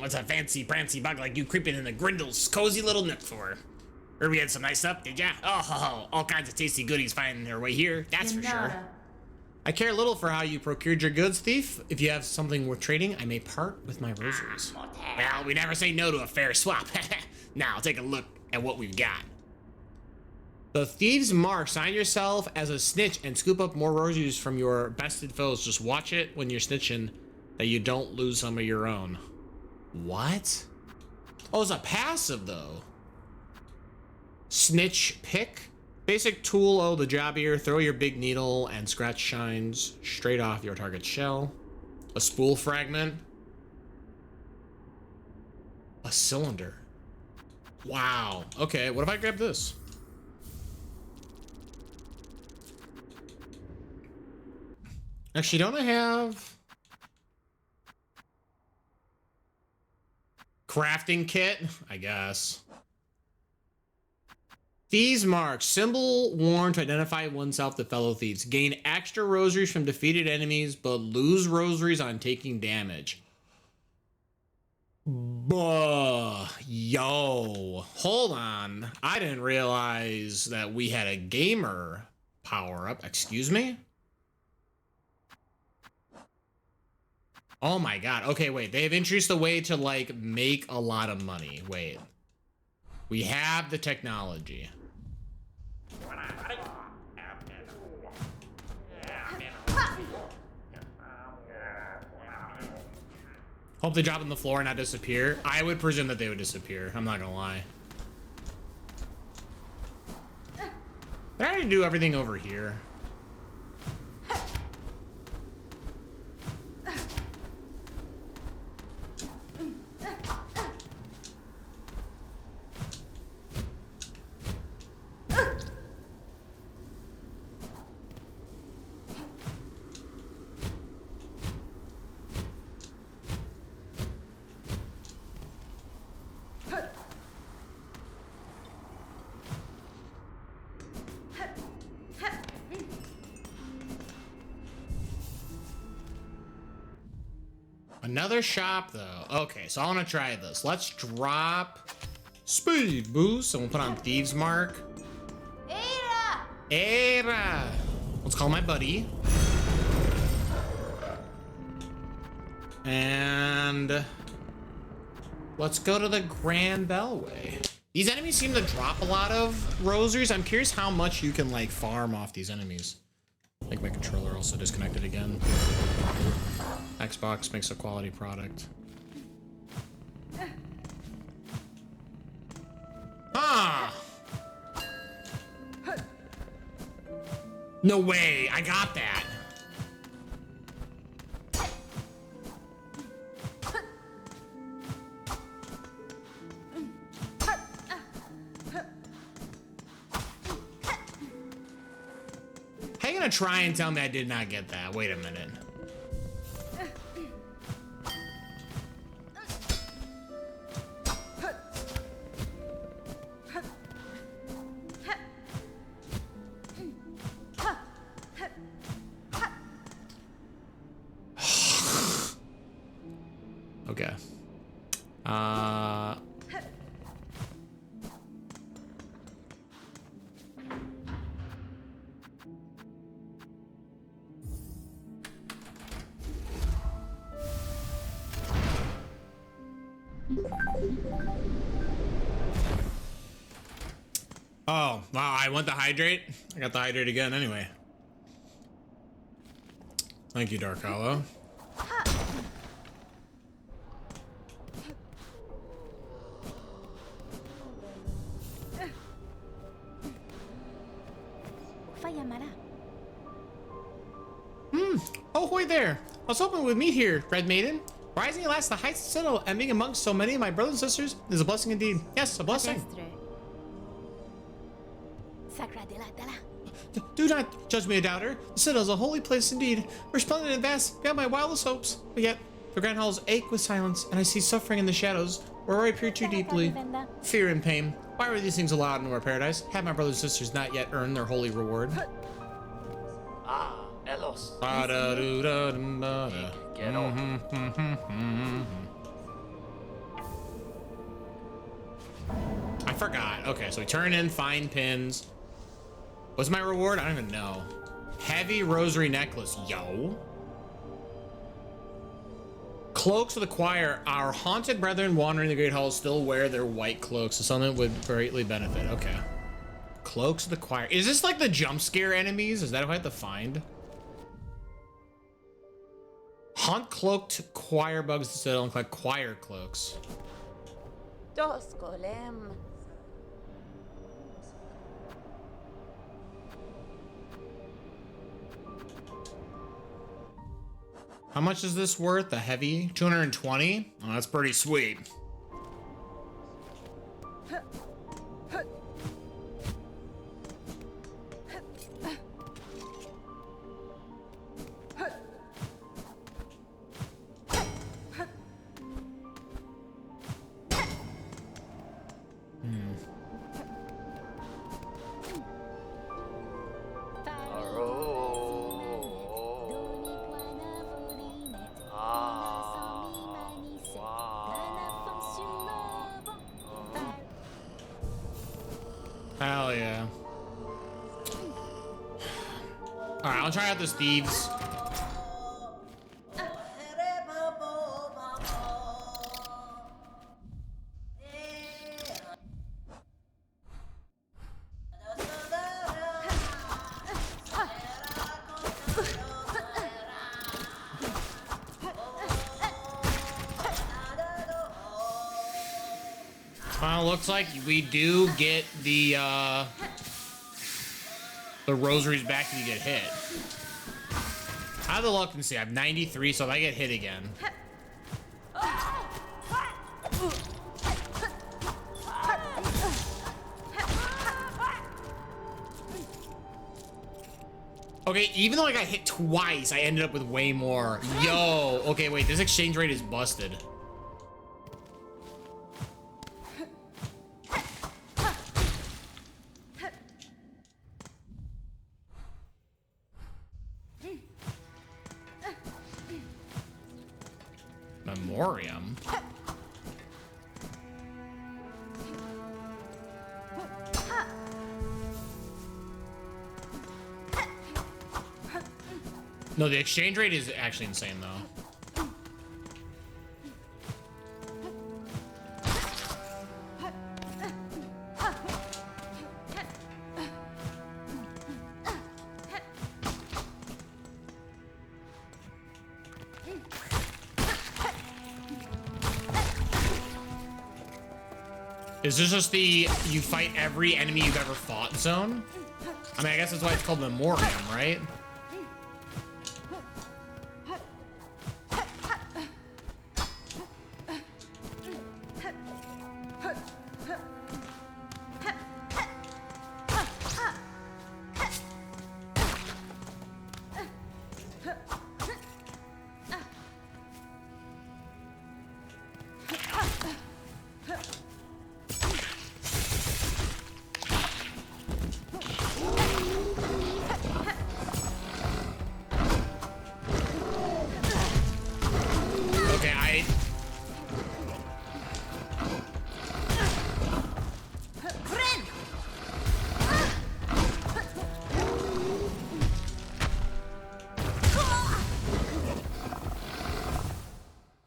What's a fancy prancy bug like you creeping in the Grindle's cozy little nook for? Heard we had some nice stuff, did ya? Oh, all kinds of tasty goodies finding their way here, that's for sure. I care little for how you procured your goods, thief. If you have something worth trading, I may part with my rosaries. Well, we never say no to a fair swap. Now, take a look at what we've got. The Thieves' Mark. Sign yourself as a snitch and scoop up more rosaries from your bested foes. Just watch it when you're snitching that you don't lose some of your own. What? Oh, it's a passive, though. Snitch pick. Basic tool, oh, the job here. Throw your big needle and scratch shines straight off your target's shell. A spool fragment. A cylinder. Wow. Okay, what if I grab this? Actually, don't I have... crafting kit? I guess. Thieves' Mark. Symbol worn to identify oneself to fellow thieves. Gain extra rosaries from defeated enemies, but lose rosaries on taking damage. Buh. Yo. Hold on. I didn't realize that we had a gamer power-up. Excuse me? Oh my god. Okay, wait. They have introduced a way to, like, make a lot of money. Wait. We have the technology. Hope they drop on the floor and not disappear. I would presume that they would disappear. I'm not gonna lie. But I didn't do everything over here. Another shop, though. Okay, so I want to try this. Let's drop speed boost, and we'll put on Thieves' Mark. Era! Let's call my buddy. And let's go to the Grand Bellway. These enemies seem to drop a lot of rosaries. I'm curious how much you can, like, farm off these enemies. I think my controller also disconnected again. Xbox makes a quality product. Ah! No way, I got that. How you gonna try and tell me I did not get that? Wait a minute. Okay. Oh, wow, I want the hydrate. I got the hydrate again anyway. Thank you, Dark Hollow. Oh, hoy there. I was hoping we'd meet here, Red Maiden. Rising at last the heights of Citadel and being amongst so many of my brothers and sisters is a blessing indeed. Yes, a blessing. Do not judge me a doubter. The Citadel is a holy place indeed. Resplendent and vast beyond my wildest hopes. But yet, the grand halls ache with silence, and I see suffering in the shadows, where I peer too deeply. Fear and pain. Why were these things allowed in our paradise? Have my brothers and sisters not yet earned their holy reward? Ah, Elos. forgot. Okay, so we turn in, find pins. What's my reward? I don't even know. Heavy rosary necklace. Yo. Cloaks of the choir. Our haunted brethren wandering the great halls still wear their white cloaks, so something would greatly benefit. Okay. Cloaks of the choir. Is this like the jump scare enemies? Is that who I have to find? Hunt cloaked choir bugs to settle and collect choir cloaks. Dos golem. How much is this worth? The heavy? 220? Oh, that's pretty sweet. Hell yeah. Alright, I'll try out this thieves. Well, looks like we do get the rosaries back if you get hit. How the luck can see? I have 93, so if I get hit again. Okay, even though I got hit twice, I ended up with way more. Yo, okay, wait, this exchange rate is busted. Memoriam. No, the exchange rate is actually insane, though. Is this just the you fight every enemy you've ever fought zone? I mean, I guess that's why it's called Memoriam, right?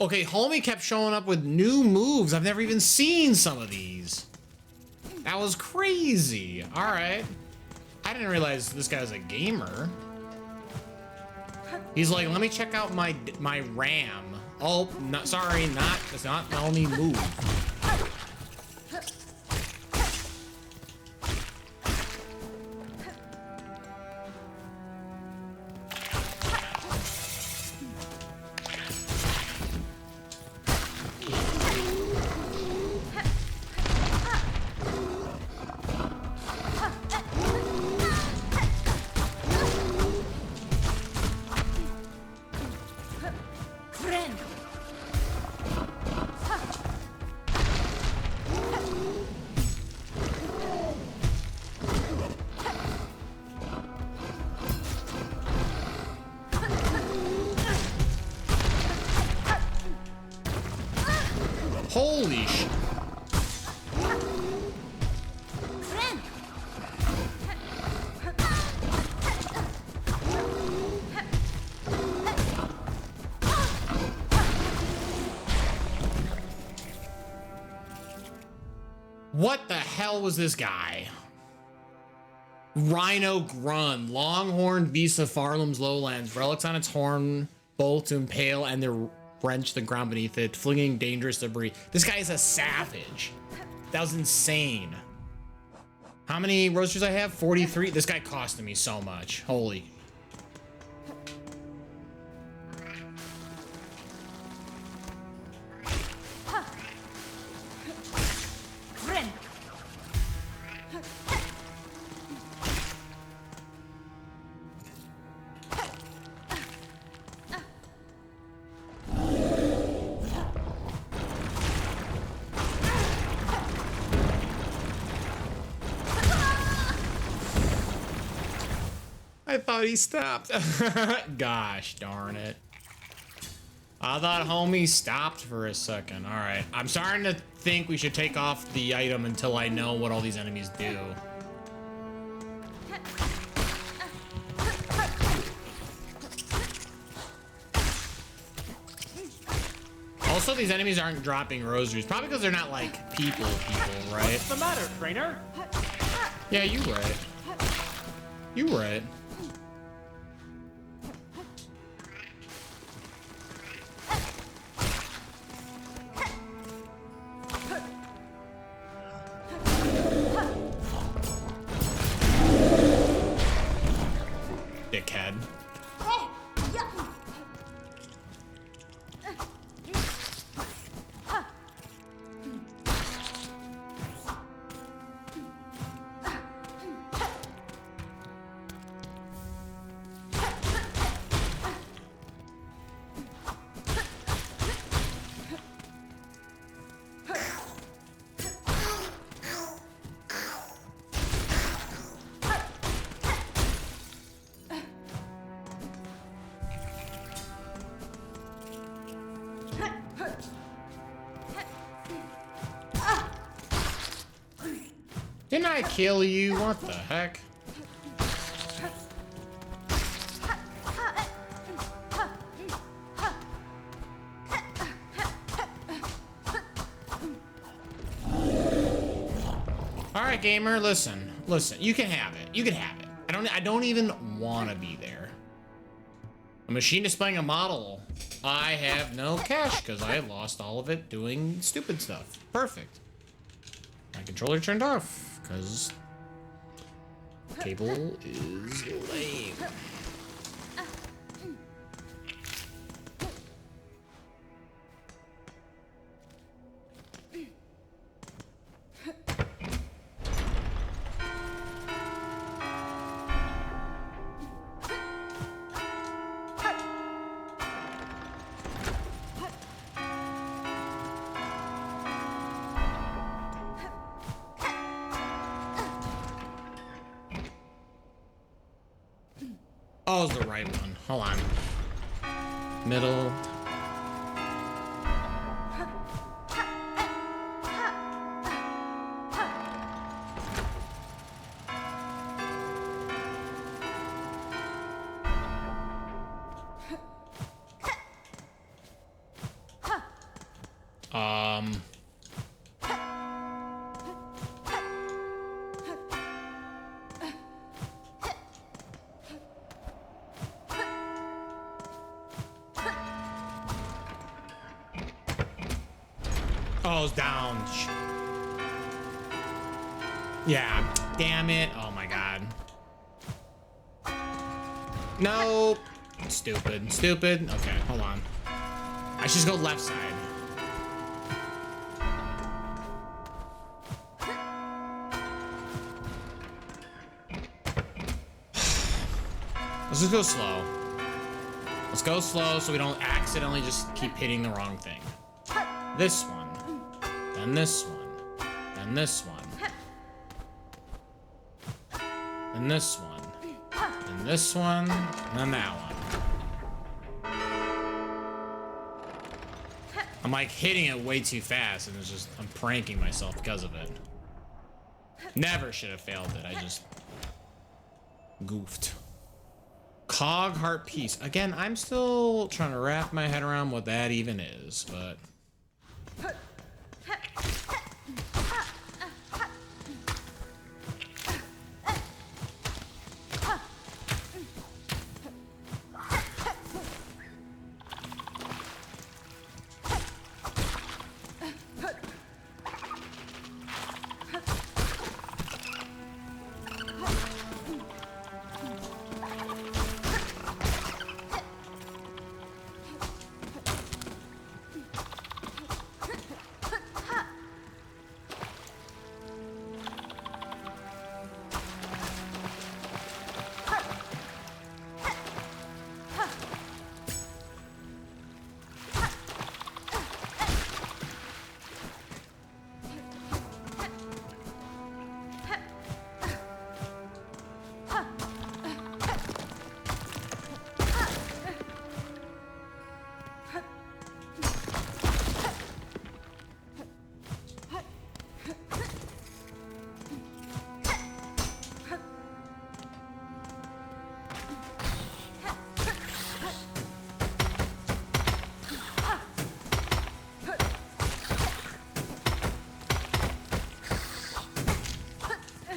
Okay, homie kept showing up with new moves. I've never even seen some of these. That was crazy. All right. I didn't realize this guy was a gamer. He's like, let me check out my RAM. Oh, not sorry, that's not the only move. What the hell was this guy? Rhino Grun, longhorn beast of Farlam's lowlands, relics on its horn, bolt to impale and to wrench the ground beneath it, flinging dangerous debris. This guy is a savage. That was insane. How many roasters I have? 43. This guy costed me so much. Holy. I thought he stopped. Gosh darn it. I thought homie stopped for a second. All right. I'm starting to think we should take off the item until I know what all these enemies do. Also, these enemies aren't dropping rosaries. Probably because they're not like people, right? What's the matter, trainer? Yeah, you right. You right. Dickhead. Didn't I kill you? What the heck? All right, gamer, listen. You can have it. You can have it. I don't even want to be there. A machine displaying a model. I have no cash because I lost all of it doing stupid stuff. Perfect. My controller turned off because cable is lame. Oh, it's the right one. Hold on. Middle. Oh, it's down. Yeah, damn it. Oh my god. Nope. Stupid. Stupid. Okay, hold on. I should just go left side. Let's just go slow. Let's go slow so we don't accidentally just keep hitting the wrong thing. This one. Then this one. Then this one. And this one. And this one. And then that one. I'm like hitting it way too fast and it's just, I'm pranking myself because of it. Never should have failed it. I just goofed. Cog heart piece. Again, I'm still trying to wrap my head around what that even is, but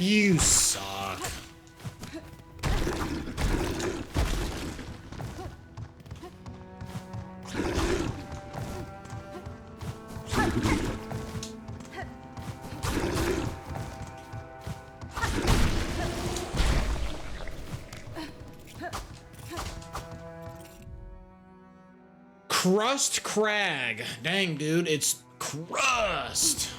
You suck. Crust Crag. Dang, dude, it's crust.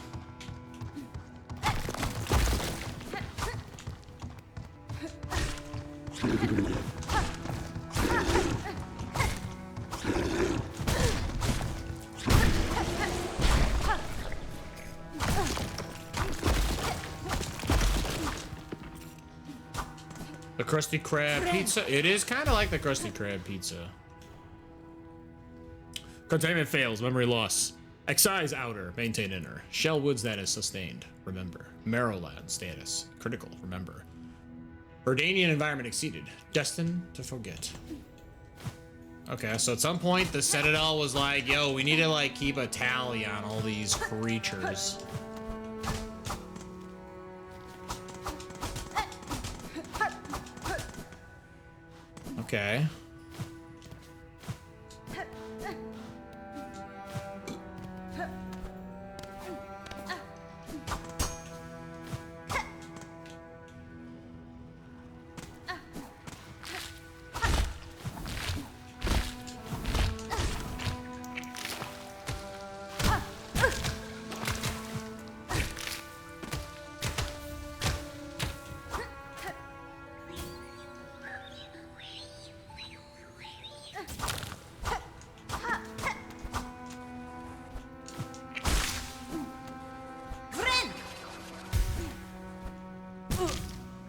The Krusty Krab pizza. It is kind of like the Krusty Krab pizza. Containment fails. Memory loss. Excise outer. Maintain inner. Shellwood status sustained. Remember. Marrowland status. Critical. Remember. Verdanian environment exceeded. Destined to forget. Okay, so at some point the Citadel was like, yo, we need to like keep a tally on all these creatures. Okay.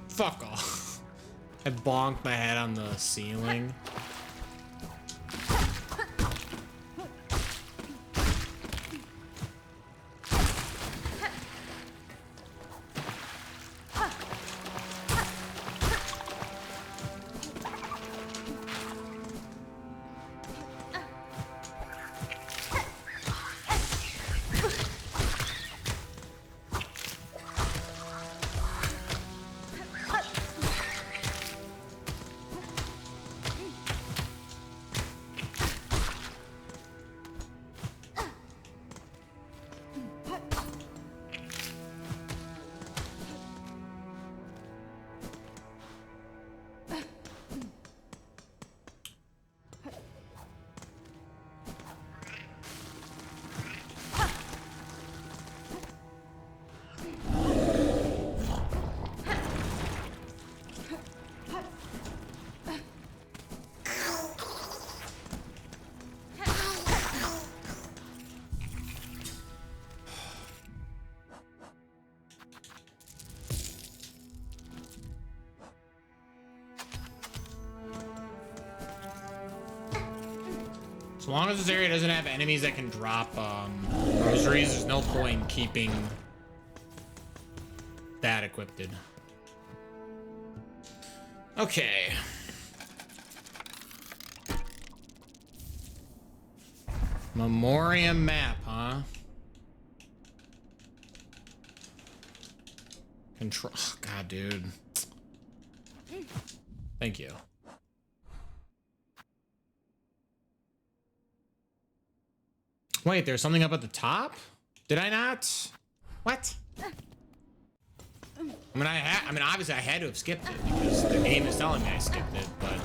Fuck off. I bonked my head on the ceiling. As long as this area doesn't have enemies that can drop rosaries, there's no point in keeping that equipped. Okay. Memoriam map, huh? Control. Oh, God, dude. Thank you. Wait, there's something up at the top? Did I not? What? I mean, obviously I had to have skipped it because the game is telling me I skipped it, but.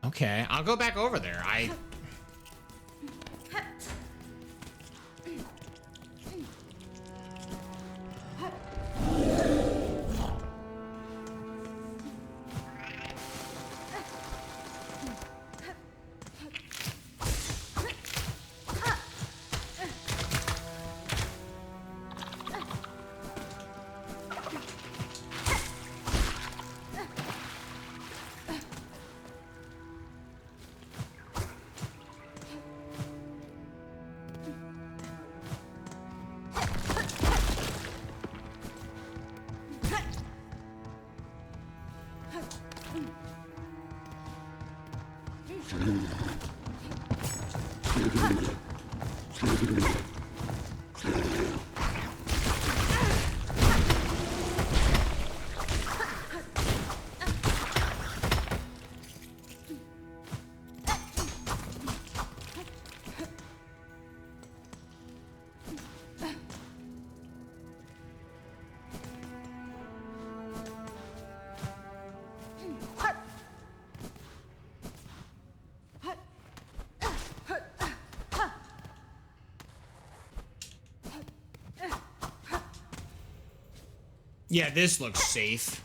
Okay, I'll go back over there. Yeah, this looks safe.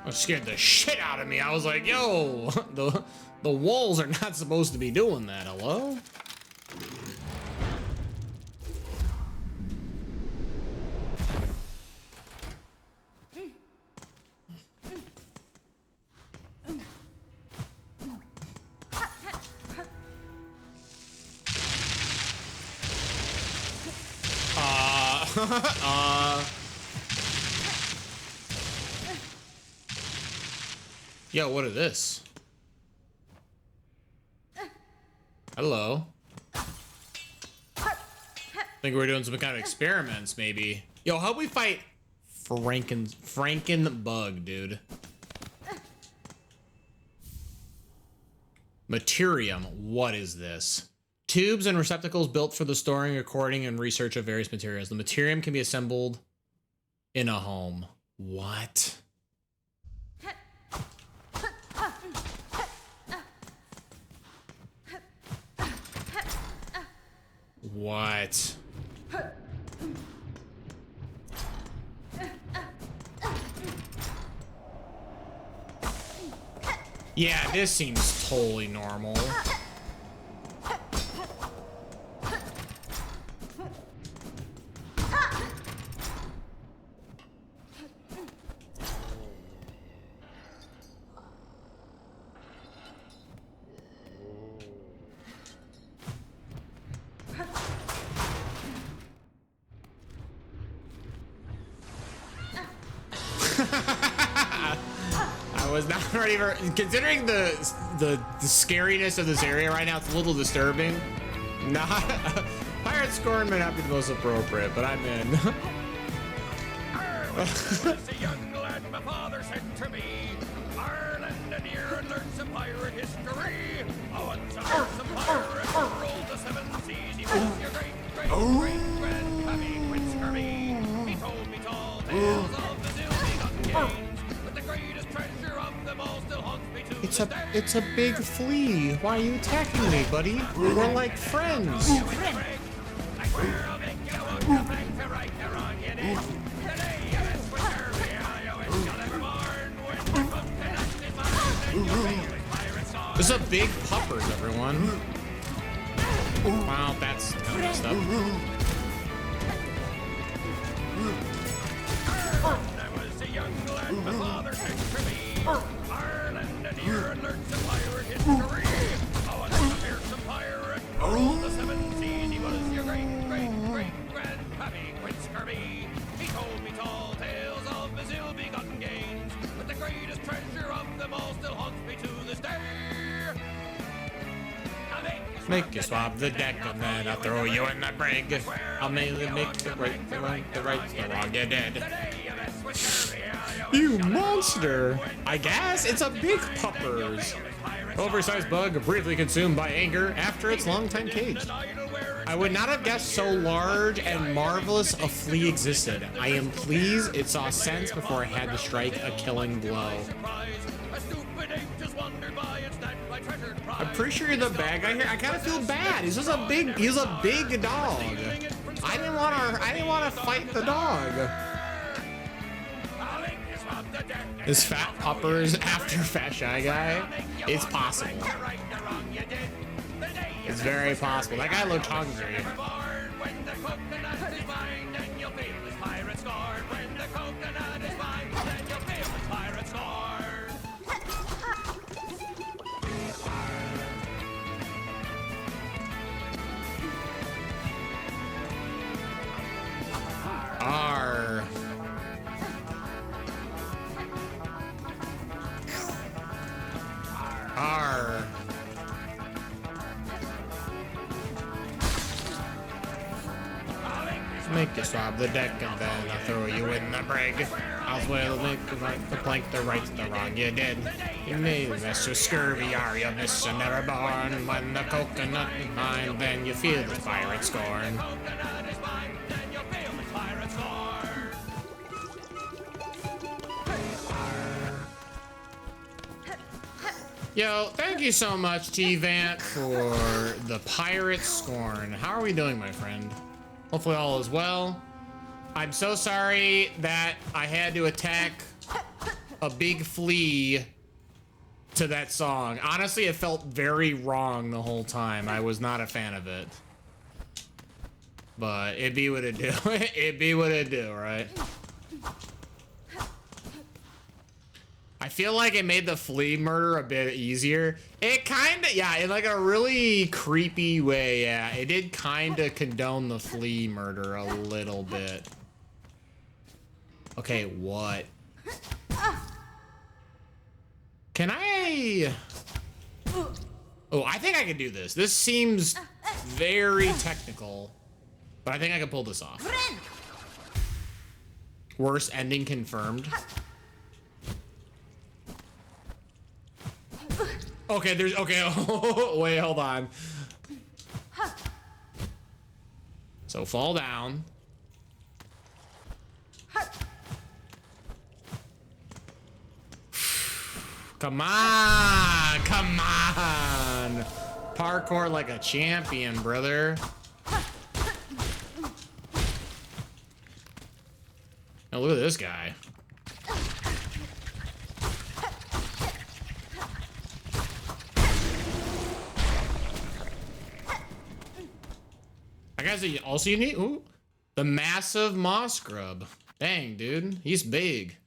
That scared the shit out of me. I was like, yo, the walls are not supposed to be doing that. Hello? Yo, what is this? Hello. Think we're doing some kind of experiments, maybe. Yo, how'd we fight Frankenbug, dude? Materium, what is this? Tubes and receptacles built for the storing, recording, and research of various materials. The materium can be assembled in a home. What? What? Yeah, this seems totally normal. I was not ready for, considering the scariness of this area right now, it's a little disturbing. Not Pirate Scorn may not be the most appropriate, but I'm in. Was a young lad my father sent to me. Ireland and here and learned some pirate history. Oh, once a fearsome pirate who ruled the seven seas. He was your great-great-great-grandpappy Prince Kirby. He told me tall tales of the Zilby games, but the greatest treasure of them all still haunts me to this day. It's a big flea. Why are you attacking me, buddy? We're like friends. This is a big puppers, everyone. Wow, that's kind of messed up. I was a young lad, my father sent to me. Ireland and here and learned some pirate history. Oh, and a fearsome pirate who ruled the seven seas. He was your great-great-great-grandpappy Prince Kirby. He told me tall tales of his ill-begotten gains, but the greatest treasure of them all still haunts me to this day. Make you swab the deck and then I'll throw you in the brig. I'll mainly make the right, the wrong, the wrong, you're dead. You monster! I guess it's a big puppers. Oversized bug briefly consumed by anger after its long time caged. I would not have guessed so large and marvelous a flea existed. I am pleased it saw sense before it had to strike a killing blow. I'm pretty sure you're the bad guy here. I kind of feel bad. He's a big dog. I didn't want to fight the dog. Is Fat Puppers after Fat Shy Guy? It's possible. It's very possible. That guy looked hungry. R. R. Make you swab the deck and then I'll throw you in the brig. I'll will make the plank the right, the wrong you did. You may miss your scurvy, are you, miss you never born? When the coconut is mine, then you feel the pirate scorn. Yo, thank you so much, T-Vant, for the pirate scorn. How are we doing, my friend? Hopefully all is well. I'm so sorry that I had to attack a big flea to that song. Honestly, it felt very wrong the whole time. I was not a fan of it. But it be what it do. It be what it do, right? I feel like it made the flea murder a bit easier. It kinda, yeah, in like a really creepy way, yeah. It did kinda condone the flea murder a little bit. Okay, what? Can I... Oh, I think I can do this. This seems very technical, but I think I can pull this off. Worst ending confirmed. Okay, there's, okay, wait, hold on. So fall down. Come on, come on. Parkour like a champion, brother. Now look at this guy. I guess also unique. Ooh, the massive moss grub. Dang, dude, he's big.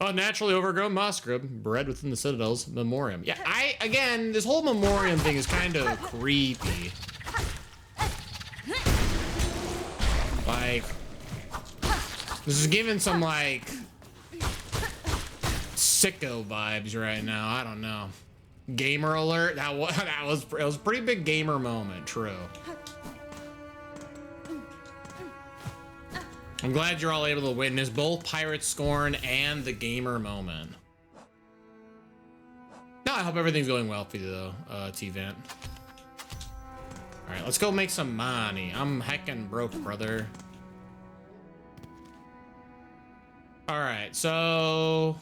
Oh, naturally overgrown moss grub, bred within the Citadel's memoriam. Yeah, again, this whole memoriam thing is kind of creepy. Like, this is giving some like sicko vibes right now. I don't know. Gamer alert. It was a pretty big gamer moment. True. I'm glad you're all able to witness both Pirate Scorn and the gamer moment. No, I hope everything's going well for you though, T-Vant. All right, let's go make some money. I'm heckin' broke, brother. All right, so...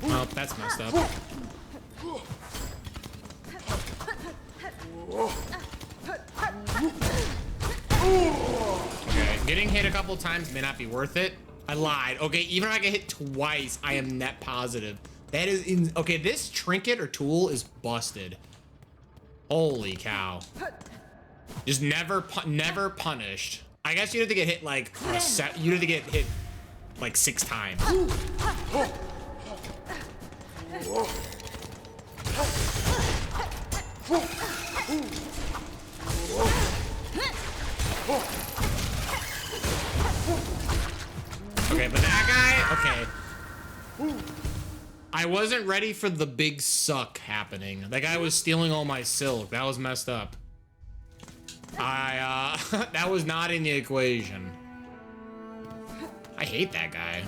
Oh, that's messed up. Okay, getting hit a couple times may not be worth it. I lied. Okay, even if I get hit twice, I am net positive. That is okay, this trinket or tool is busted. Holy cow. Just never punished. I guess you'd have to get hit like you'd have to get hit like 6 times. Okay, but that guy, okay. I wasn't ready for the big suck happening. That guy was stealing all my silk. That was messed up. That was not in the equation. I hate that guy.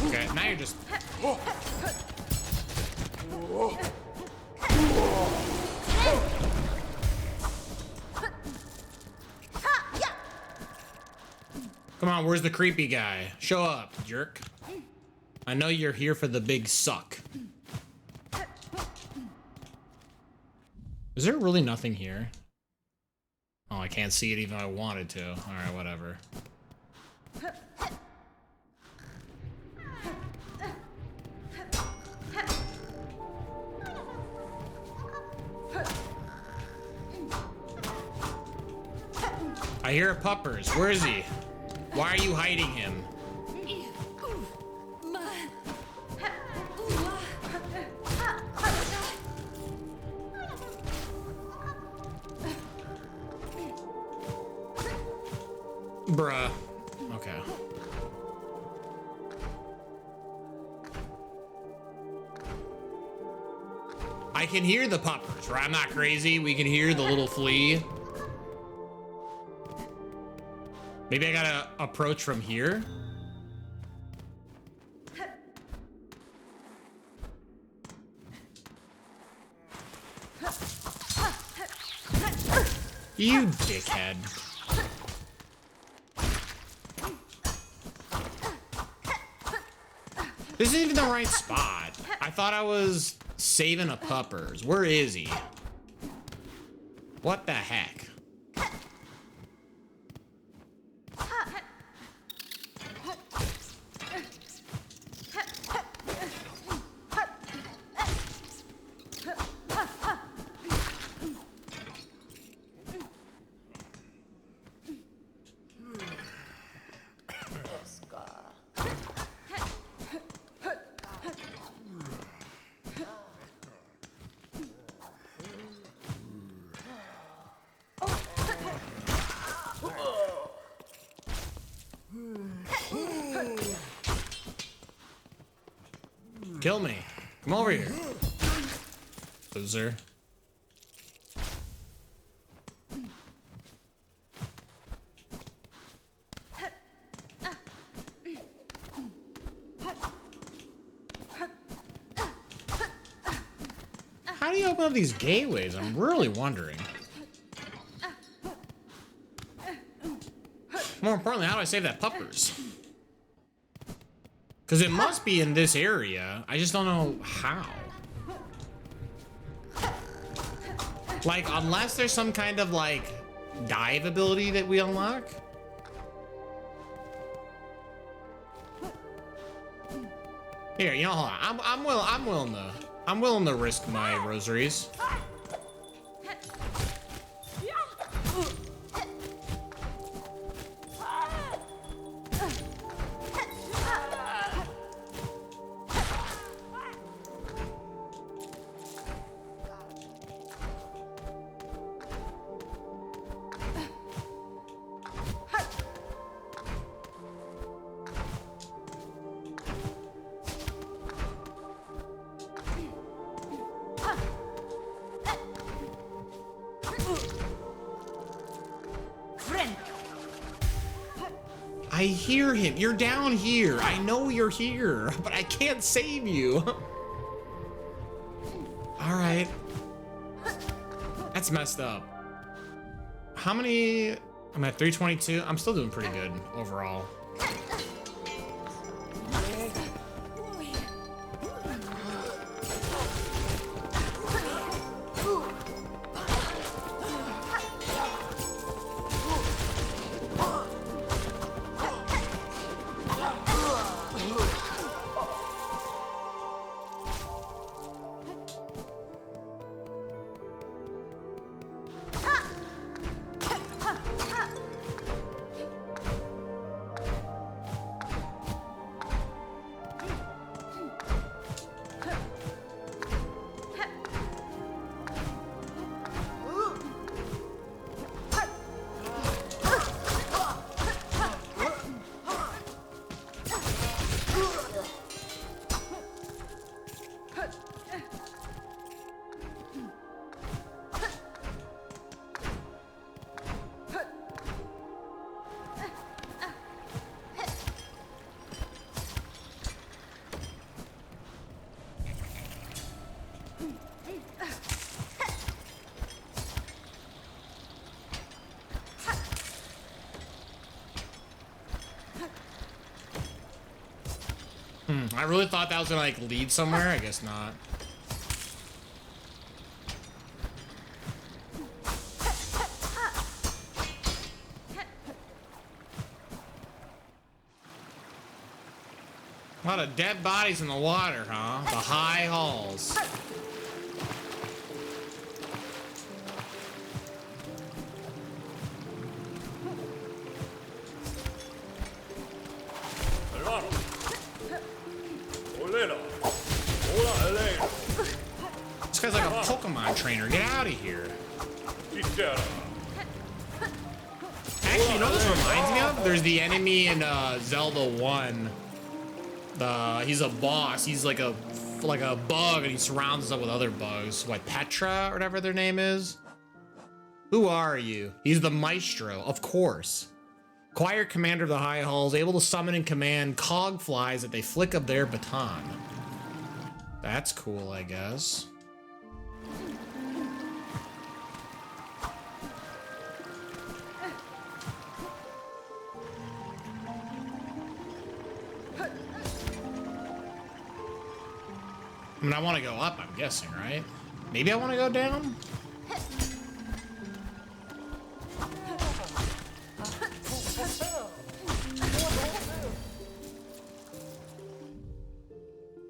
Okay, now you're just... Come on, where's the creepy guy? Show up, jerk. I know you're here for the big suck. Is there really nothing here? Oh, I can't see it even if I wanted to. Alright, whatever. I hear puppers. Where is he? Why are you hiding him? Bruh. Okay. I can hear the puppers, right? I'm not crazy. We can hear the little flea. Maybe I gotta approach from here? You dickhead. This isn't even the right spot. I thought I was saving a puppers. Where is he? What the heck? Kill me. Come over here. Loser. How do you open up these gateways? I'm really wondering. More importantly, how do I save that puppers? Because it must be in this area. I just don't know how. Like, unless there's some kind of, like, dive ability that we unlock. Here, you know, hold on. I'm willing to risk my rosaries. I hear him. You're down here. I know you're here, but I can't save you. All right. That's messed up. How many? I'm at 322. I'm still doing pretty good overall. I really thought that was gonna like lead somewhere. I guess not. A lot of dead bodies in the water, huh? The high halls. Hermano. Olero. Hola, Elena. This guy's like a Pokemon trainer. Get out of here. Quisiera. Actually, you know what this reminds me of? There's the enemy in Zelda 1. He's a boss. He's like a bug, and he surrounds himself with other bugs. What, Petra or whatever their name is? Who are you? He's the Maestro, of course. Choir commander of the High Halls, able to summon and command cog flies at the flick of their baton. That's cool, I guess. I mean, I want to go up, I'm guessing, right? Maybe I want to go down?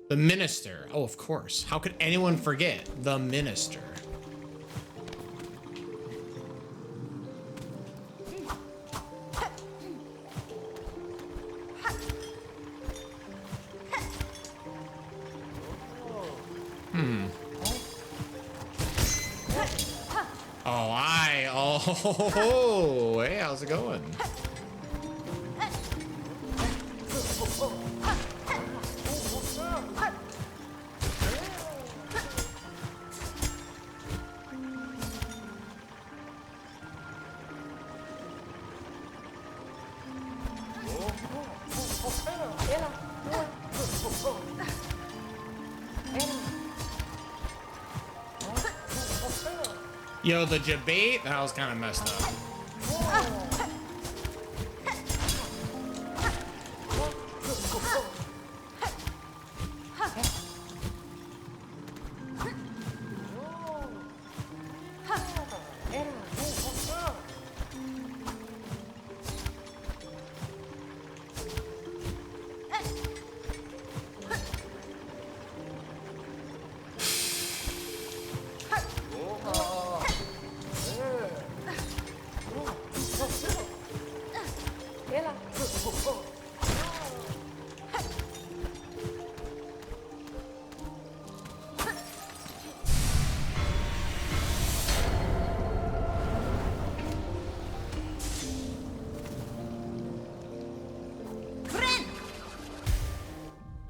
The Minister. Oh, of course. How could anyone forget the Minister? Oh, hey, how's it going? Yo, the debate, that was kind of messed up.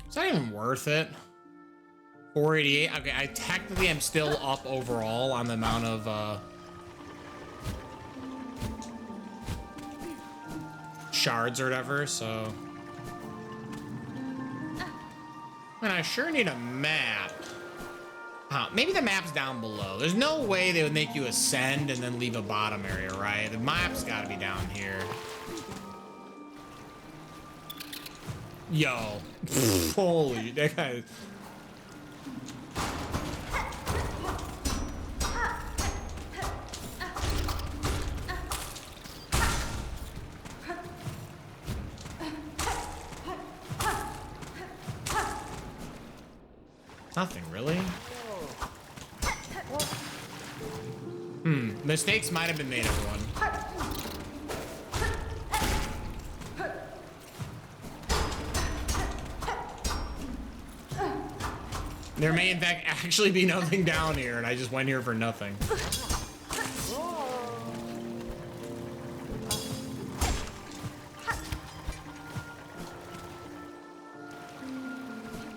Is that even worth it? 488. Okay, I technically am still up overall on the amount of shards or whatever, so. Man, I sure need a map. Maybe the map's down below. There's no way they would make you ascend and then leave a bottom area, right? The map's gotta be down here. Yo. Holy, that guy. Nothing, really? Mistakes might have been made, everyone. There may, in fact, actually be nothing down here, and I just went here for nothing.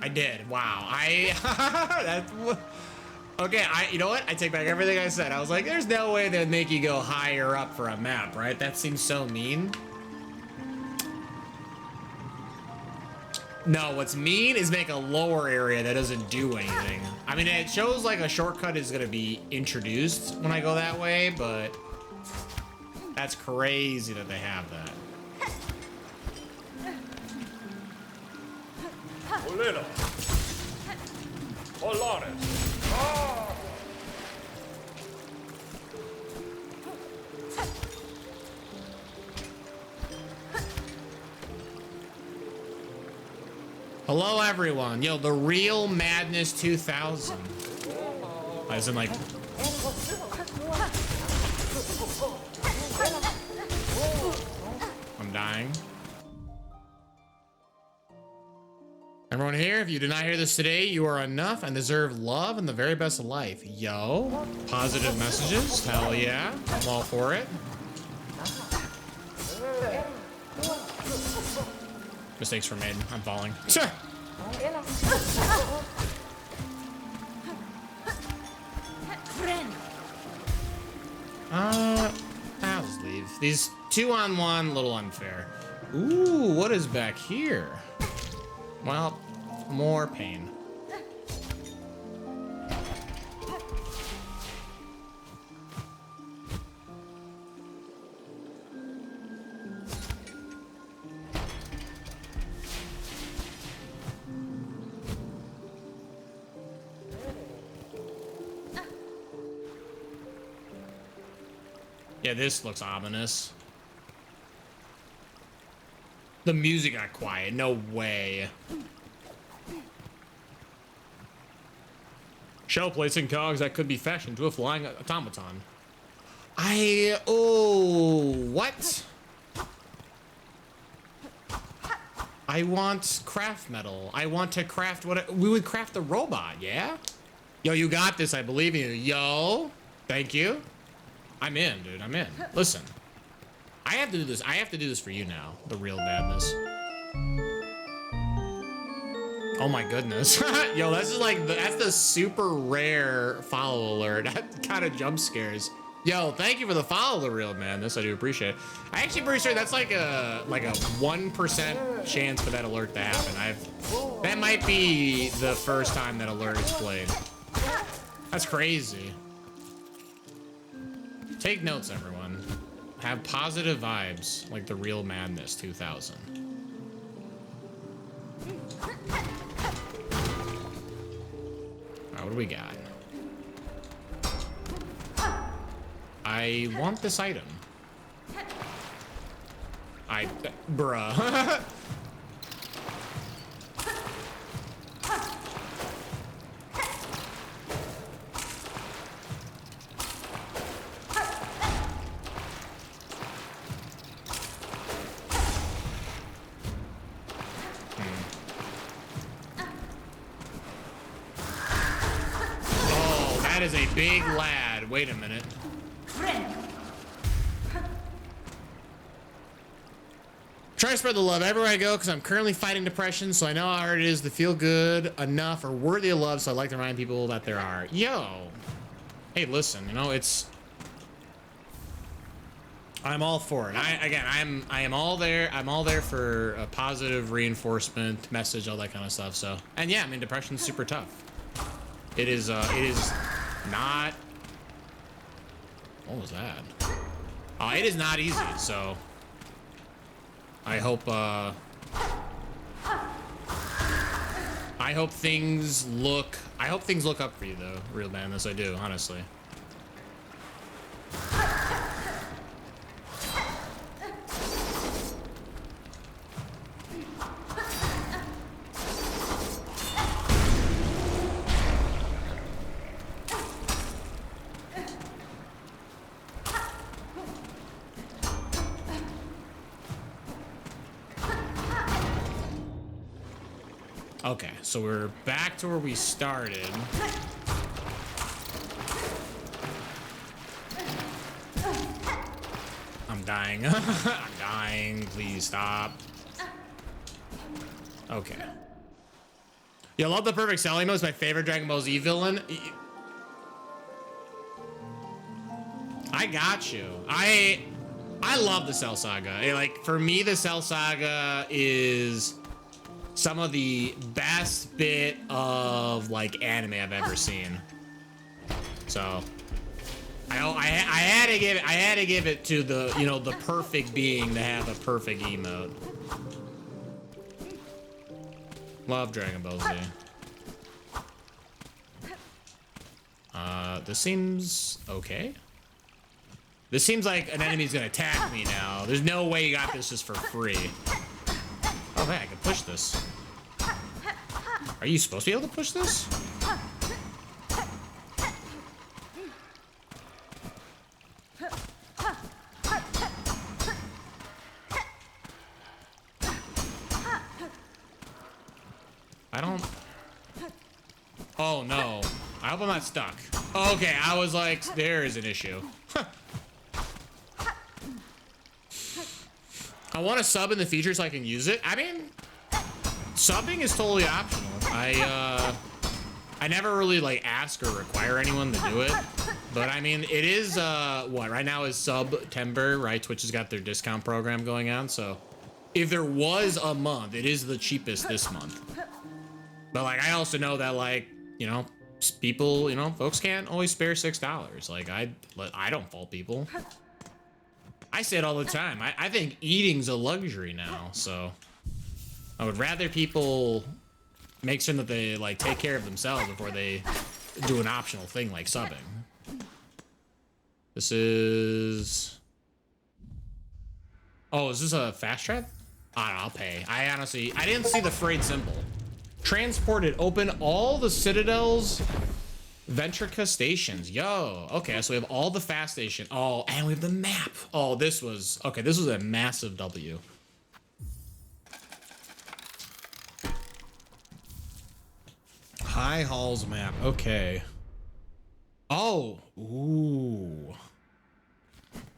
I did. Wow. That's, okay, you know what? I take back everything I said. I was like, there's no way they'd make you go higher up for a map, right? That seems so mean. No, what's mean is make a lower area that doesn't do anything. I mean, it shows like a shortcut is gonna be introduced when I go that way, but that's crazy that they have that. Olena. Olanes. Ah! Hello, everyone. Yo, the Real Madness 2000. As in, like... I'm dying. Everyone here, if you did not hear this today, you are enough and deserve love and the very best of life. Yo, positive messages. Hell yeah. I'm all for it. Mistakes were made. I'm falling. Sure. I'll just leave. These 2-on-1, a little unfair. Ooh, what is back here? Well, more pain. Yeah, this looks ominous. The music got quiet. No way. Shell placing cogs that could be fashioned to a flying automaton. What? I want craft metal. I want to craft we would craft the robot, yeah? Yo, you got this. I believe in you. Yo, thank you. I'm in, dude. I'm in. Listen, I have to do this. I have to do this for you now. The Real Madness. Oh my goodness. Yo, this is like, that's the super rare follow alert. That kind of jump scares. Yo, thank you for the follow, The Real Madness. I do appreciate it. I actually pretty sure that's like a 1% chance for that alert to happen. That might be the first time that alert is played. That's crazy. Take notes, everyone. Have positive vibes like The Real Madness 2000. What do we got? I want this item. Bruh. That is a big lad. Wait a minute. Try to spread the love everywhere I go because I'm currently fighting depression, so I know how hard it is to feel good enough or worthy of love, so I like to remind people that there are. Yo. Hey, listen, you know, I'm all for it. I am all there. I'm all there for a positive reinforcement message, all that kind of stuff. So, and yeah, I mean, depression's super tough. It is not. What was that? It is not easy. So, I hope things look. I hope things look up for you, though, Real Madness. I do, honestly. Okay, so we're back to where we started. I'm dying. I'm dying. Please stop. Okay. Yeah, I love the Perfect Cell emo. It's my favorite Dragon Ball Z villain. I got you. I love the Cell Saga. Like, for me, the Cell Saga is some of the best bit of like anime I've ever seen. So I had to give it to the, you know, the perfect being to have a perfect emote. Love Dragon Ball Z. This seems okay. This seems like an enemy's gonna attack me now. There's no way you got this just for free. Oh, hey, I can push this. Are you supposed to be able to push this? I don't... Oh, no. I hope I'm not stuck. Okay, I was like, there is an issue. Huh. I want to sub in the feature so I can use it. I mean, subbing is totally optional. I never really like ask or require anyone to do it. But I mean, it is, what, right now is September, right? Twitch has got their discount program going on. So if there was a month, it is the cheapest this month. But like, I also know that like, you know, people, you know, folks can't always spare $6. Like I don't fault people. I say it all the time. I think eating's a luxury now, so I would rather people make sure that they like take care of themselves before they do an optional thing like subbing. This is... Oh, is this a fast trap? I don't know, I'll pay. I didn't see the freight symbol. Transported, open all the Citadel's Ventrica stations. Yo, okay, so we have all the fast station. Oh, and we have the map. Oh, this was a massive W. High Halls map, okay. Oh, ooh.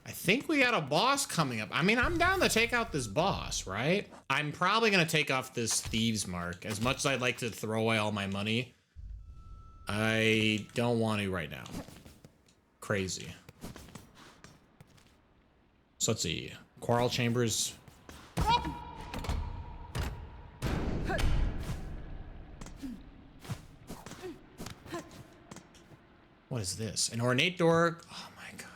I think we got a boss coming up. I mean, I'm down to take out this boss, right? I'm probably gonna take off this Thieves Mark. As much as I'd like to throw away all my money, I don't want to right now. Crazy. So let's see. Quarrel Chambers. What is this? An ornate door. Oh my god.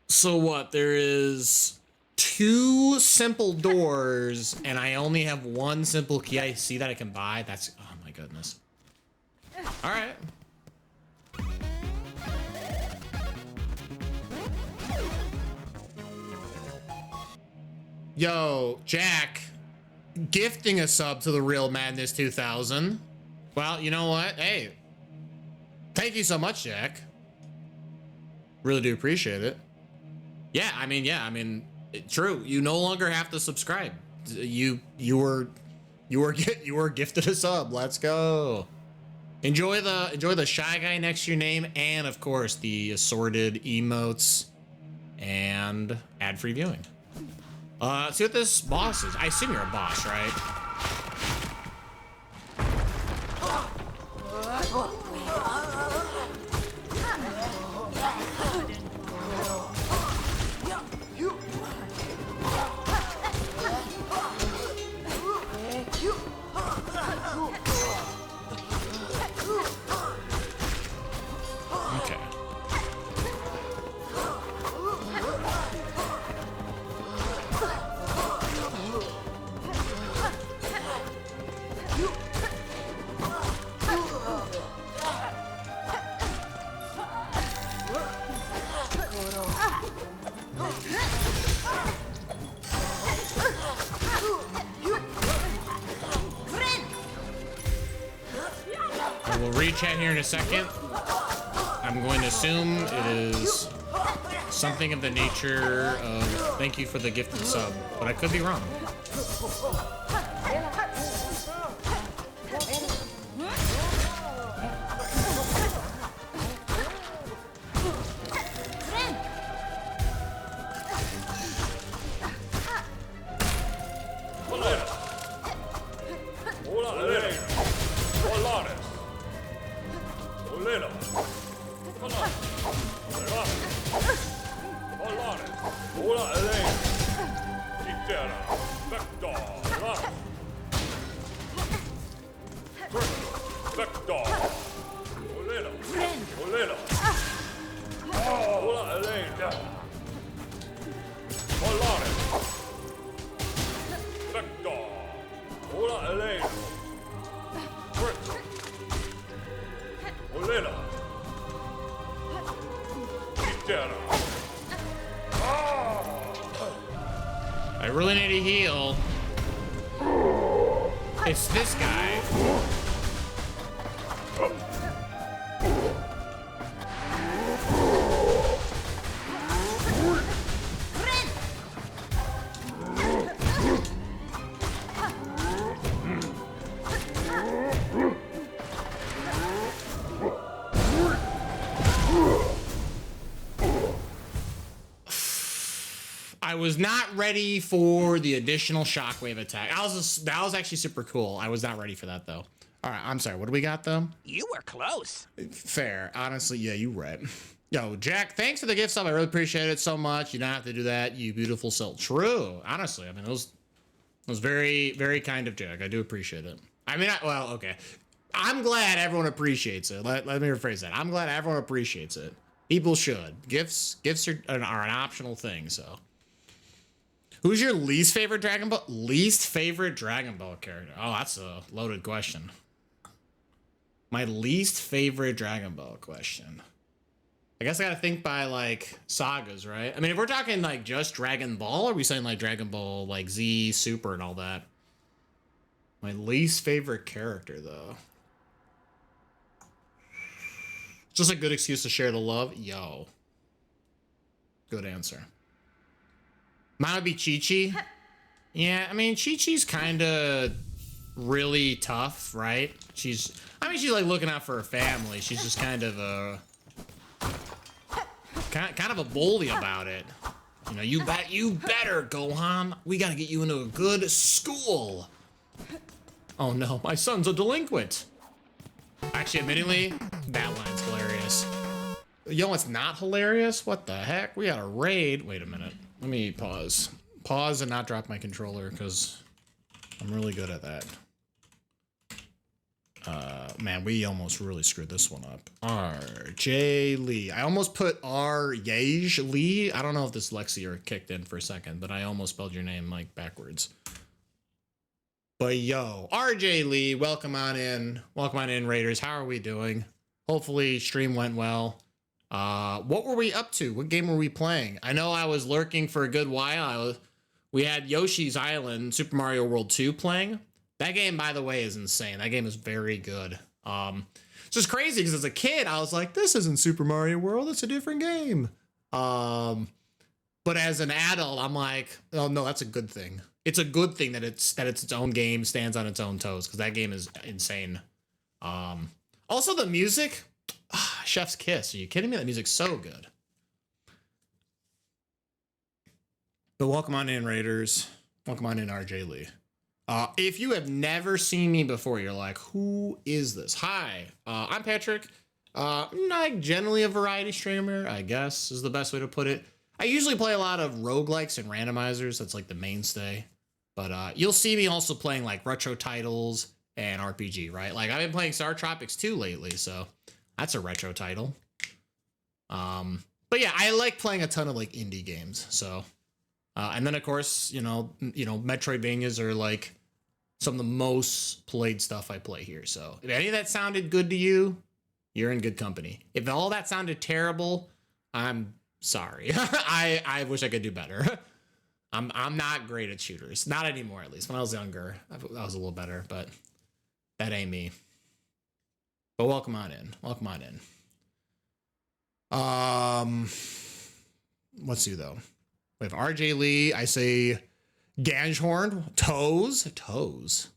So what? There is 2 simple doors, and I only have 1 simple key I see that I can buy. That's, oh my goodness. All right. Yo, Jack, gifting a sub to the Real Madness 2000. Well, you know what? Hey, thank you so much, Jack. Really do appreciate it. Yeah, I mean, true. You no longer have to subscribe. You were gifted a sub. Let's go. Enjoy the shy guy next to your name, and of course the assorted emotes and ad-free viewing. Let's see what this boss is. I assume you're a boss, right? Okay. We'll re-chat here in a second. I'm going to assume it is something of the nature of thank you for the gifted sub, but I could be wrong. Terra, Vector, Vector, Olena, Olena, Ola Elena, Olare, Vector, Ola Elena, Olena, Terra. I really need a heal. It's this guy. I was not ready for the additional shockwave attack. That was actually super cool. I was not ready for that though. All right, I'm sorry. What do we got though? You were close. Fair. Honestly, yeah, you right. Yo, Jack, thanks for the gift sub. I really appreciate it so much. You don't have to do that, you beautiful soul. True. Honestly, I mean, it was very, very kind of Jack. I do appreciate it. I mean, well, okay. I'm glad everyone appreciates it. Let me rephrase that. I'm glad everyone appreciates it. People should. Gifts are an optional thing, so. Who's your least favorite Dragon Ball? Least favorite Dragon Ball character? Oh, that's a loaded question. My least favorite Dragon Ball question. I guess I gotta think by like sagas, right? I mean, if we're talking like just Dragon Ball, or are we saying like Dragon Ball, like Z, Super, and all that? My least favorite character, though. Just a good excuse to share the love? Yo. Good answer. Mine would be Chi-Chi. Yeah, I mean, Chi-Chi's kind of really tough, right? She's like looking out for her family. She's just kind of a bully about it. You know, you better, Gohan. We gotta get you into a good school. Oh no, my son's a delinquent. Actually, admittingly, that line's hilarious. Yo, it's not hilarious? What the heck? We got a raid. Wait a minute. Let me pause. Pause and not drop my controller, because I'm really good at that. Man, we almost really screwed this one up. R.J. Lee. I almost put R.Yaj Lee. I don't know if this Lexia kicked in for a second, but I almost spelled your name like backwards. But yo, R.J. Lee, welcome on in. Welcome on in, Raiders. How are we doing? Hopefully stream went well. What were we up to? What game were we playing? I know I was lurking for a good while. We had Yoshi's Island, Super Mario World 2 playing. That game, by the way, is insane. That game is very good. It's just crazy because as a kid, I was like, this isn't Super Mario World. It's a different game. But as an adult, I'm like, oh no, that's a good thing. It's a good thing that it's its own game, stands on its own toes, because that game is insane. Also the music, chef's kiss. Are you kidding me? That music's so good. But welcome on in, Raiders. Welcome on in, RJ Lee. If you have never seen me before, you're like, who is this? Hi, I'm Patrick. I'm not generally a variety streamer, I guess is the best way to put it. I usually play a lot of roguelikes and randomizers. That's like the mainstay. But you'll see me also playing like retro titles and RPG, right? Like I've been playing Star Tropics 2 lately, so that's a retro title. But yeah, I like playing a ton of like indie games. So, and then of course, you know, Metroidvanias are like some of the most played stuff I play here. So if any of that sounded good to you, you're in good company. If all that sounded terrible, I'm sorry. I wish I could do better. I'm not great at shooters. Not anymore, at least. When I was younger, I was a little better, but that ain't me. But welcome on in. Welcome on in. Let's see though. We have RJ Lee. I say Gangehorn. Toes.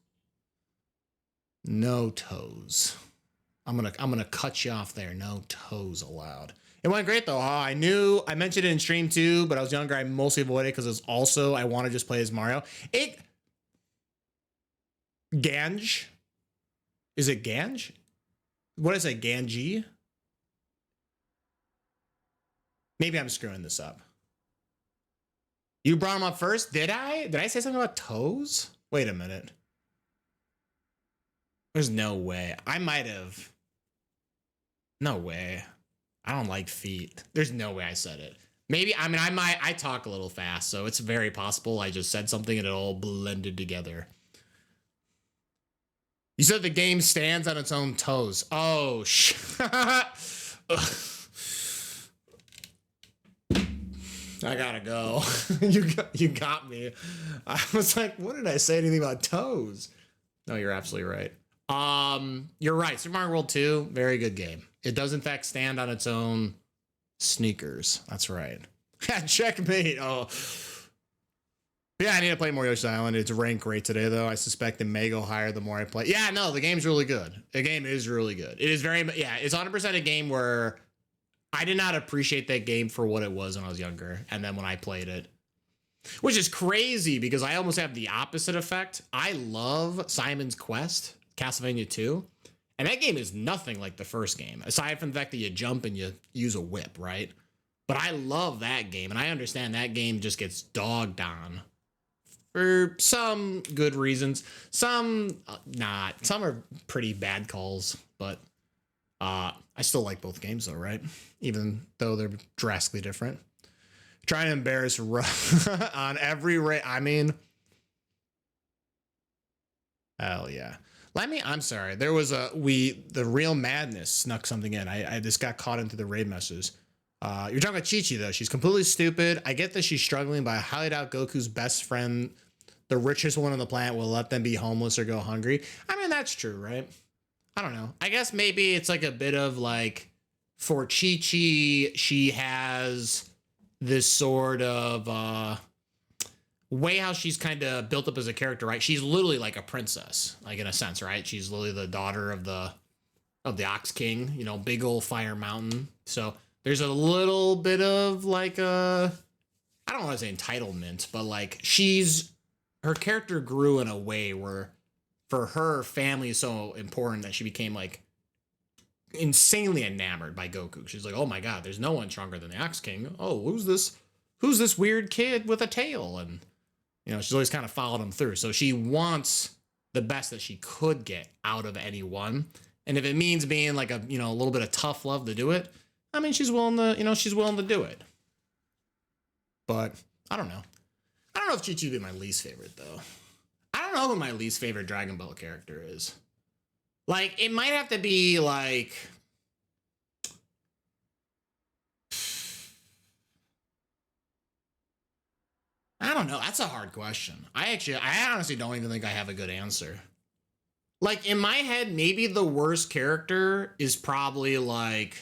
No toes. I'm gonna cut you off there. No toes allowed. It went great though. I mentioned it in stream too, but I was younger. I mostly avoided it because it's also I want to just play as Mario. Gange. Is it Gange? What is it? Ganji? Maybe I'm screwing this up. You brought him up first? Did I? Did I say something about toes? Wait a minute. There's no way. I might have. No way. I don't like feet. There's no way I said it. Maybe, I mean, I talk a little fast, so it's very possible I just said something and it all blended together. You said the game stands on its own toes. Oh, I gotta go. You got me. I was like, what did I say anything about toes? No, you're absolutely right. You're right. Super Mario World 2, very good game. It does in fact stand on its own sneakers. That's right. Checkmate. Oh. Yeah, I need to play more Yoshi's Island. It's ranked great today, though. I suspect it may go higher the more I play. Yeah, no, the game's really good. The game is really good. It is very, yeah, it's 100% a game where I did not appreciate that game for what it was when I was younger. And then when I played it, which is crazy because I almost have the opposite effect. I love Simon's Quest, Castlevania 2. And that game is nothing like the first game, aside from the fact that you jump and you use a whip, right? But I love that game, and I understand that game just gets dogged on for some good reasons. Some not. Some are pretty bad calls, but I still like both games though, right? Even though they're drastically different. Trying to embarrass on every I mean, hell yeah. I'm sorry. There was the Real Madness snuck something in. I just got caught into the raid messages. You're talking about Chi-Chi though. She's completely stupid. I get that she's struggling, but I highly doubt Goku's best friend, the richest one on the planet, will let them be homeless or go hungry. I mean, that's true, right? I don't know. I guess maybe it's like a bit of like, for Chi-Chi, she has this sort of way how she's kind of built up as a character, right? She's literally like a princess, like in a sense, right? She's literally the daughter of the Ox King, you know, big old fire mountain. So there's a little bit of like I don't want to say entitlement, but like her character grew in a way where for her, family is so important that she became like insanely enamored by Goku. She's like, oh my god, there's no one stronger than the Ox King. Oh, who's this weird kid with a tail? And you know, she's always kind of followed him through. So she wants the best that she could get out of anyone. And if it means being like a little bit of tough love to do it, I mean, she's willing to do it. But I don't know. I don't know if Chi-Chi would be my least favorite though. I don't know who my least favorite Dragon Ball character is. Like, it might have to be like, I don't know. That's a hard question. I honestly don't even think I have a good answer. Like, in my head, maybe the worst character is probably like,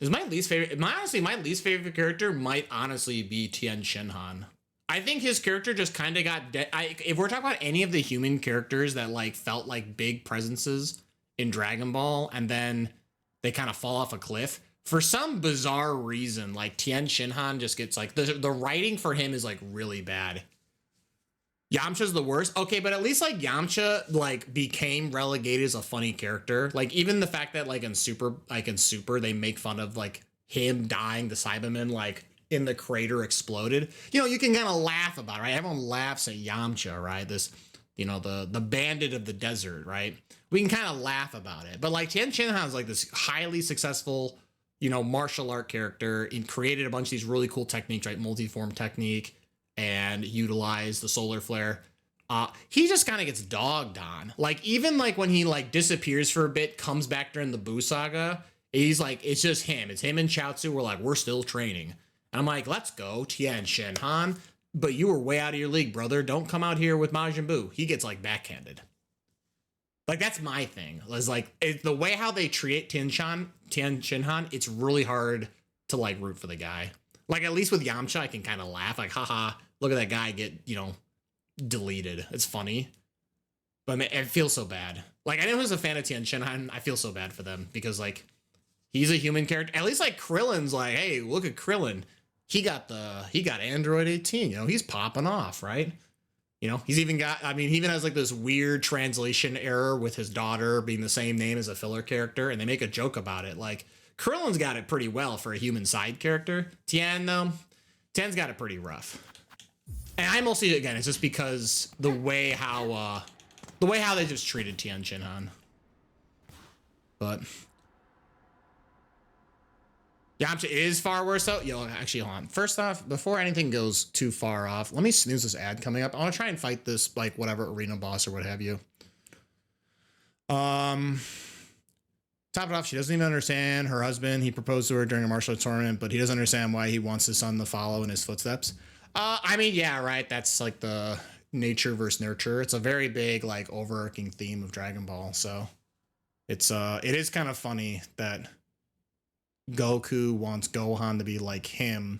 my least favorite character might honestly be Tien Shinhan. I think his character just kind of got if we're talking about any of the human characters that like felt like big presences in Dragon Ball and then they kind of fall off a cliff, for some bizarre reason, like Tien Shinhan just gets like the writing for him is like really bad. Yamcha's the worst. Okay, but at least like Yamcha like became relegated as a funny character. Like even the fact that like in Super they make fun of like him dying, the Cyberman like in the crater exploded. You know, you can kind of laugh about it, right? Everyone laughs at Yamcha, right? This, you know, the bandit of the desert, right? We can kind of laugh about it. But like Tien Shinhan is like this highly successful, you know, martial art character and created a bunch of these really cool techniques, right? Multi-form technique and utilized the solar flare. He just kind of gets dogged on. Like even like when he like disappears for a bit, comes back during the Buu saga, he's like, it's just him. It's him and Chaozu. We're like, we're still training. And I'm like, let's go, Tien Shinhan. But you were way out of your league, brother. Don't come out here with Majin Buu. He gets like backhanded. Like that's my thing. It's like the way how they treat Tien Shinhan, it's really hard to like root for the guy. Like at least with Yamcha, I can kind of laugh. Like, haha, look at that guy get, you know, deleted. It's funny. But man, it feels so bad. Like anyone who's a fan of Tien Shinhan, I feel so bad for them because like he's a human character. At least like Krillin's like, hey, look at Krillin. He got Android 18, you know, he's popping off, right? You know, he's even got, I mean, he even has like this weird translation error with his daughter being the same name as a filler character. And they make a joke about it. Like, Krillin's got it pretty well for a human side character. Tien, though, Tien's got it pretty rough. And I mostly, again, it's just because the way how they just treated Tien Shinhan. But Yamcha is far worse though. Yo, actually, hold on. First off, before anything goes too far off, let me snooze this ad coming up. I want to try and fight this, like, whatever arena boss or what have you. Top it off, she doesn't even understand her husband. He proposed to her during a martial arts tournament, but he doesn't understand why he wants his son to follow in his footsteps. I mean, yeah, right. That's like the nature versus nurture. It's a very big, like, overarching theme of Dragon Ball. So it is kind of funny that Goku wants Gohan to be like him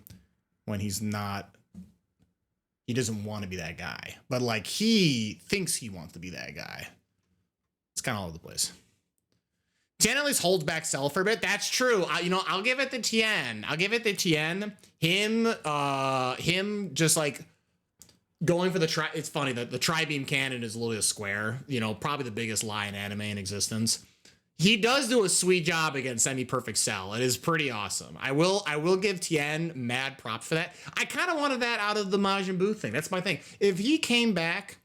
when he's not. He doesn't want to be that guy, but like he thinks he wants to be that guy. It's kind of all over the place. Tien at least holds back Cell for a bit. That's true. I'll give it to Tien. Him just like going for the it's funny that the tri-beam cannon is literally a square. Probably the biggest lie in anime in existence. He does do a sweet job against semi-perfect Cell. It is pretty awesome. I will give Tien mad props for that. I kind of wanted that out of the Majin Buu thing. That's my thing. If he came back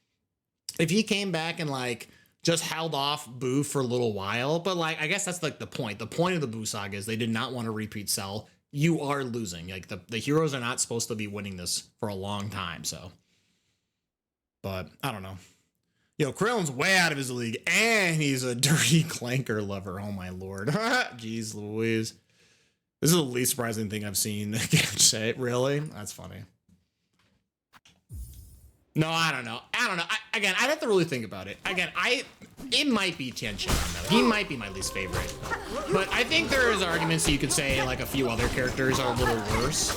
and like just held off Buu for a little while, but like I guess that's like the point. The point of the Buu saga is they did not want to repeat Cell. You are losing. Like the heroes are not supposed to be winning this for a long time. So, but I don't know. Yo, Krillin's way out of his league, and he's a dirty clanker lover. Oh my lord. Jeez Louise. This is the least surprising thing I've seen. I can't say it. Really? That's funny. No, I don't know. I'd have to really think about it. It might be Tien Shinhan, though. He might be my least favorite. But I think there is arguments that you could say like a few other characters are a little worse.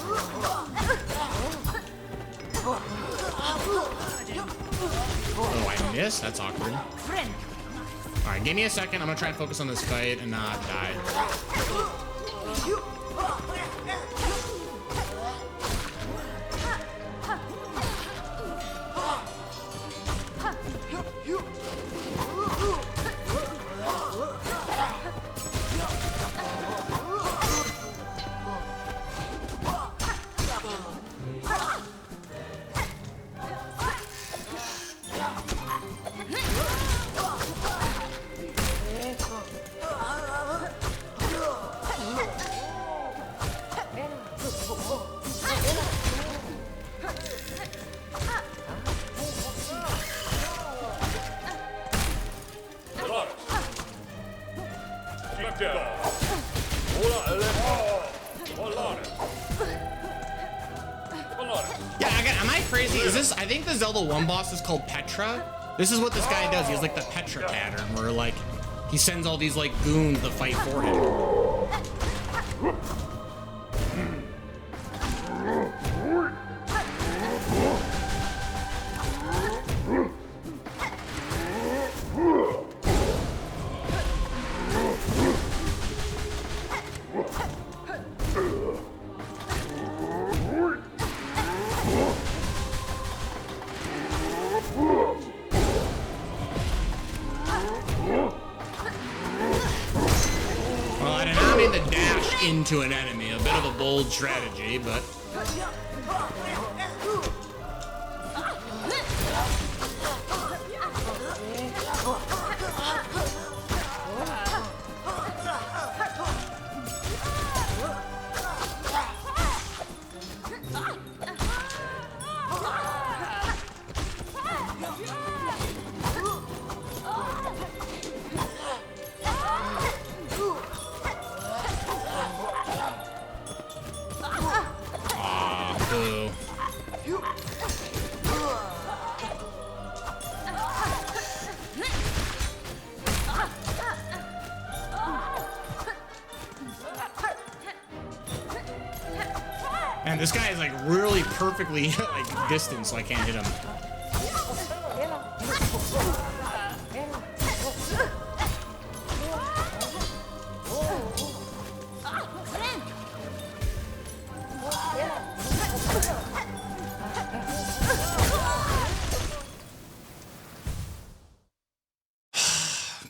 Oh, I missed? That's awkward. Alright, give me a second. I'm gonna try and focus on this fight and not die. Am I crazy? Is this? I think the Zelda 1 boss is called Petra. This is what this guy does. He has like the Petra pattern where like he sends all these like goons to fight for him. Into an enemy, a bit of a bold strategy, but and this guy is like really perfectly like distant, so I can't hit him.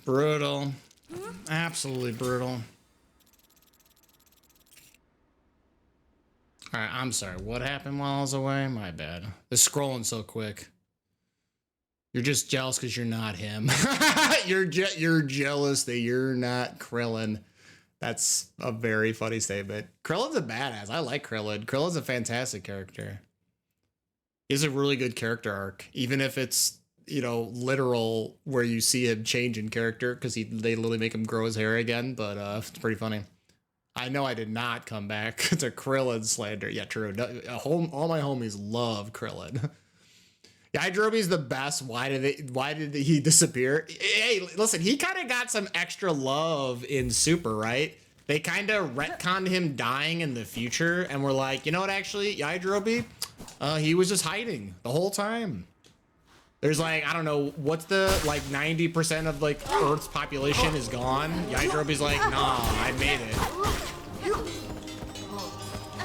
Brutal. Absolutely brutal. All right, I'm sorry. What happened while I was away? My bad. It's scrolling so quick. You're just jealous because you're not him. You're jealous that you're not Krillin. That's a very funny statement. Krillin's a badass. I like Krillin. Krillin's a fantastic character. He's a really good character arc, even if it's, you know, literal where you see him change in character because they literally make him grow his hair again. But it's pretty funny. I know I did not come back to Krillin slander. Yeah, true. All my homies love Krillin. Yajirobe's the best. Why did he disappear? Hey, listen, he kind of got some extra love in Super, right? They kind of retconned him dying in the future, and we're like, you know what? Actually, Yajirobe, he was just hiding the whole time. There's like, I don't know, what's the like 90% of like Earth's population is gone. Yajirobe's like, nah, I made it.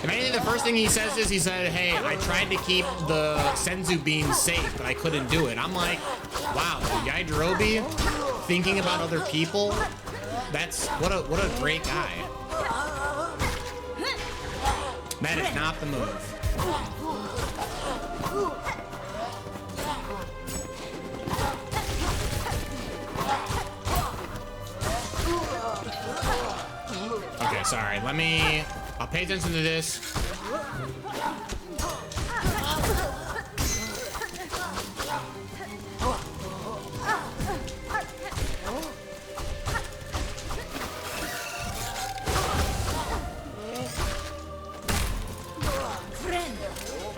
If anything, the first thing he says is, he said, hey, I tried to keep the Senzu beans safe, but I couldn't do it. I'm like, wow, Yajirobe thinking about other people, that's, what a great guy. That is not the move. Okay, sorry, I'll pay attention to this.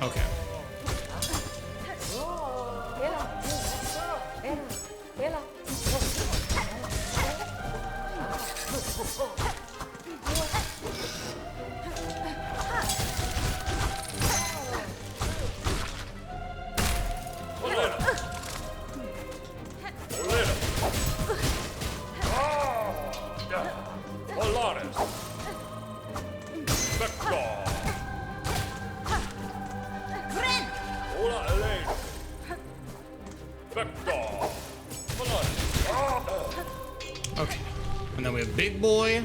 Okay. Okay, and then we have Big Boy.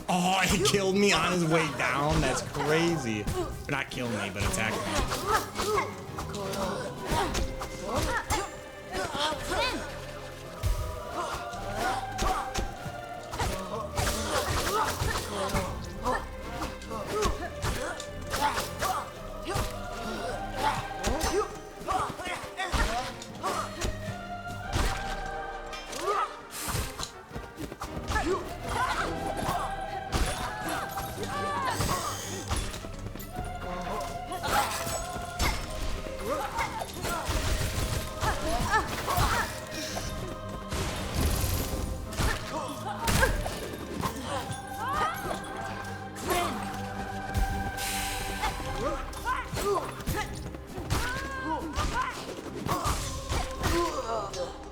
Oh, he killed me on his way down. That's crazy. Or not kill me, but attack me.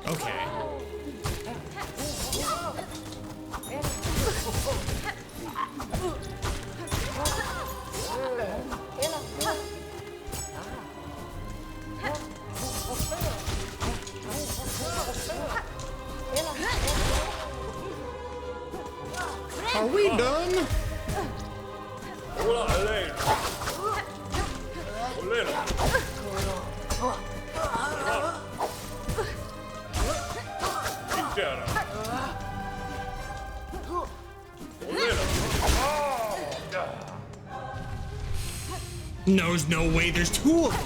Okay. Are we done? No, there's no way. There's two of them.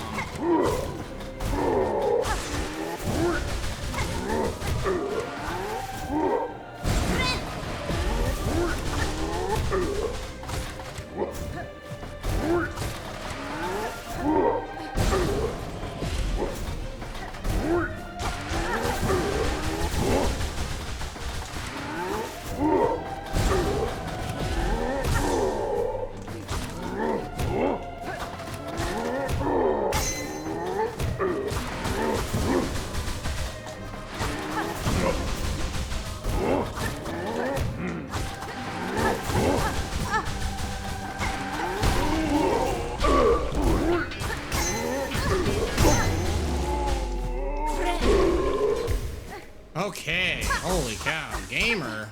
Okay, holy cow, gamer.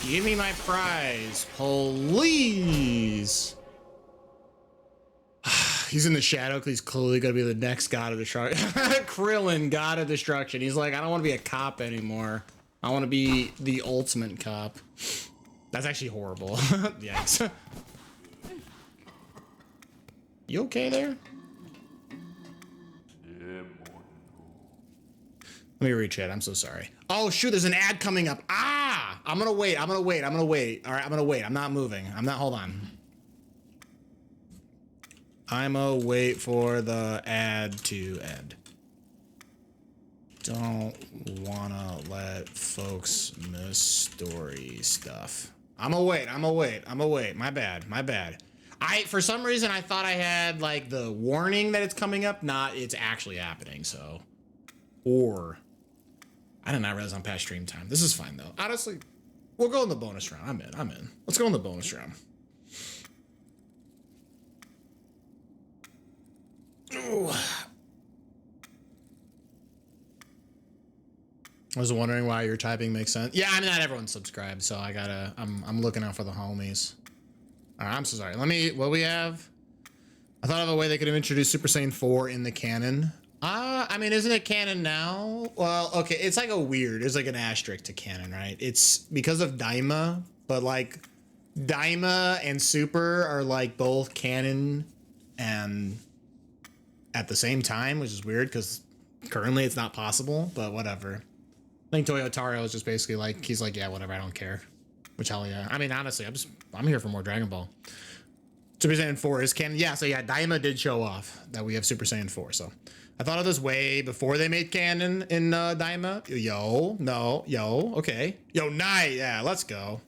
Give me my prize, please. He's in the shadow because he's clearly gonna be the next god of destruction. Krillin, god of destruction. He's like, I don't want to be a cop anymore. I want to be the ultimate cop. That's actually horrible. Yikes. You okay there? Let me reach it. I'm so sorry. Oh shoot, there's an ad coming up. Ah! I'm gonna wait. All right, I'm gonna wait. I'm not moving. Hold on. I'm gonna wait for the ad to end. Don't wanna let folks miss story stuff. I'm gonna wait. My bad. For some reason, I thought I had like the warning that it's coming up. Not, it's actually happening, so. Or, I did not realize I'm past stream time. This is fine though. Honestly, we'll go in the bonus round. I'm in. Let's go in the bonus round. Ooh. I was wondering why your typing makes sense. Yeah, I mean, not everyone's subscribed, so I gotta, I'm looking out for the homies. All right, I'm so sorry. What we have? I thought of a way they could have introduced Super Saiyan 4 in the canon. I mean, isn't it canon now? Well, okay, it's like there's like an asterisk to canon, right? It's because of Daima, but like Daima and Super are like both canon and at the same time, which is weird because currently it's not possible, but whatever. I think Toyotaro is just basically like, he's like, yeah, whatever, I don't care. Which, hell yeah. I mean, honestly, I'm here for more Dragon Ball. Super Saiyan 4 is canon. Yeah, so yeah, Daima did show off that we have Super Saiyan 4, so. I thought of this way before they made canon in Daima. Okay. Yo, night, yeah, let's go.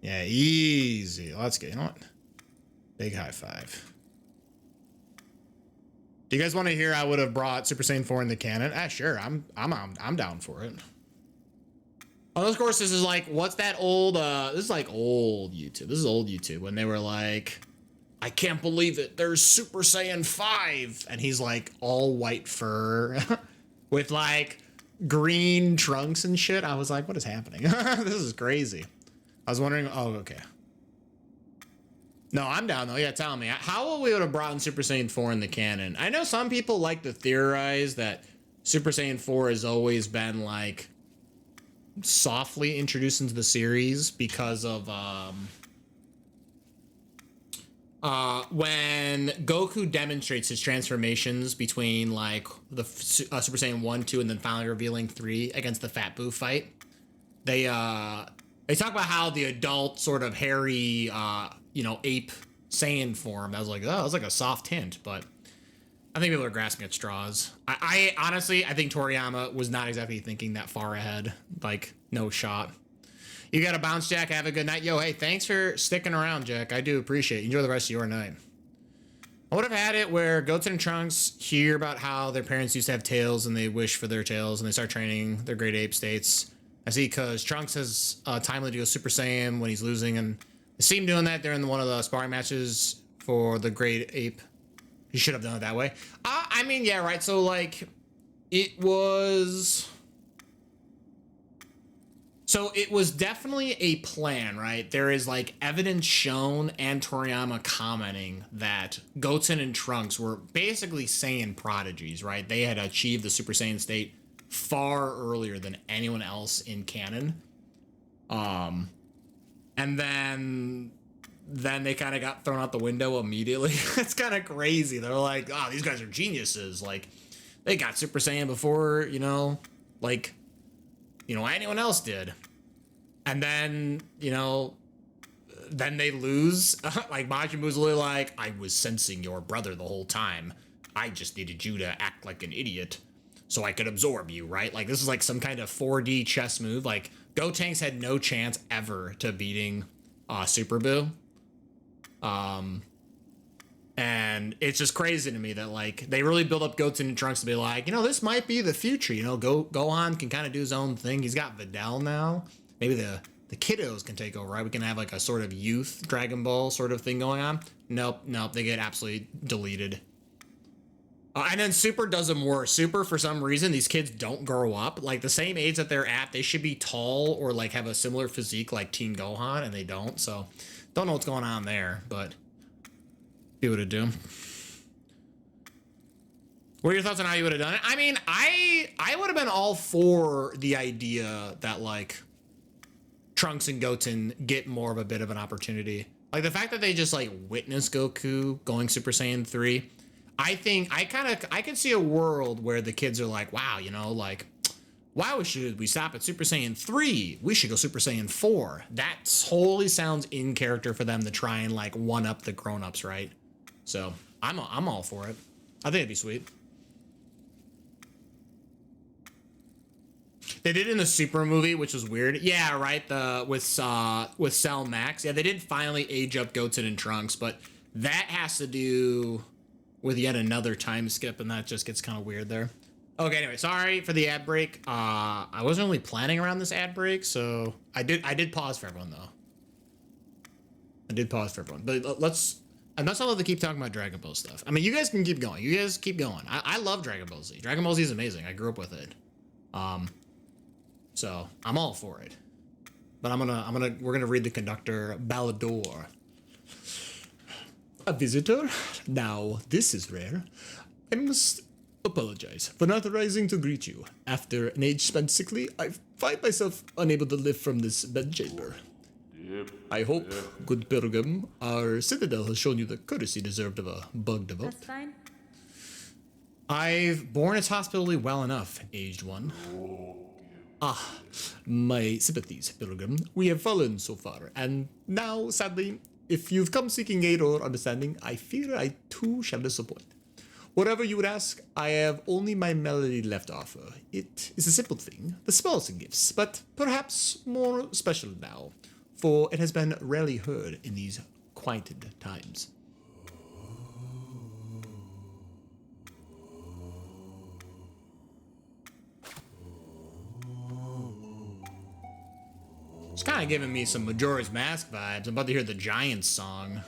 Yeah, easy. Let's get, you know what? Big high five. Do you guys want to hear I would have brought Super Saiyan 4 in the canon? Ah, sure. I'm down for it. Oh, of course, this is like, what's that old? This is like old YouTube. This is old YouTube when they were like, I can't believe it. There's Super Saiyan 5, and he's like all white fur with like green trunks and shit. I was like, what is happening? This is crazy. I was wondering. Oh, okay. No, I'm down though. Yeah, tell me. How we would have brought in Super Saiyan 4 in the canon? I know some people like to theorize that Super Saiyan 4 has always been like softly introduced into the series because of when Goku demonstrates his transformations between like the Super Saiyan 1, 2, and then finally revealing 3 against the Fat Boo fight. They talk about how the adult sort of hairy ape Saiyan form. I was like, oh, it was like a soft hint, but I think people are grasping at straws. I honestly, I think Toriyama was not exactly thinking that far ahead. Like, no shot. You got to bounce, Jack. Have a good night. Yo, hey, thanks for sticking around, Jack. I do appreciate it. Enjoy the rest of your night. I would have had it where Goten and Trunks hear about how their parents used to have tails and they wish for their tails and they start training their great ape states. I see, because Trunks has timely to go Super Saiyan when he's losing, and I see him doing that during one of the sparring matches for the great ape. He should have done it that way. I mean, yeah, right. So, like, it was definitely a plan, right? There is, like, evidence shown and Toriyama commenting that Goten and Trunks were basically Saiyan prodigies, right? They had achieved the Super Saiyan state far earlier than anyone else in canon. And then they kind of got thrown out the window immediately. It's kind of crazy. They're like, oh, these guys are geniuses. Like, they got Super Saiyan before, anyone else did. And then, then they lose. Like, Majin Buu's literally like, I was sensing your brother the whole time. I just needed you to act like an idiot so I could absorb you, right? Like, this is like some kind of 4D chess move. Like, Gotenks had no chance ever to beating Super Buu. And it's just crazy to me that, like, they really build up Goten and Trunks to be like, this might be the future. Gohan can kind of do his own thing. He's got Videl now. Maybe the kiddos can take over, right? We can have like a sort of youth Dragon Ball sort of thing going on. Nope. They get absolutely deleted. And then Super does them worse. Super, for some reason, these kids don't grow up. Like, the same age that they're at, they should be tall or, like, have a similar physique like Teen Gohan, and they don't. So, don't know what's going on there, but see what it do. What are your thoughts on how you would have done it? I mean, I would have been all for the idea that, like, Trunks and Goten get more of a bit of an opportunity. Like, the fact that they just, like, witness Goku going Super Saiyan 3, I think I could see a world where the kids are like, wow, you know, like, why should we stop at Super Saiyan 3? We should go Super Saiyan 4. That totally sounds in character for them to try and, like, one up the grown-ups, right? So I'm all for it. I think it'd be sweet. They did it in the Super movie, which was weird. Yeah, right. With Cell Max. Yeah, they did finally age up Goten and Trunks, but that has to do with yet another time skip, and that just gets kind of weird there. Okay, anyway, sorry for the ad break. I wasn't really planning around this ad break, so I did pause for everyone though. I did pause for everyone, but I'm not allowed to keep talking about Dragon Ball stuff. I mean, you guys can keep going. You guys keep going. I love Dragon Ball Z. Dragon Ball Z is amazing. I grew up with it. So I'm all for it. But we're gonna read the conductor Balador. A visitor? Now, this is rare. I must apologize for not rising to greet you. After an age spent sickly, I find myself unable to lift from this bedchamber. I hope, good pilgrim, our citadel has shown you the courtesy deserved of a bug devote. That's fine. I've borne its hospitality well enough, aged one. Ah, my sympathies, pilgrim. We have fallen so far, and now, sadly, if you've come seeking aid or understanding, I fear I too shall disappoint. Whatever you would ask, I have only my melody left to offer. It is a simple thing, the smallest of gifts, but perhaps more special now, for it has been rarely heard in these quieted times. It's kind of giving me some Majora's Mask vibes. I'm about to hear the Giants song.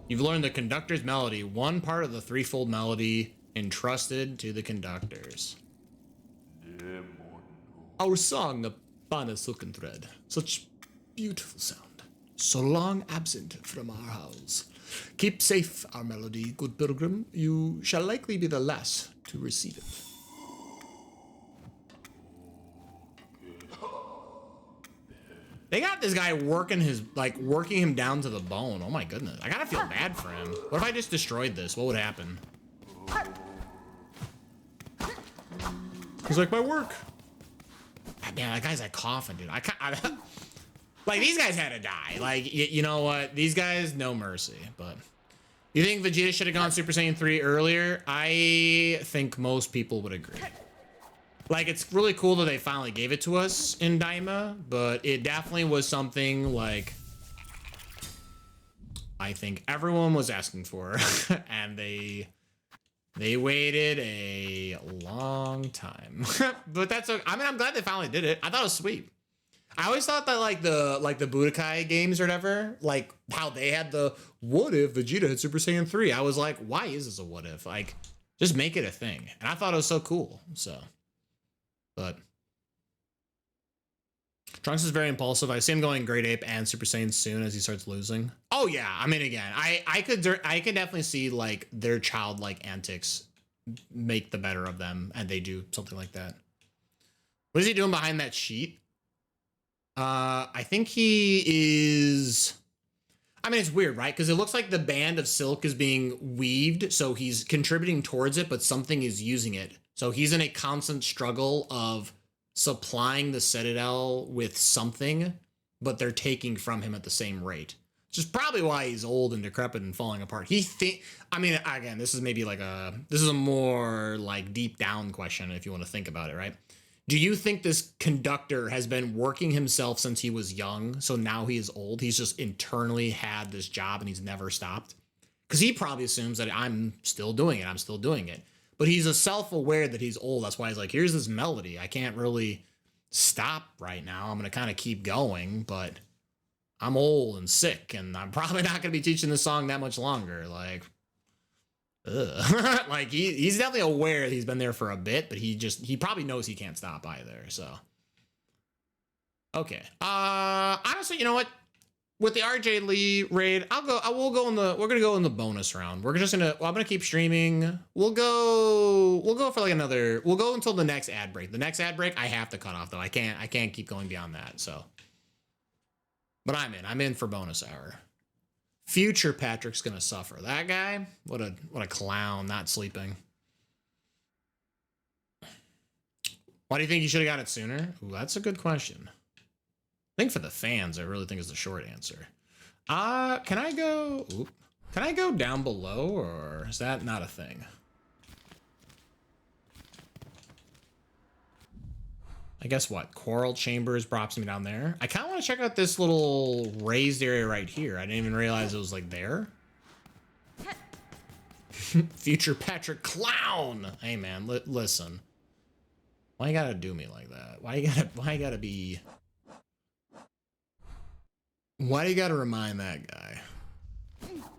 You've learned the conductor's melody, one part of the threefold melody entrusted to the conductors. Our song upon a silken thread, such beautiful sound, so long absent from our howls. Keep safe our melody, good pilgrim. You shall likely be the last to receive it. They got this guy working him down to the bone. Oh my goodness. I gotta feel bad for him. What if I just destroyed this? What would happen? He's like, my work. God damn, that guy's like coughing, dude. Like, these guys had to die. Like, you know what? These guys, no mercy. But you think Vegeta should have gone Super Saiyan 3 earlier? I think most people would agree. Like, it's really cool that they finally gave it to us in Daima, but it definitely was something, like, I think everyone was asking for. And they waited a long time. But that's okay. I mean, I'm glad they finally did it. I thought it was sweet. I always thought that like the Budokai games or whatever, like how they had the what if Vegeta had Super Saiyan 3. I was like, why is this a what if? Like, just make it a thing. And I thought it was so cool. So, but Trunks is very impulsive. I see him going Great Ape and Super Saiyan soon as he starts losing. Oh yeah, I mean, again, I could definitely see like their childlike antics make the better of them, and they do something like that. What is he doing behind that sheet? I think he is. I mean, it's weird, right? Because it looks like the band of silk is being weaved, so he's contributing towards it, but something is using it. So he's in a constant struggle of supplying the Citadel with something, but they're taking from him at the same rate. Which is probably why he's old and decrepit and falling apart. I mean, again, this is a more like deep down question if you want to think about it, right? Do you think this conductor has been working himself since he was young, so now he is old? He's just internally had this job and he's never stopped? Because he probably assumes that I'm still doing it. But he's self-aware that he's old. That's why he's like, here's this melody. I can't really stop right now. I'm going to kind of keep going, but I'm old and sick, and I'm probably not gonna be teaching this song that much longer. Like, ugh. Like he's definitely aware that he's been there for a bit, but he probably knows he can't stop either. So, okay. Honestly, you know what? With the RJ Lee raid, we're gonna go in the bonus round. I'm gonna keep streaming. We'll go for like we'll go until the next ad break. The next ad break I have to cut off though. I can't keep going beyond that. So, but I'm in for bonus hour. Future Patrick's gonna suffer. That guy, what a clown, not sleeping. Why do you think you should have got it sooner? Ooh, that's a good question. I think for the fans, I really think is the short answer. Can I go down below, or is that not a thing? I guess what? Coral Chambers drops me down there. I kind of want to check out this little raised area right here. I didn't even realize it was like there. Future Patrick Clown. Hey man, listen. Why you gotta do me like that? Why you gotta be... Why do you gotta remind that guy?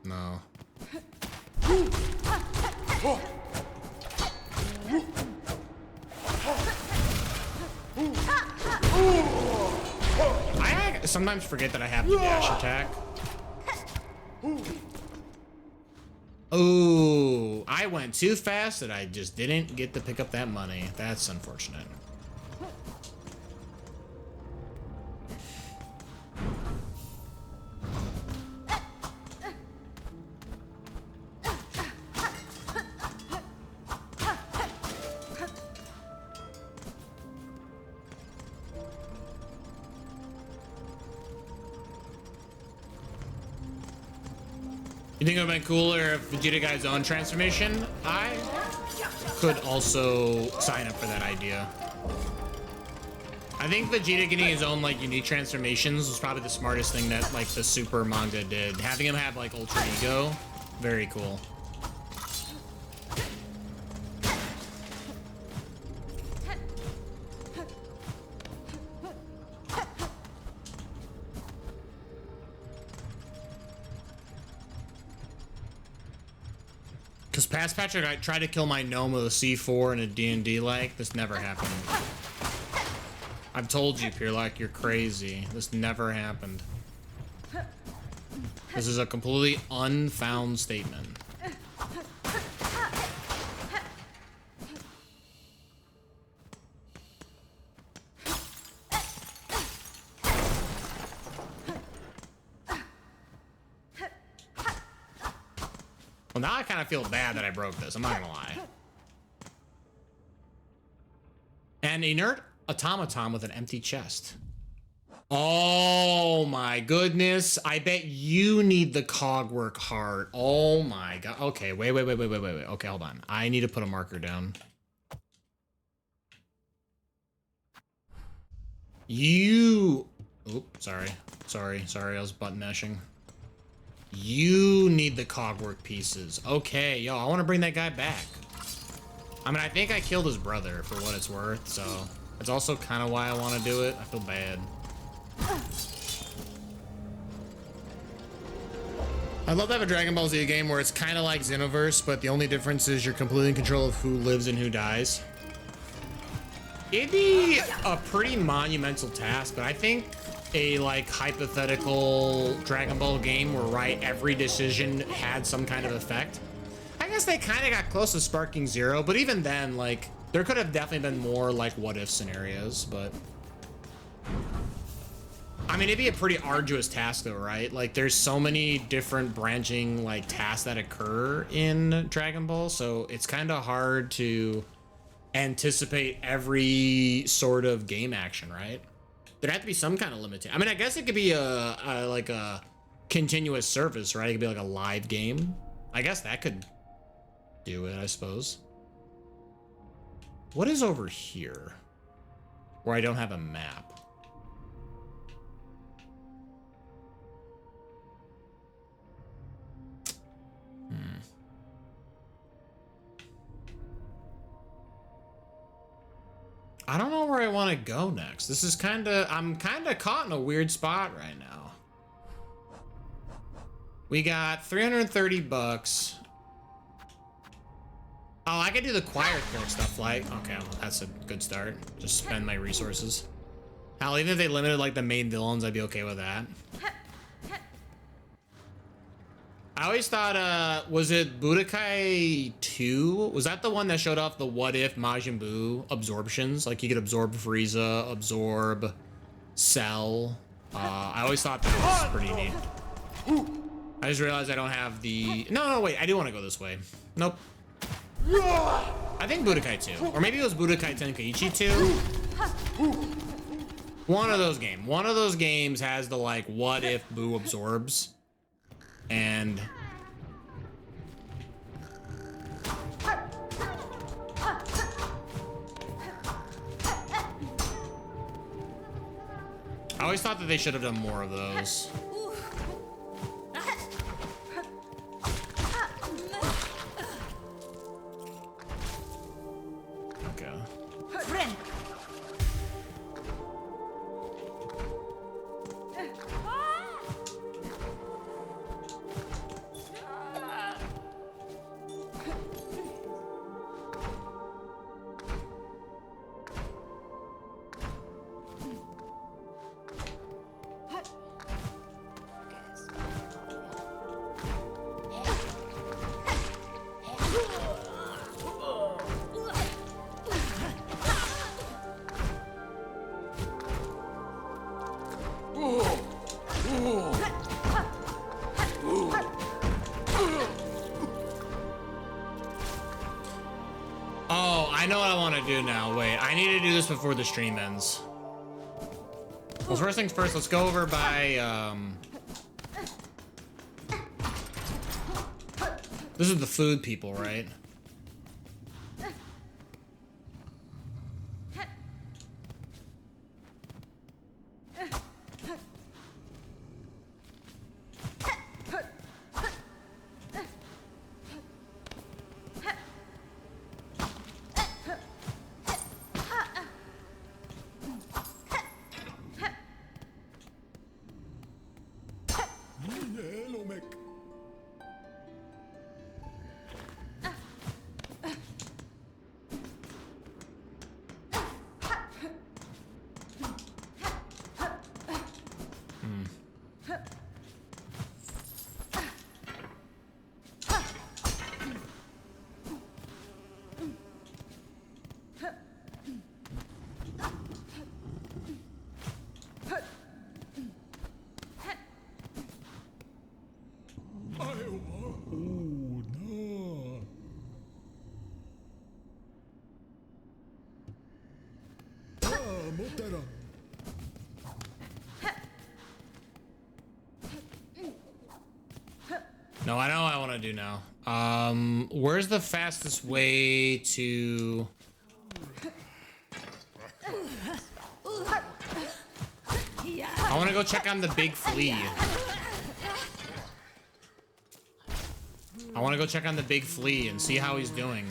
No. I sometimes forget that I have the dash attack. Oh, I went too fast that I just didn't get to pick up that money. That's unfortunate. You think it would have been cooler if Vegeta got his own transformation? I could also sign up for that idea. I think Vegeta getting his own like unique transformations was probably the smartest thing that like the Super manga did. Having him have like Ultra Ego, very cool. Because past Patrick, I tried to kill my gnome with a C4 and a D&D like. This never happened. I've told you, Pierlock, you're crazy. This never happened. This is a completely unfound statement. Well, now I kind of feel bad that I broke this. I'm not gonna lie. An inert automaton with an empty chest. Oh my goodness. I bet you need the cogwork heart. Oh my god. Okay, wait. Okay, hold on. I need to put a marker down. You... Oop, sorry. I was button mashing. You need the cogwork pieces. Okay, yo, I want to bring that guy back. I mean, I think I killed his brother for what it's worth, so it's also kind of why I want to do it. I feel bad. I love to have a Dragon Ball Z game where it's kind of like Xenoverse, but the only difference is you're completely in control of who lives and who dies. It'd be a pretty monumental task, but I think a like hypothetical Dragon Ball game where every decision had some kind of effect. I guess they kind of got close to sparking Zero, but even then, like, there could have definitely been more like what if scenarios, but I mean, it'd be a pretty arduous task though, right? Like, there's so many different branching like tasks that occur in Dragon Ball, so it's kind of hard to anticipate every sort of game action, right? There'd have to be some kind of limitation. I mean, I guess it could be like a continuous service, right? It could be like a live game. I guess that could do it, I suppose. What is over here where I don't have a map? I don't know where I want to go next. This is I'm kind of caught in a weird spot right now. We got 330 bucks. Oh, I could do the choir clerk stuff, like, okay, well, that's a good start. Just spend my resources. Hell, even if they limited, like, the main villains, I'd be okay with that. I always thought, was it Budokai 2? Was that the one that showed off the what if Majin Buu absorptions? Like, you could absorb Frieza, absorb Cell. I always thought that was pretty neat. I just realized I don't have the... No, wait, I do want to go this way. Nope. I think Budokai 2. Or maybe it was Budokai Tenkaichi 2. One of those games. One of those games has the, like, what if Buu absorbs. And... I always thought that they should have done more of those. Oh, I know what I want to do now. Wait, I need to do this before the stream ends. Well, first things first, let's go over by, this is the food people, right? No, I know what I want to do now. Where's the fastest way to... I want to go check on the big flea. I want to go check on the big flea and see how he's doing.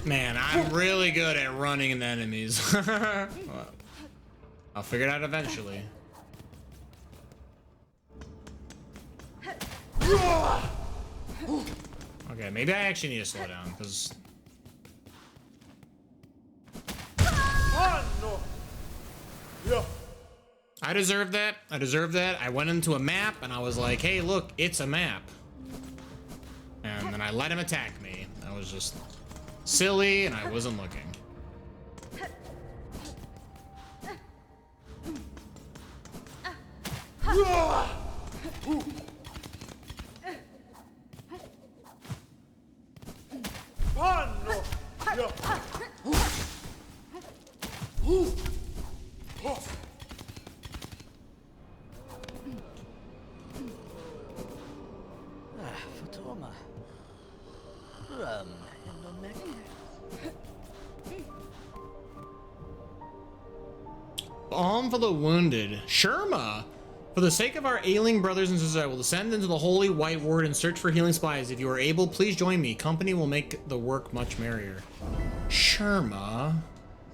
Man, I'm really good at running into enemies. I'll figure it out eventually. Okay, maybe I actually need to slow down, because... I deserve that. I deserve that. I went into a map, and I was like, hey, look, it's a map. And then I let him attack me. I was just... silly, and I wasn't looking. Fatoma. Rum and Omega. Balm for the wounded. Sherma! For the sake of our ailing brothers and sisters, I will descend into the holy white ward and search for healing supplies. If you are able, please join me. Company will make the work much merrier. Sherma?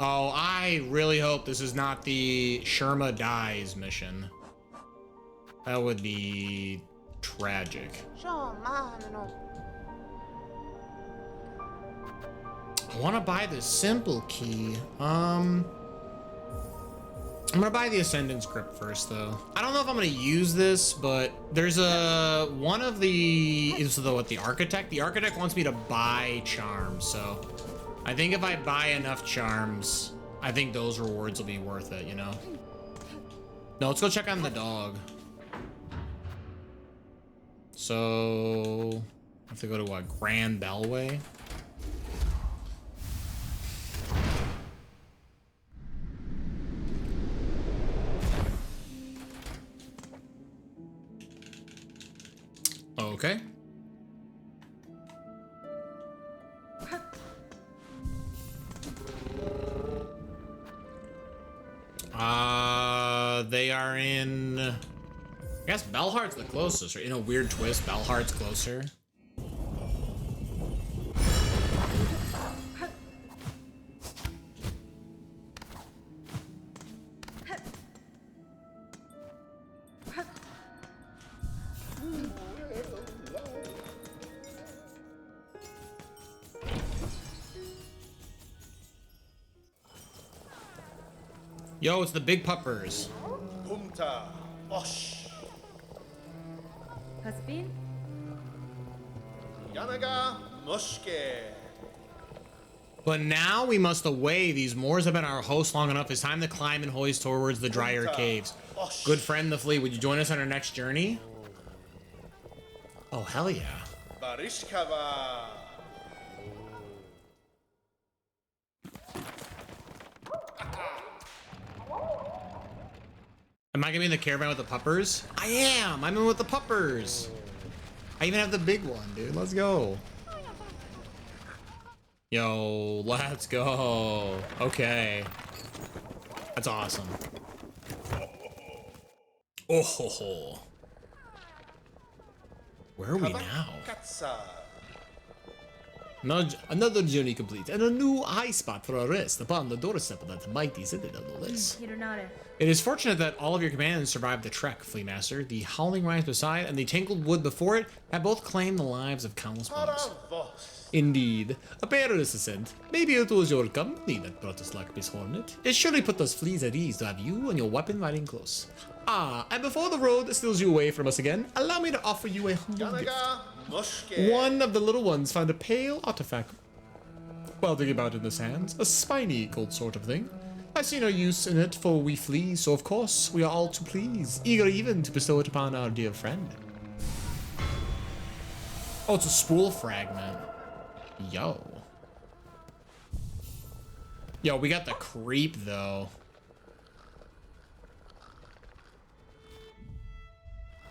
Oh, I really hope this is not the Sherma dies mission. That would be tragic. Shamano. I want to buy the simple key. I'm gonna buy the Ascendant script first, though. I don't know if I'm gonna use this, but there's one of the the architect. The architect wants me to buy charms, so I think if I buy enough charms, I think those rewards will be worth it. You know. No, let's go check on the dog. So I have to go to what, Grand Bellway. Okay. They are in, I guess Belhart's the closest, right? In a weird twist, Belhart's closer. Yo, it's the big puppers. Pumta, Osh, Caspian? Yanaga, Mushke. But now we must away. These Moors have been our host long enough. It's time to climb and hoist towards the drier caves. Good friend, the fleet, would you join us on our next journey? Oh, hell yeah. Barishkava. Am I gonna be in the caravan with the puppers? I am! I'm in with the puppers! I even have the big one, dude. Let's go. Yo, let's go. Okay. That's awesome. Oh ho ho. Where are we now? Katsa. Another journey complete, and a new high spot for our rest upon the doorstep of that mighty citadel, no less. Hirunare. It is fortunate that all of your companions survived the trek, Fleetmaster. The howling rise beside and the tangled wood before it have both claimed the lives of countless monks. Indeed. A perilous ascent. Maybe it was your company that brought us luck, Miss Hornet. It surely put those fleas at ease to have you and your weapon riding close. Ah, and before the road steals you away from us again, allow me to offer you a humble gift. Yanaga, Mushke. One of the little ones found a pale artifact while digging about in the sands. A spiny gold sort of thing. I see no use in it for we fleas, so of course we are all too pleased, eager even to bestow it upon our dear friend. Oh, it's a spool fragment. Yo. Yo, we got the creep though.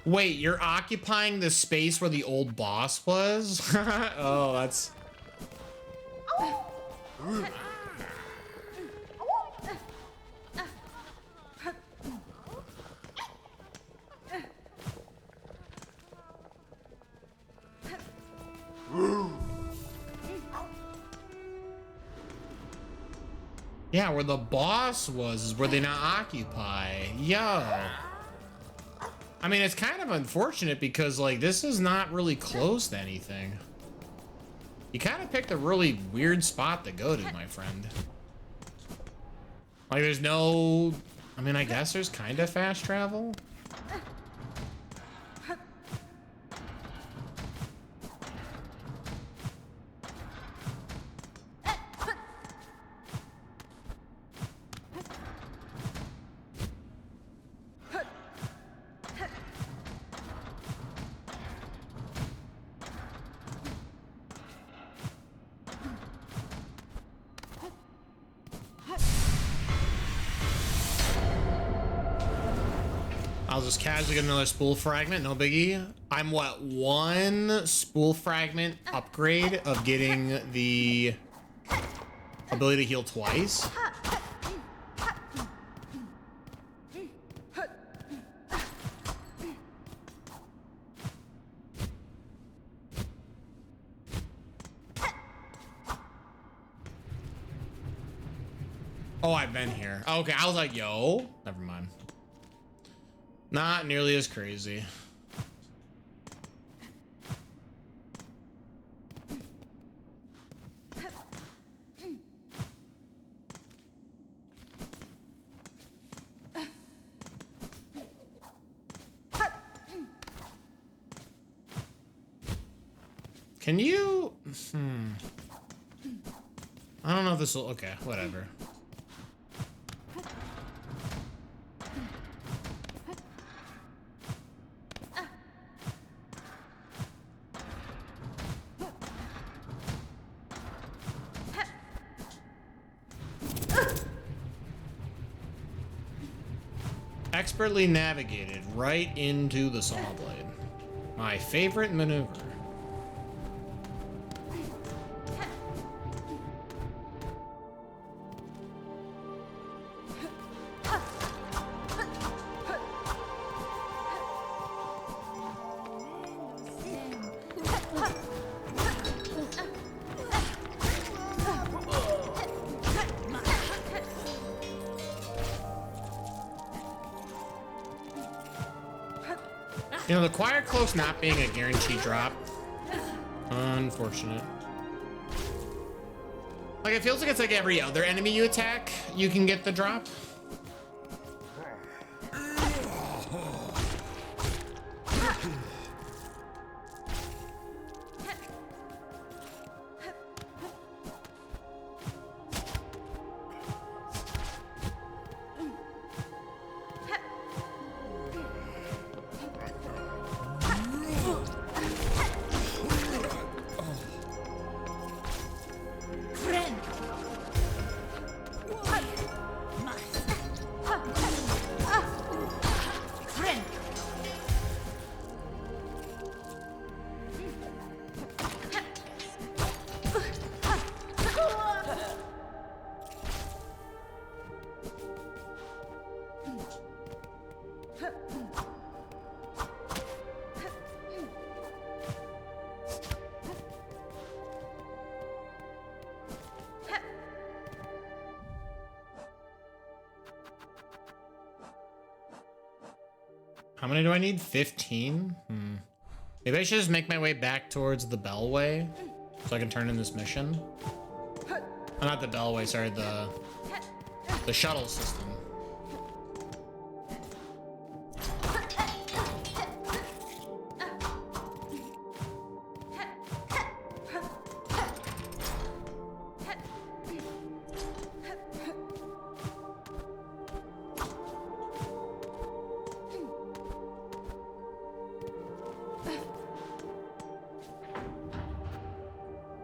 Wait, you're occupying the space where the old boss was? Oh, that's... Yeah, where the boss was is where they now occupy. Yo. I mean, it's kind of unfortunate because, like, this is not really close to anything. You kind of picked a really weird spot to go to, my friend. Like, there's no... I mean, I guess there's kind of fast travel. I'll just casually get another spool fragment, no biggie. I'm what, one spool fragment upgrade of getting the ability to heal twice? Oh, I've been here. Okay, I was like, yo, never mind. Not nearly as crazy. Can you? I don't know if this will. Okay, whatever. Expertly navigated right into the saw blade. My favorite maneuver. You know, the Quiet Cloak's not being a guaranteed drop. Unfortunate. Like, it feels like it's like every other enemy you attack, you can get the drop. How many do I need? 15? Maybe I should just make my way back towards the Bellway so I can turn in this mission. Oh, not the Bellway, sorry, the shuttle system.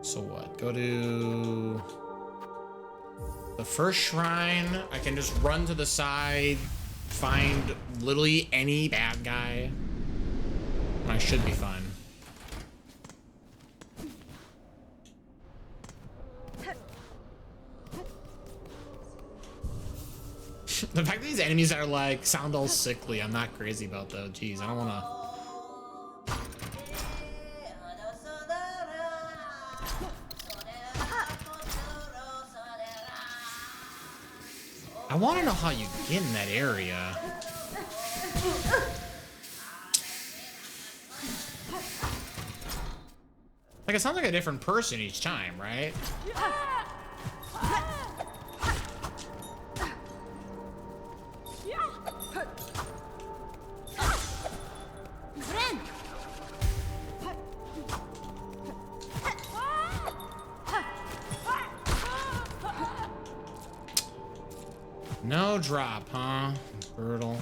So what? Go to the first shrine. I can just run to the side, find literally any bad guy, and I should be fine. The fact that these enemies are like sound all sickly, I'm not crazy about though. Jeez, I don't wanna. I want to know how you get in that area. Like, it sounds like a different person each time, right? No drop, huh? Brutal.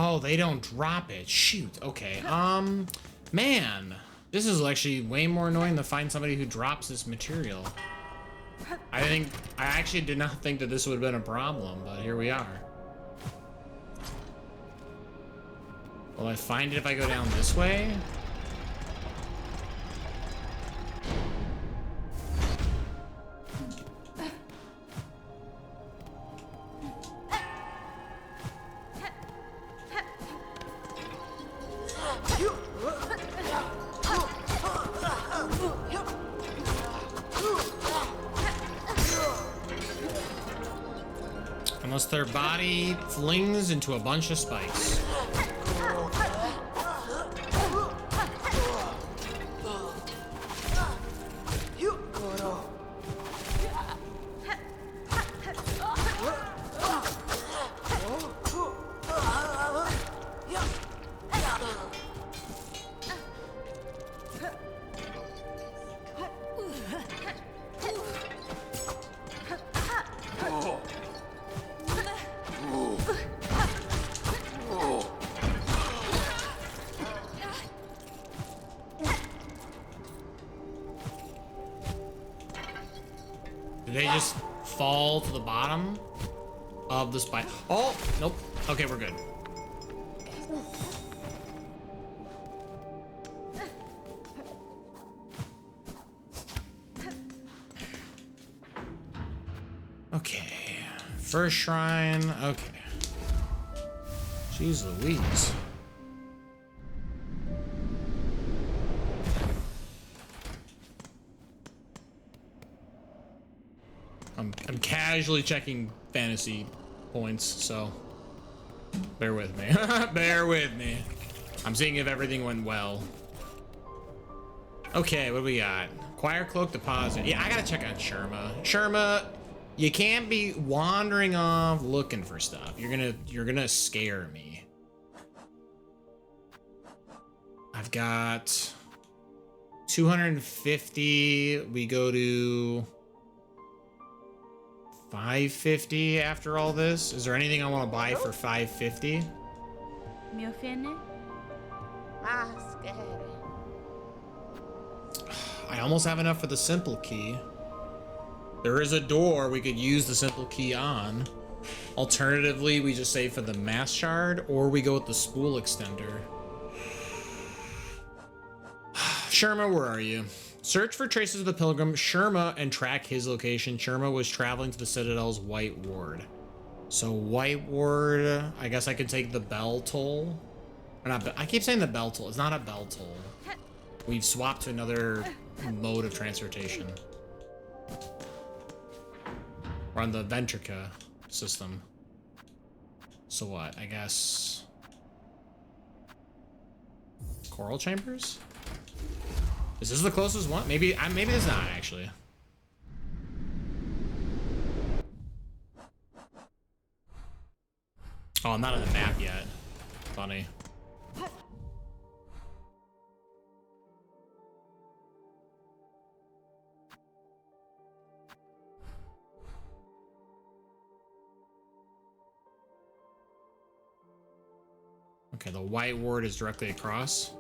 Oh, they don't drop it. Shoot. Okay. Man, this is actually way more annoying to find somebody who drops this material. I actually did not think that this would have been a problem, but here we are. Will I find it if I go down this way? Unless their body flings into a bunch of spikes. Did they just fall to the bottom of the spike? Oh, nope. Okay, we're good. Okay. First shrine. Okay. Jeez Louise. I'm casually checking fantasy points, so bear with me. Bear with me. I'm seeing if everything went well. Okay, what do we got? Choir cloak deposit. Yeah, I gotta check on Sherma. Sherma, you can't be wandering off looking for stuff. You're gonna scare me. I've got 250. We go to 550 after all this. Is there anything I want to buy for 550? Mio fine? Maschere. I almost have enough for the simple key. There is a door we could use the simple key on. Alternatively, we just save for the mass shard, or we go with the spool extender. Sherma, where are you? Search for traces of the pilgrim Sherma and track his location. Sherma was traveling to the Citadel's White Ward. So White Ward, I guess I could take the bell toll. Or not, I keep saying the bell toll. It's not a bell toll. We've swapped to another mode of transportation. We're on the Ventrica system. So what? I guess Coral Chambers? Is this the closest one? Maybe it's not actually. Oh, I'm not on the map yet. Funny. Okay, the White Ward is directly across.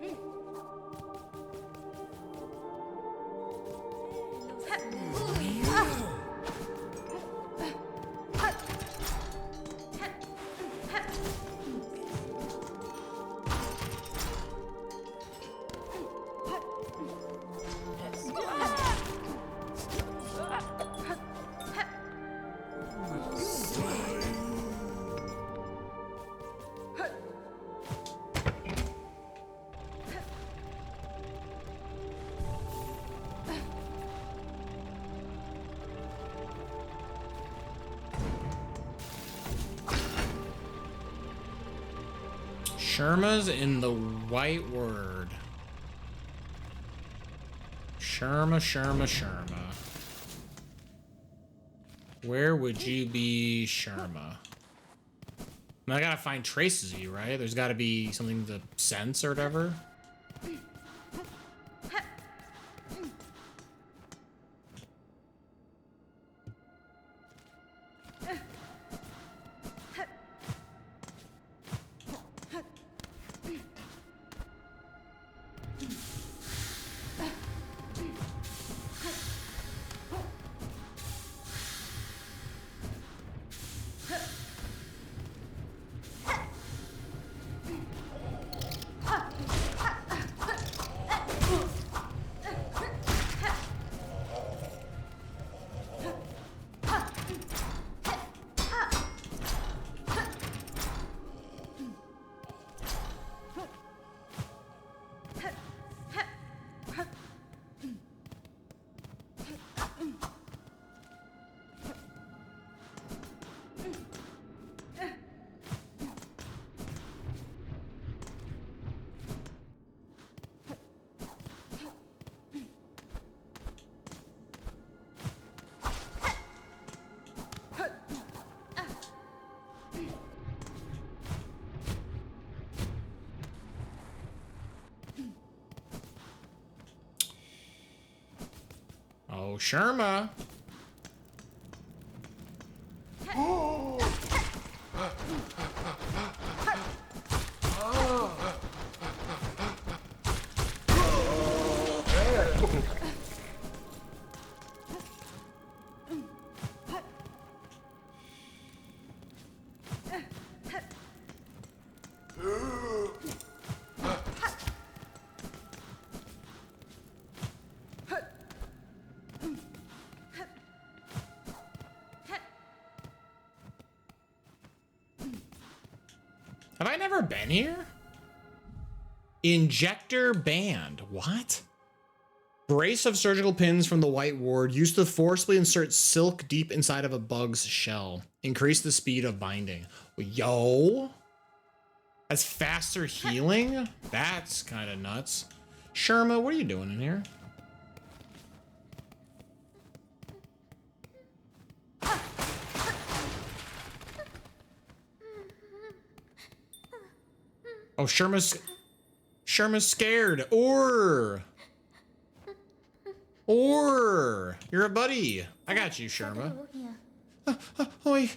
Sherma's in the White Word. Sherma. Where would you be, Sherma? I gotta find traces of you, right? There's gotta be something to sense or whatever. Sherma. Have I never been here? Injector band. What? Brace of surgical pins from the White Ward used to forcibly insert silk deep inside of a bug's shell. Increase the speed of binding. Yo. That's faster healing? That's kind of nuts. Sherma, what are you doing in here? Oh, Sherma's scared. Or you're a buddy. I got you, Sherma. Oi,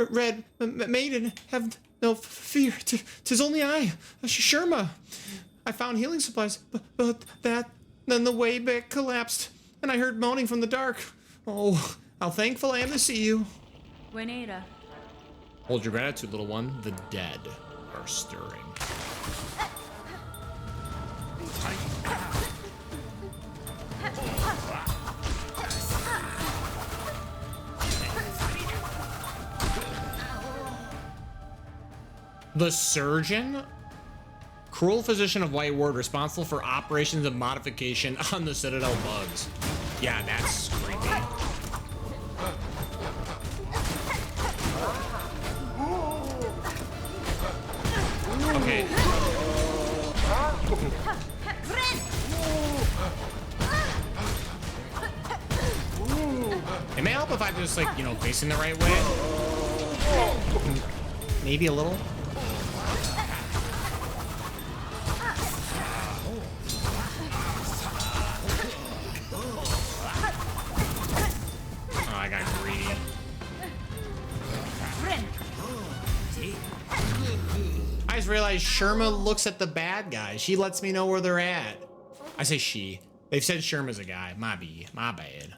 Red Maiden, have no fear. Tis only I, Sherma. I found healing supplies, but then the way back collapsed, and I heard moaning from the dark. Oh, how thankful I am to see you. Buenera. Hold your gratitude, little one. The dead are stirring. The surgeon? Cruel physician of White Ward responsible for operations of modification on the Citadel bugs. Yeah, that's creepy. Okay. It may help if I'm just like, you know, facing the right way. Maybe a little. Oh, I got greedy. I just realized Sherma looks at the bad guys. She lets me know where they're at. I say she. They've said Sherma's a guy. My bad.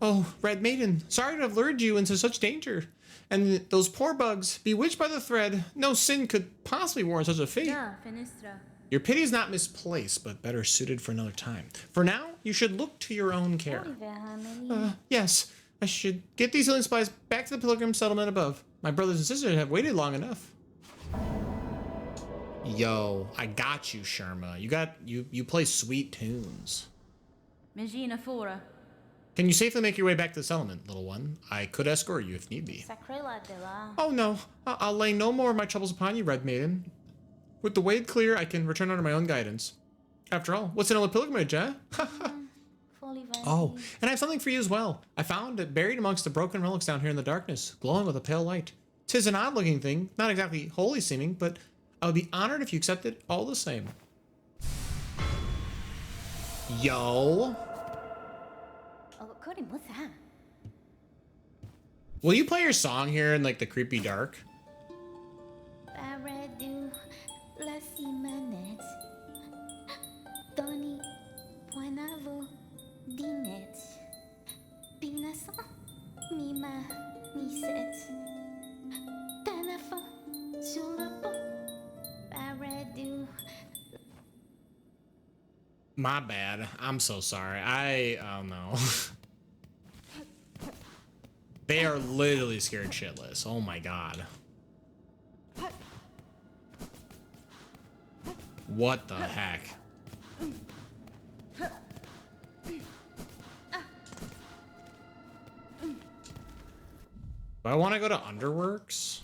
Oh, Red Maiden, sorry to have lured you into such danger. And those poor bugs, bewitched by the thread, no sin could possibly warrant such a fate. Your pity is not misplaced, but better suited for another time. For now, you should look to your own care. Yes, I should get these healing supplies back to the pilgrim settlement above. My brothers and sisters have waited long enough. Yo, I got you, Sherma. You play sweet tunes. Megina Fora. Can you safely make your way back to the settlement, little one? I could escort you if need be. Oh no, I'll lay no more of my troubles upon you, Red Maiden. With the way clear, I can return under my own guidance. After all, what's an old pilgrimage, eh? Oh, and I have something for you as well. I found it buried amongst the broken relics down here in the darkness, glowing with a pale light. 'Tis an odd-looking thing, not exactly holy seeming, but I would be honored if you accepted all the same. Yo. What's that? Will you play your song here in like the creepy dark? My bad. I'm so sorry. I don't know. They are literally scared shitless. Oh my god. What the heck? Do I want to go to Underworks?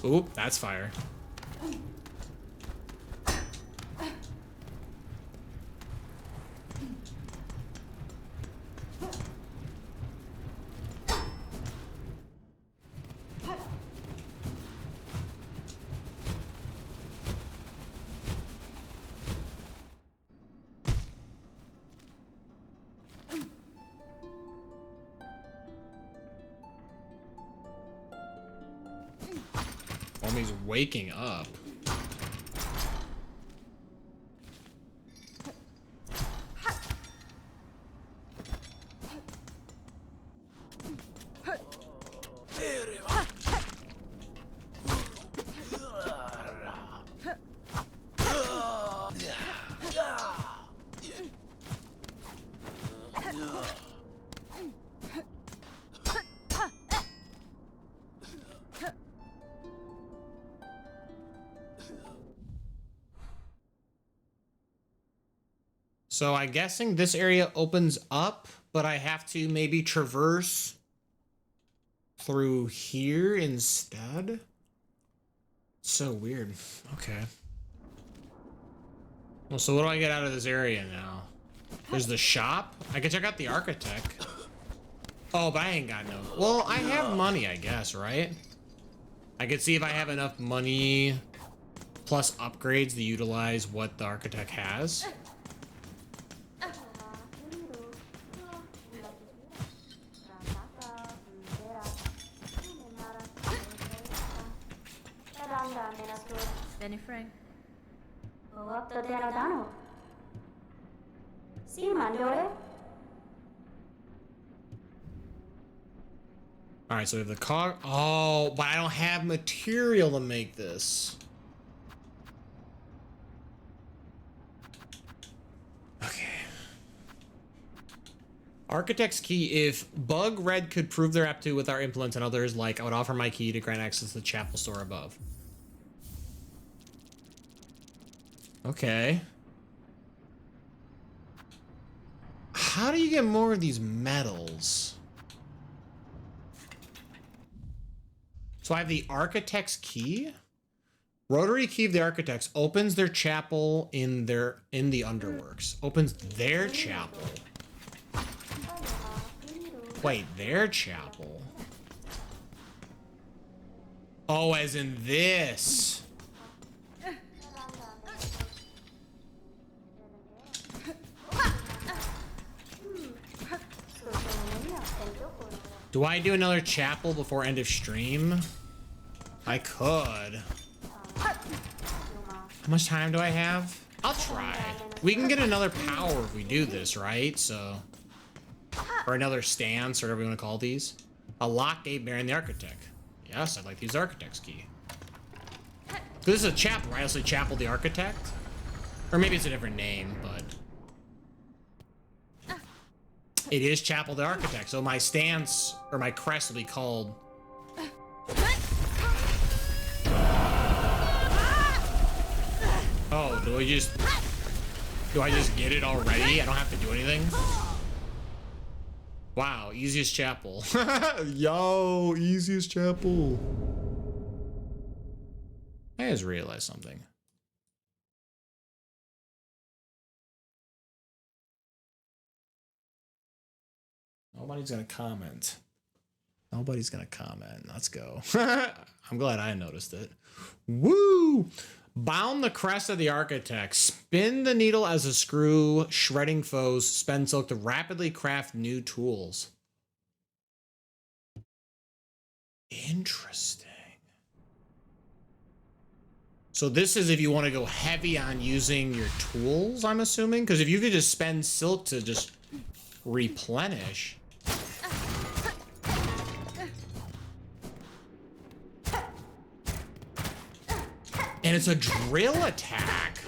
Oop, that's fire. Somebody's waking up. So I'm guessing this area opens up, but I have to maybe traverse through here instead. So weird. Okay. Well, so what do I get out of this area now? There's the shop. I can check out the architect. Oh, but I ain't got no. Well, I have money, I guess, right? I could see if I have enough money plus upgrades to utilize what the architect has. Benny Frank. All right, so we have the car. Oh, but I don't have material to make this. Okay. Architect's key. If Bug Red could prove their aptitude with our implements and others, like I would offer my key to grant access to the chapel store above. Okay. How do you get more of these metals? So I have the architect's key. Rotary key of the architects opens their chapel in the underworks. Opens their chapel. Wait, their chapel. Oh, as in this. Do I do another chapel before end of stream? I could. How much time do I have? I'll try. We can get another power if we do this, right? So, or another stance, or whatever you want to call these. A lock gate bearing the architect. Yes, I'd like to use the architect's key. This is a chapel, right? I'll say chapel the architect. Or maybe it's a different name, but it is chapel the architect. So my stance or my crest will be called. Oh, do I just get it already? I don't have to do anything? Wow, easiest chapel. Yo, easiest chapel. I just realized something. Nobody's gonna comment. Nobody's gonna comment. Let's go. I'm glad I noticed it. Woo! Bound the crest of the architect. Spin the needle as a screw, shredding foes. Spend silk to rapidly craft new tools. Interesting. So this is if you want to go heavy on using your tools, I'm assuming? Because if you could just spend silk to just replenish. And it's a drill attack.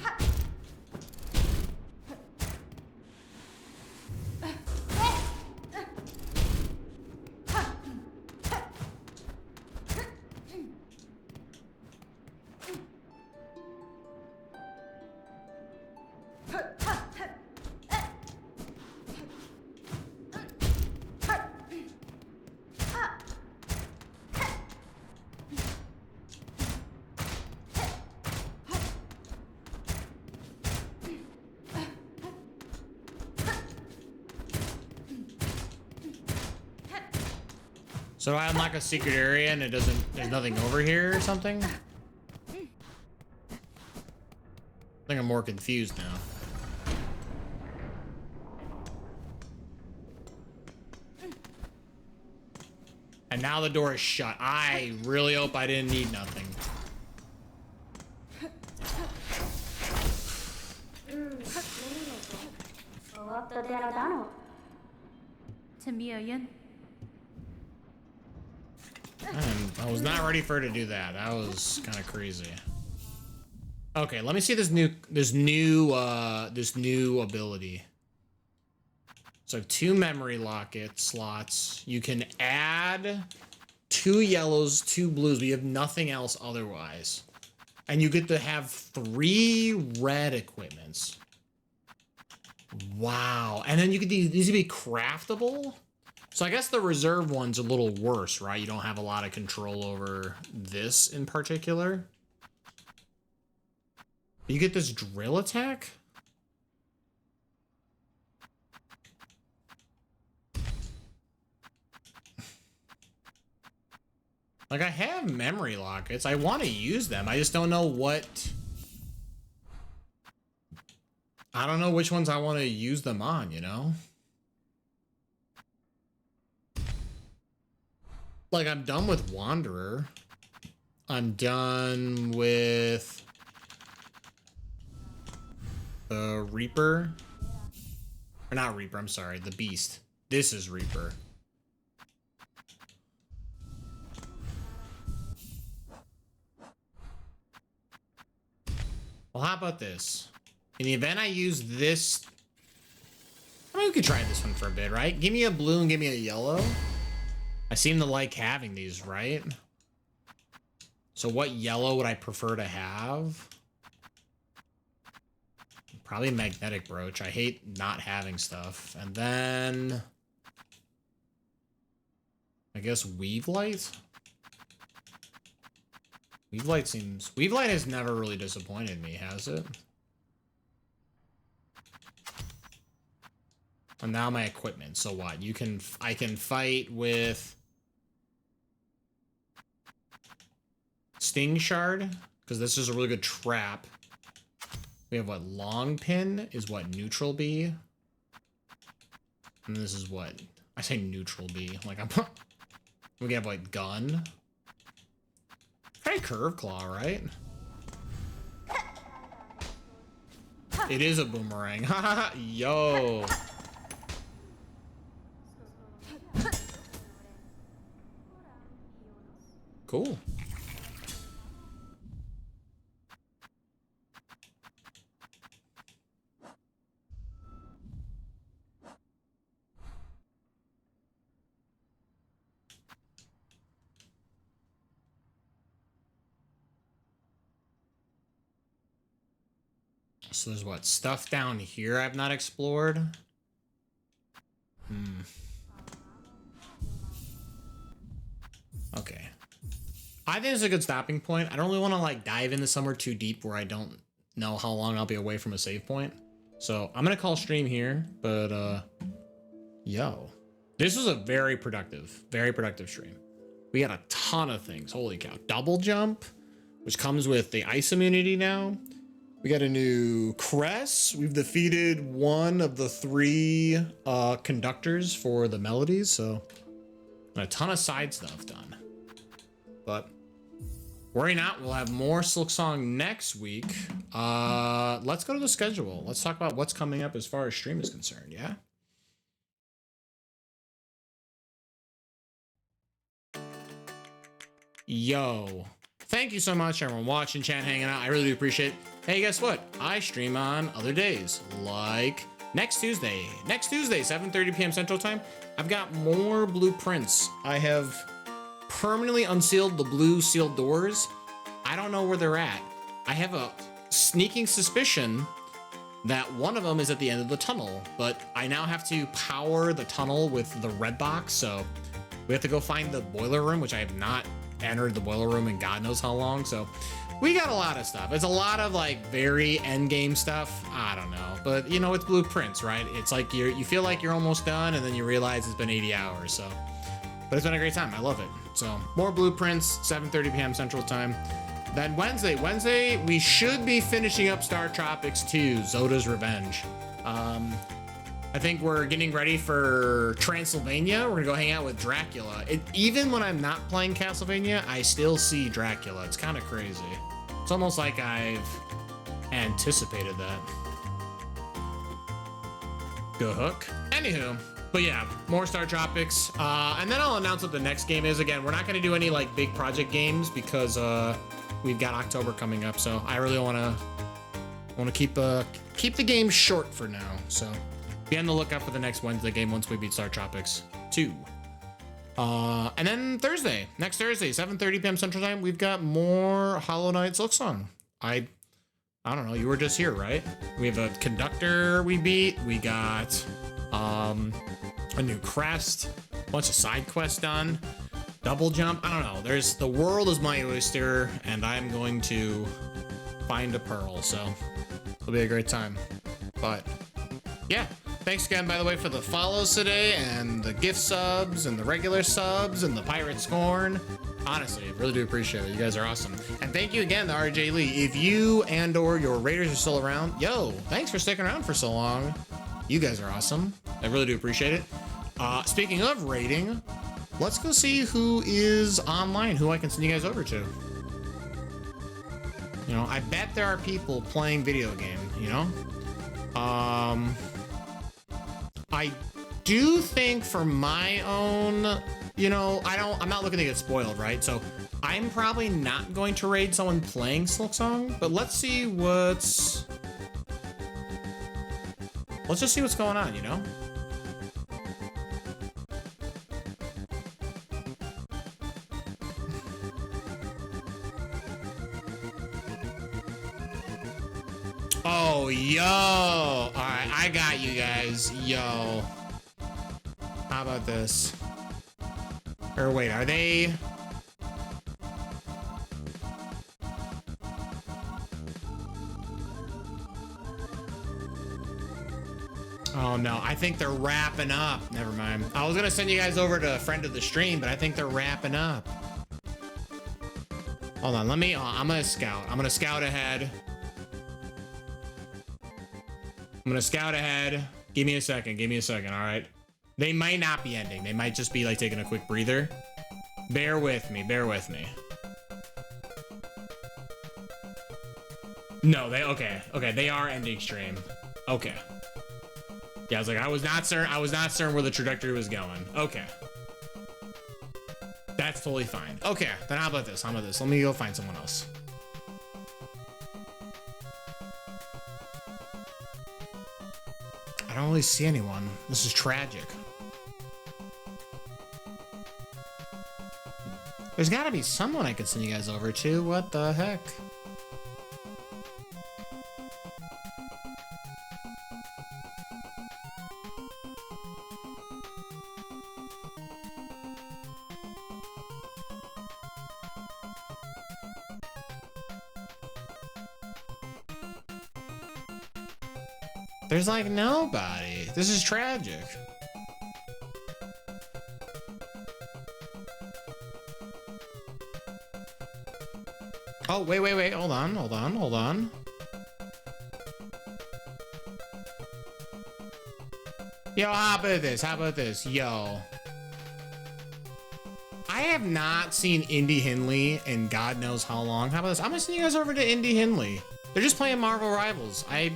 So do I unlock a secret area and there's nothing over here or something? I think I'm more confused now. And now the door is shut. I really hope I didn't need nothing. Million. I was not ready for her to do that. That was kind of crazy. Okay, let me see this new ability. So 2 memory locket slots. You can add 2 yellows, 2 blues, but you have nothing else otherwise. And you get to have 3 red equipments. Wow. And then you get these to be craftable. So I guess the reserve one's a little worse, right? You don't have a lot of control over this in particular. You get this drill attack? Like, I have memory lockets. I want to use them. I just don't know what... I don't know which ones I want to use them on, you know? Like, I'm done with Wanderer. I'm done with... the Reaper. Or not Reaper, I'm sorry. The Beast. This is Reaper. Well, how about this? In the event I use this... I mean, we could try this one for a bit, right? Give me a blue and give me a yellow. I seem to like having these, right? So what yellow would I prefer to have? Probably magnetic brooch. I hate not having stuff. And then... I guess weave light? Weave light seems... Weave light has never really disappointed me, has it? And now my equipment. So what? I can fight with... Sting Shard, because this is a really good trap. We have what? Long Pin is what? Neutral B? And this is what? I say neutral B. Like, I'm... we have like gun. Hey, Curve Claw, right? It is a boomerang. Haha, yo. Cool. So there's what? Stuff down here I've not explored? Okay. I think it's a good stopping point. I don't really want to like dive into somewhere too deep where I don't know how long I'll be away from a save point. So I'm gonna call stream here, but yo. This was a very productive stream. We got a ton of things. Holy cow. Double jump, which comes with the ice immunity now. We got a new crest. We've defeated one of the 3 conductors for the melodies, so a ton of side stuff done. But worry not, we'll have more Silksong next week. Let's go to the schedule. Let's talk about what's coming up as far as stream is concerned, yeah? Yo. Thank you so much, everyone watching, chat, hanging out. I really do appreciate it. Hey, guess what? I stream on other days, like next Tuesday. Next Tuesday, 7:30 p.m. Central Time. I've got more blueprints. I have permanently unsealed the blue sealed doors. I don't know where they're at. I have a sneaking suspicion that one of them is at the end of the tunnel, but I now have to power the tunnel with the red box, so we have to go find the boiler room, which I have not entered the boiler room in God knows how long, so we got a lot of stuff. It's a lot of like very end game stuff. I don't know, but you know, it's blueprints, right? It's like you feel like you're almost done and then you realize it's been 80 hours, so. But it's been a great time, I love it. So more blueprints, 7:30 p.m. Central Time. Then Wednesday, we should be finishing up Star Tropics 2, Zoda's Revenge. I think we're getting ready for Transylvania. We're gonna go hang out with Dracula. Even when I'm not playing Castlevania, I still see Dracula. It's kind of crazy. It's almost like I've anticipated that. Good hook. Anywho, but yeah, more Star Tropics. And then I'll announce what the next game is. Again, we're not going to do any like big project games because we've got October coming up. So I really want to keep the game short for now. So be on the lookout for the next Wednesday game once we beat Star Tropics 2. And then next Thursday, 7:30 p.m. Central Time, we've got more Hollow Knight Silksong. I don't know, you were just here, right? We have a conductor we beat. We got a new crest, a bunch of side quests done, double jump. I don't know. The world is my oyster, and I'm going to find a pearl. So it'll be a great time. But yeah, thanks again, by the way, for the follows today and the gift subs and the regular subs and the pirate scorn. Honestly, I really do appreciate it. You guys are awesome. And thank you again to RJ Lee. If you and or your raiders are still around, yo, thanks for sticking around for so long. You guys are awesome. I really do appreciate it. Speaking of raiding, let's go see who is online, who I can send you guys over to. You know, I bet there are people playing video game, you know? I do think for my own, you know, I'm not looking to get spoiled, right? So I'm probably not going to raid someone playing Silksong, but let's just see what's going on, you know? Oh, yo. All right, I got you guys. Yo. How about this? Or wait, are they? Oh no, I think they're wrapping up. Never mind. I was gonna send you guys over to a friend of the stream, but I think they're wrapping up. Hold on, I'm gonna scout. I'm gonna scout ahead. Give me a second, all right? They might not be ending. They might just be like taking a quick breather. Bear with me. No, okay, they are ending stream. Okay. Yeah, I was not certain where the trajectory was going. Okay. That's totally fine. Okay, then how about this? Let me go find someone else. I don't really see anyone. This is tragic. There's gotta be someone I could send you guys over to. What the heck? There's like nobody. This is tragic. Oh, wait. Hold on. Yo, how about this? Yo. I have not seen Indy Hinley in God knows how long. How about this? I'm gonna send you guys over to Indy Hinley. They're just playing Marvel Rivals. I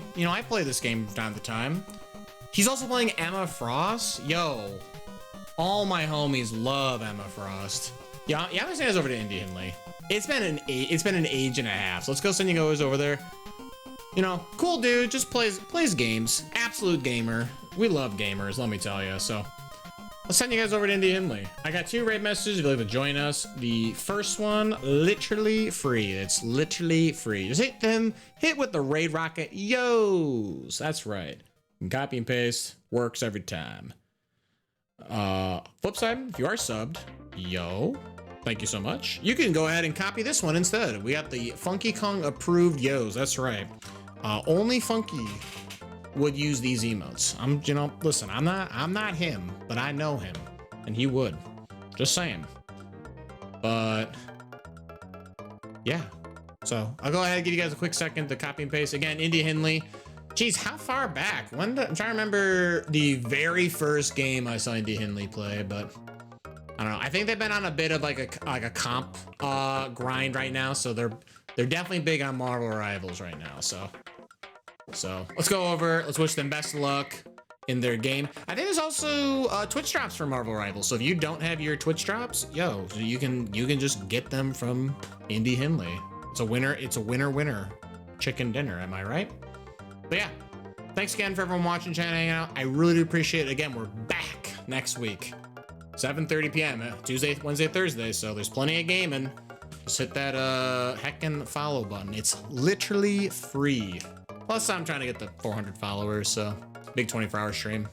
play this game from time to time. He's also playing Emma Frost. Yo, all my homies love Emma Frost. Yeah, I'm gonna send you guys over to Indy Hinley. It's been an age and a half. So let's go send you guys over there. You know, cool dude, just plays games. Absolute gamer. We love gamers, let me tell you. So let's send you guys over to Indy Hinley. I got 2 raid messages if you'd like to join us. The first one, literally free. It's literally free. Just hit with the raid rocket. Yo's. That's right. Copy and paste. Works every time. Flip side, if you are subbed, yo, thank you so much. You can go ahead and copy this one instead. We got the Funky Kong approved yo's. That's right. Only Funky would use these emotes. Listen, I'm not him, but I know him, and he would. Just saying. But yeah. So I'll go ahead and give you guys a quick second to copy and paste. Again, Indy Hinley. Geez, how far back? I'm trying to remember the very first game I saw Indy Hinley play, but I don't know. I think they've been on a bit of like a comp grind right now, so they're definitely big on Marvel Rivals right now. So let's go over. Let's wish them best of luck in their game. I think there's also Twitch drops for Marvel Rivals. So if you don't have your Twitch drops, yo, you can just get them from Indie Hinley. It's a winner. It's a winner chicken dinner. Am I right? But yeah, thanks again for everyone watching, chat, hanging out. I really do appreciate it. Again, we're back next week, 7:30 p.m. Tuesday, Wednesday, Thursday. So there's plenty of gaming. Just hit that heckin' follow button. It's literally free. Plus, I'm trying to get the 400 followers, so big 24-hour stream.